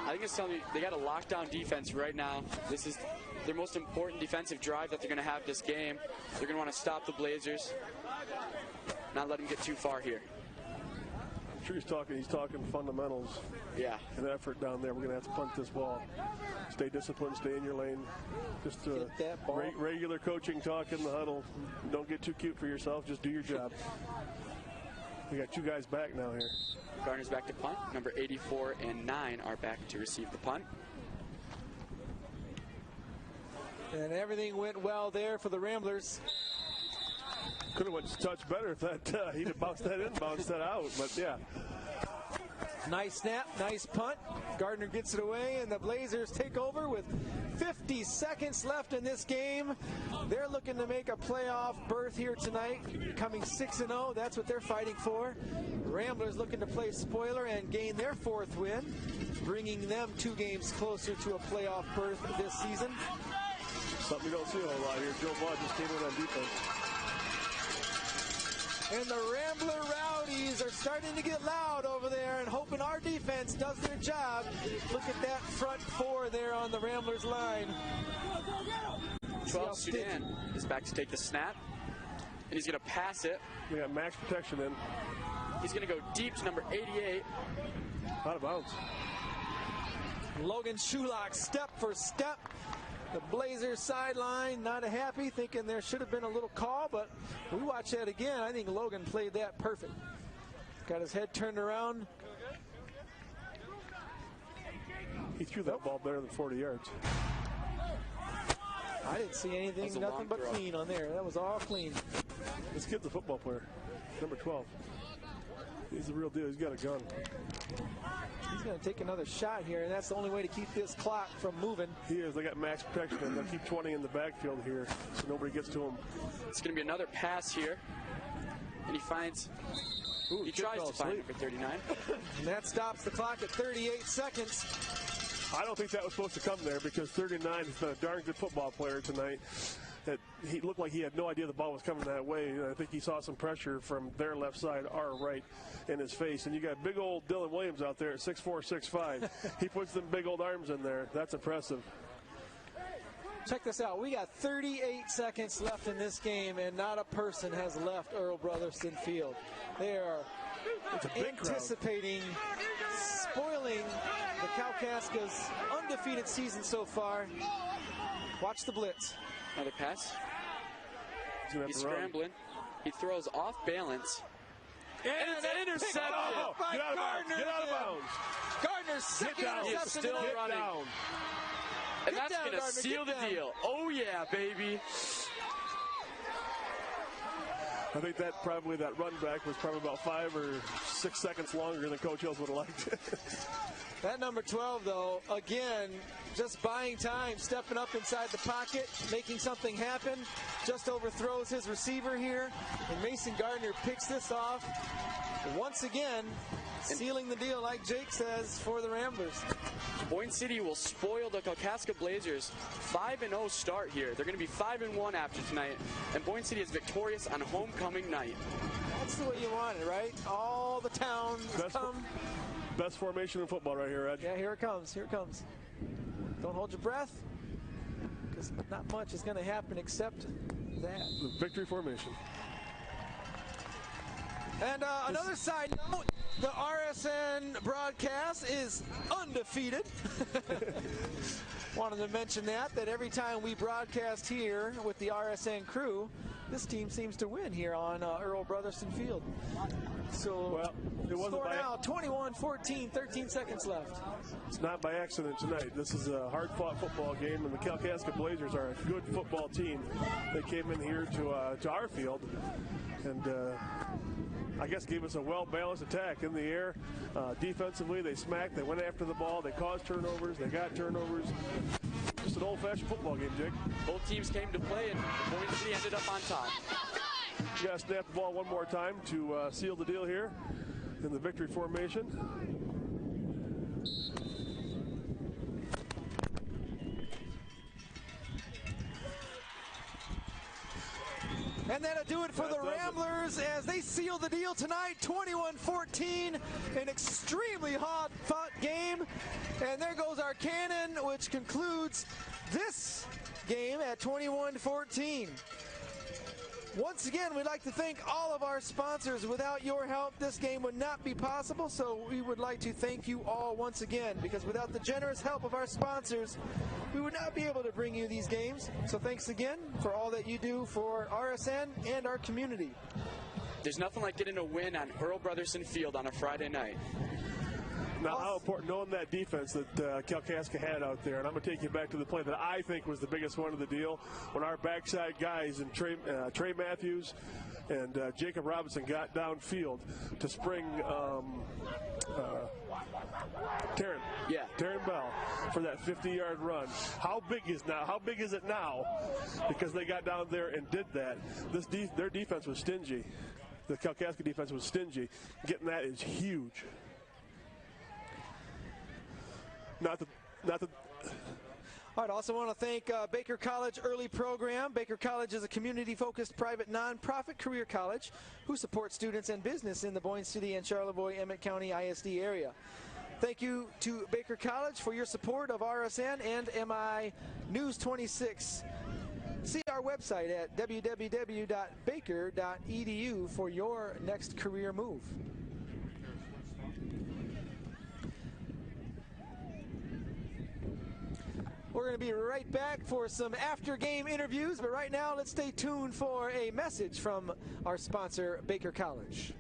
I think it's telling me they got a lockdown defense right now. This is their most important defensive drive that they're going to have this game. They're going to want to stop the Blazers, not let them get too far here. I'm sure he's talking fundamentals. Yeah. An effort down there. We're going to have to punt this ball. Stay disciplined, stay in your lane. Just regular coaching talk in the huddle. Don't get too cute for yourself. Just do your job. We got 2 guys back now here. Gardner's back to punt. Number 84 and 9 are back to receive the punt. And everything went well there for the Ramblers. Could have went a touch better if that he'd have bounced that in, bounced that out. But yeah. Nice snap, nice punt. Gardner gets it away, and the Blazers take over with 50 seconds left in this game. They're looking to make a playoff berth here tonight, coming 6-0. That's what they're fighting for. Ramblers looking to play spoiler and gain their 4th win, bringing them 2 games closer to a playoff berth this season. Something you don't see a whole lot here. Joe Baugh just came in on defense. And the Rambler Rowdies are starting to get loud over there and hoping our defense does their job. Look at that front 4 there on the Ramblers line. 12 Sudan is back to take the snap, and he's going to pass it. We got max protection in. He's going to go deep to number 88. Out of bounds. Logan Shulock, step for step. The Blazers sideline not happy, thinking there should have been a little call, but we watch that again. I think Logan played that perfect. Got his head turned around. He threw that ball better than 40 yards. I didn't see anything, nothing but clean on there. That was all clean. This kid's a football player, number 12. He's the real deal. He's got a gun. He's going to take another shot here, and that's the only way to keep this clock from moving. He is. They got max protection, and they'll keep 20 in the backfield here, so nobody gets to him. It's going to be another pass here, and he finds. He tries to find number 39. And that stops the clock at 38 seconds. I don't think that was supposed to come there because 39 has been a darn good football player tonight. That he looked like he had no idea the ball was coming that way. I think he saw some pressure from their left side, our right, in his face. And you got big old Dylan Williams out there at 6'4", 6'5". He puts them big old arms in there. That's impressive. Check this out. We got 38 seconds left in this game, and not a person has left Earl Brotherston Field. They are anticipating spoiling the Kalkaska's undefeated season so far. Watch the blitz. Another pass. He's scrambling. He throws off balance. And it's intercepted by Gardner. Get out of bounds. Gardner's second interception. He's still running. And that's going to seal the deal. Oh, yeah, baby. I think that run back was probably about 5 or 6 seconds longer than Coach Hills would have liked. That number 12, though, again, just buying time, stepping up inside the pocket, making something happen, just overthrows his receiver here, and Mason Gardner picks this off. Once again, sealing the deal, like Jake says, for the Ramblers. Boyne City will spoil the Kalkaska Blazers. 5-0 start here. They're going to be 5-1 after tonight, and Boyne City is victorious on homecoming night. That's the way you want it, right? All the towns come. Best formation in football right here, Ed. Yeah, here it comes. Here it comes. Don't hold your breath, because not much is going to happen except that. The victory formation. And another side note, the RSN broadcast is undefeated. Wanted to mention that every time we broadcast here with the RSN crew, this team seems to win here on Earl Brotherston Field. So, it wasn't score now, 21-14, 13 seconds left. It's not by accident tonight. This is a hard-fought football game, and the Kalkaska Blazers are a good football team. They came in here to our field, and I guess gave us a well-balanced attack in the air. Defensively, they smacked. They went after the ball. They caused turnovers. They got turnovers. Just an old-fashioned old-fashioned football game, Jake. Both teams came to play, and Boyne City ended up on top. You got to snap the ball one more time to seal the deal here in the victory formation. And that'll do it for the Ramblers as they seal the deal tonight, 21-14, an extremely hard-fought game. And there goes our cannon, which concludes this game at 21-14. Once again, we'd like to thank all of our sponsors. Without your help, this game would not be possible, so we would like to thank you all once again, because without the generous help of our sponsors, we would not be able to bring you these games. So thanks again for all that you do for RSN and our community. There's nothing like getting a win on Earl Brotherson Field on a Friday night. Now, how important, knowing that defense that Kalkaska had out there, and I'm going to take you back to the play that I think was the biggest one of the deal, when our backside guys and Trey Matthews and Jacob Robinson got downfield to spring Taryn Bell for that 50-yard run. How big is it now? Because they got down there and did that. Their defense was stingy. The Kalkaska defense was stingy. Getting that is huge. Not the. All right, also want to thank Baker College Early Program. Baker College is a community-focused private nonprofit career college who supports students and business in the Boyne City and Charlevoix-Emmett County ISD area. Thank you to Baker College for your support of RSN and MI News 26. See our website at www.baker.edu for your next career move. We're going to be right back for some after-game interviews, but right now let's stay tuned for a message from our sponsor, Baker College.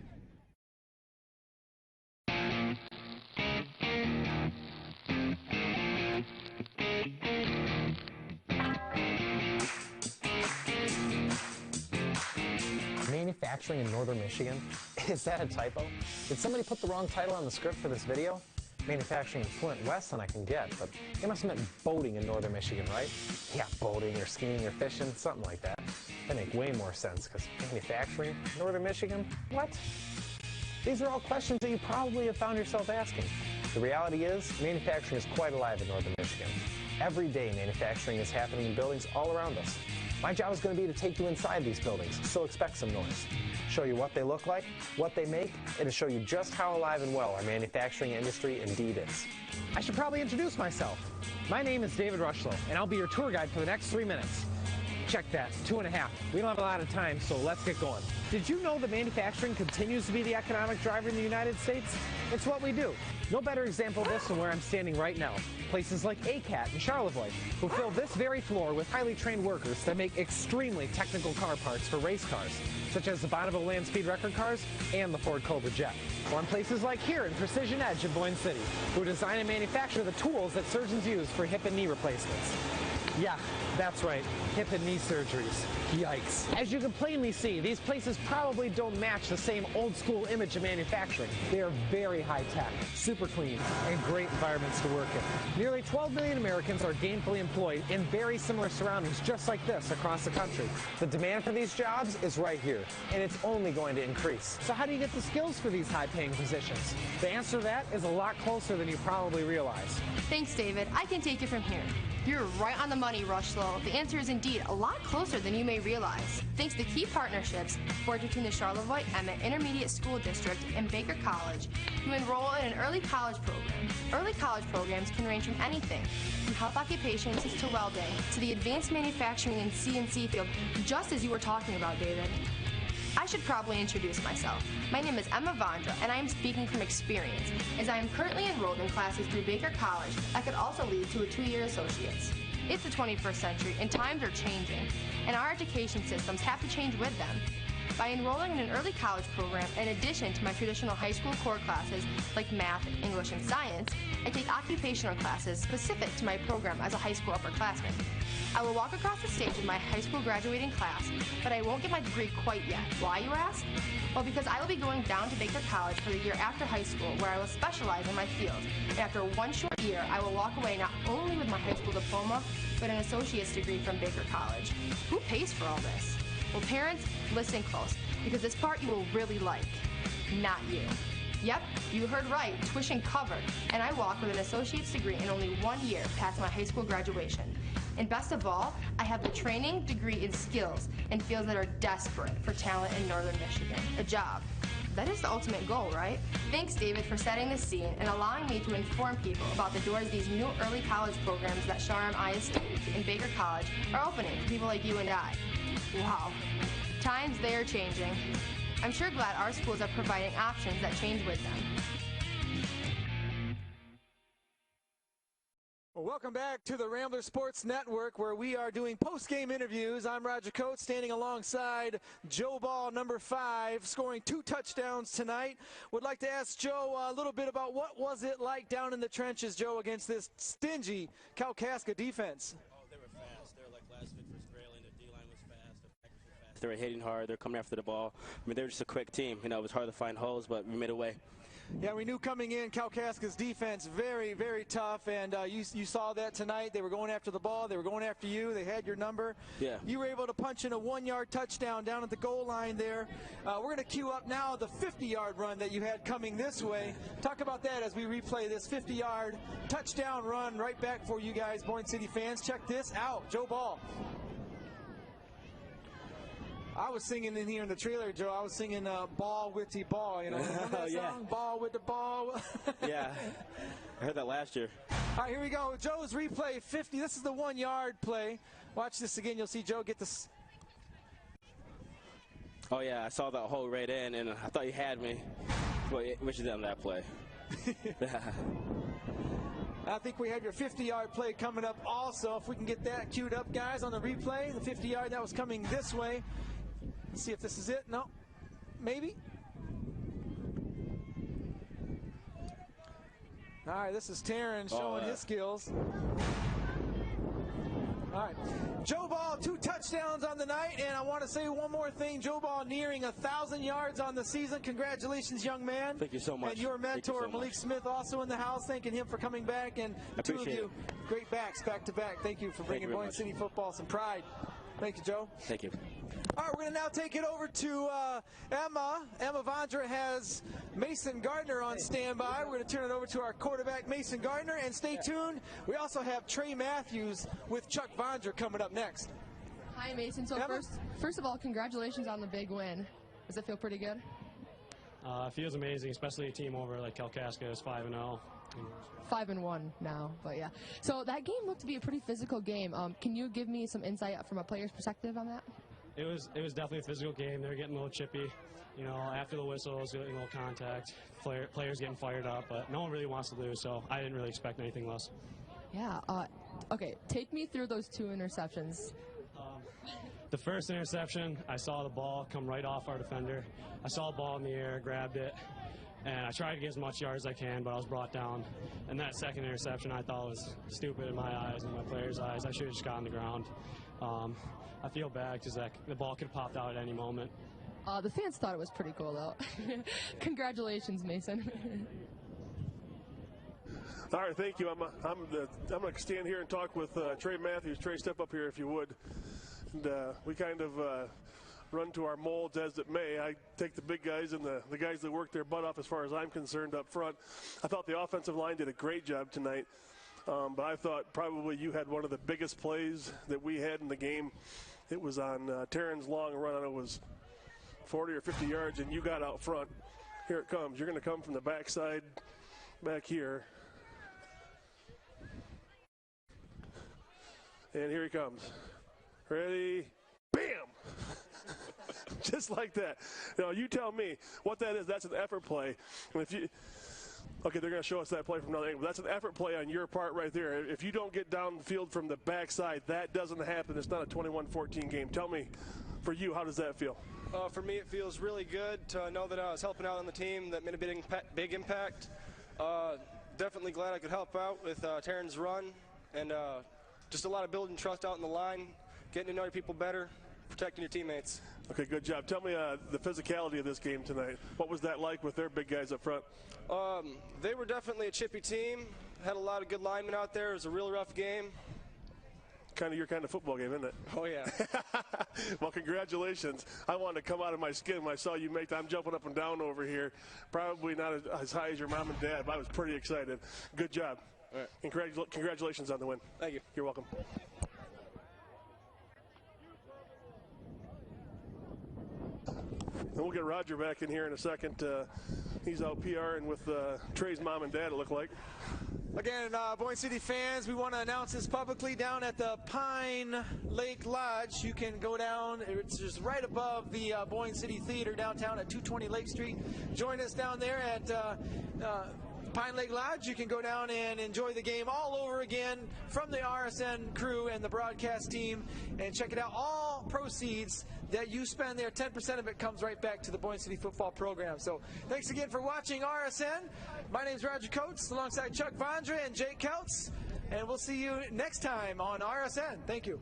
Manufacturing in northern Michigan? Is that a typo? Did somebody put the wrong title on the script for this video? Manufacturing in Flint West than I can get, but they must have meant boating in northern Michigan, right? Yeah, boating or skiing or fishing, something like that. That make way more sense, because manufacturing, northern Michigan, what? These are all questions that you probably have found yourself asking. The reality is, manufacturing is quite alive in northern Michigan. Every day, manufacturing is happening in buildings all around us. My job is going to be to take you inside these buildings, so expect some noise. Show you what they look like, what they make, and to show you just how alive and well our manufacturing industry indeed is. I should probably introduce myself. My name is David Rushlow, and I'll be your tour guide for the next 3 minutes. Check that, 2.5. We don't have a lot of time, so let's get going. Did you know that manufacturing continues to be the economic driver in the United States? It's what we do. No better example of this than where I'm standing right now. Places like ACAT and Charlevoix, who fill this very floor with highly trained workers that make extremely technical car parts for race cars, such as the Bonneville Land Speed Record cars and the Ford Cobra Jet. Or in places like here in Precision Edge in Boyne City, who design and manufacture the tools that surgeons use for hip and knee replacements. Yeah, that's right, hip and knee surgeries. Yikes. As you can plainly see, these places probably don't match the same old school image of manufacturing. They are very high tech, super clean, and great environments to work in. Nearly 12 million Americans are gainfully employed in very similar surroundings just like this across the country. The demand for these jobs is right here, and it's only going to increase. So how do you get the skills for these high-paying positions? The answer to that is a lot closer than you probably realize. Thanks, David. I can take it from here. You're right on the money, Rushlow. The answer is indeed a lot closer than you may realize. Thanks to key partnerships forged between the Charlevoix-Emmett Intermediate School District and Baker College, you enroll in an early college program. Early college programs can range from anything, from health occupations to welding, to the advanced manufacturing and CNC field, just as you were talking about, David. I should probably introduce myself. My name is Emma Vondra, and I am speaking from experience, as I am currently enrolled in classes through Baker College that could also lead to a 2-year associate's. It's the 21st century, and times are changing, and our education systems have to change with them. By enrolling in an early college program, in addition to my traditional high school core classes like math, English, and science, I take occupational classes specific to my program as a high school upperclassman. I will walk across the stage with my high school graduating class, but I won't get my degree quite yet. Why, you ask? Well, because I will be going down to Baker College for the year after high school, where I will specialize in my field. And after one short year, I will walk away not only with my high school diploma, but an associate's degree from Baker College. Who pays for all this? Well, parents, listen close, because this part you will really like. Not you. Yep, you heard right, tuition covered, and I walk with an associate's degree in only 1 year past my high school graduation. And best of all, I have the training, degree, and skills in fields that are desperate for talent in Northern Michigan. A job. That is the ultimate goal, right? Thanks, David, for setting the scene and allowing me to inform people about the doors these new early college programs that Shoreham ISD and Baker College are opening for people like you and I. Wow. Times, they are changing. I'm sure glad our schools are providing options that change with them. Well, welcome back to the Ramblers Sports Network, where we are doing post-game interviews. I'm Roger Coates, standing alongside Joe Ball, number 5, scoring 2 touchdowns tonight. Would like to ask Joe a little bit about what was it like down in the trenches, Joe, against this stingy Kalkaska defense? Oh, they were fast. They were like last week for Australia. Their D-line was fast. Their backers were fast. They were hitting hard. They were coming after the ball. I mean, they were just a quick team. You know, it was hard to find holes, but we made a way. Yeah, we knew coming in Kalkaska's defense very, very tough, and you saw that tonight. They were going after the ball. They were going after you. They had your number. Yeah. You were able to punch in a 1-yard touchdown down at the goal line there. We're going to cue up now the 50-yard run that you had coming this way. Talk about that as we replay this 50-yard touchdown run right back for you guys, Boyne City fans. Check this out. Joe Ball. I was singing in here in the trailer, Joe. I was singing Ball with the Ball, you know. Remember that song? Ball with the Ball. Yeah, I heard that last year. All right, here we go. Joe's replay 50. This is the 1-yard play. Watch this again. You'll see Joe get this. Oh, yeah, I saw that hole right in, and I thought you had me. But what you did on that play. I think we have your 50-yard play coming up also. If we can get that queued up, guys, on the replay. The 50-yard that was coming this way. Let's see if this is it. No, maybe. All right, this is Taryn showing his skills. All right, Joe Ball, 2 touchdowns on the night, and I want to say one more thing. Joe Ball nearing 1,000 yards on the season. Congratulations, young man. Thank you so much. And your mentor, Malik Smith, also in the house, thanking him for coming back. And the 2 of you, great backs, back-to-back. Thank you for bringing Boyne City football some pride. Thank you, Joe. Thank you. All right, we're going to now take it over to Emma. Emma Vondra has Mason Gardner on standby. We're going to turn it over to our quarterback, Mason Gardner. And stay tuned. We also have Trey Matthews with Chuck Vondra coming up next. Hi, Mason. So first of all, congratulations on the big win. Does it feel pretty good? It feels amazing, especially a team over like Kalkaska is 5-0. 5-1 now, but yeah. So that game looked to be a pretty physical game. Can you give me some insight from a player's perspective on that? It was definitely a physical game. They were getting a little chippy, you know, after the whistles, getting a little contact, players getting fired up, but no one really wants to lose, so I didn't really expect anything less. Yeah. Okay, take me through those 2 interceptions. The first interception, I saw the ball come right off our defender. I saw the ball in the air, grabbed it, and I tried to get as much yards as I can, but I was brought down. And that second interception I thought was stupid in my eyes and my players' eyes. I should have just got on the ground. I feel bad because the ball could have popped out at any moment. The fans thought it was pretty cool, though. Congratulations, Mason. All right, thank you. I'm going to stand here and talk with Trey Matthews. Trey, step up here if you would. And we kind of run to our molds as it may. I take the big guys and the guys that work their butt off as far as I'm concerned up front. I thought the offensive line did a great job tonight, but I thought probably you had one of the biggest plays that we had in the game. It was on Taryn's long run. It was 40 or 50 yards, and you got out front. Here it comes. You're going to come from the backside back here. And here he comes. Ready? Bam! Just like that. Now, you tell me what that is. That's an effort play. And if you, okay, they're going to show us that play from another angle. That's an effort play on your part right there. If you don't get down the field from the backside, that doesn't happen. It's not a 21-14 game. Tell me, for you, how does that feel? For me, it feels really good to know that I was helping out on the team that made a big impact. Definitely glad I could help out with Taryn's run, and just a lot of building trust out in the line, getting to know your people better, protecting your teammates. Okay, good job. Tell me the physicality of this game tonight. What was that like with their big guys up front? They were definitely a chippy team. Had a lot of good linemen out there. It was a real rough game. Kind of your kind of football game, isn't it? Oh, yeah. Well, congratulations. I wanted to come out of my skin when I saw you make that. I'm jumping up and down over here. Probably not as high as your mom and dad, but I was pretty excited. Good job. All right. And congratulations on the win. Thank you. You're welcome. And we'll get Roger back in here in a second. He's out PRing with Trey's mom and dad, it looked like. Again, Boyne City fans, we want to announce this publicly down at the Pine Lake Lodge. You can go down. It's just right above the Boyne City Theater downtown at 220 Lake Street. Join us down there at Pine Lake Lodge. You can go down and enjoy the game all over again from the RSN crew and the broadcast team, and check it out. All proceeds that you spend there, 10% of it comes right back to the Boyne City football program. So thanks again for watching RSN. My name's Roger Coates alongside Chuck Vondra and Jake Keltz, and we'll see you next time on RSN. Thank you.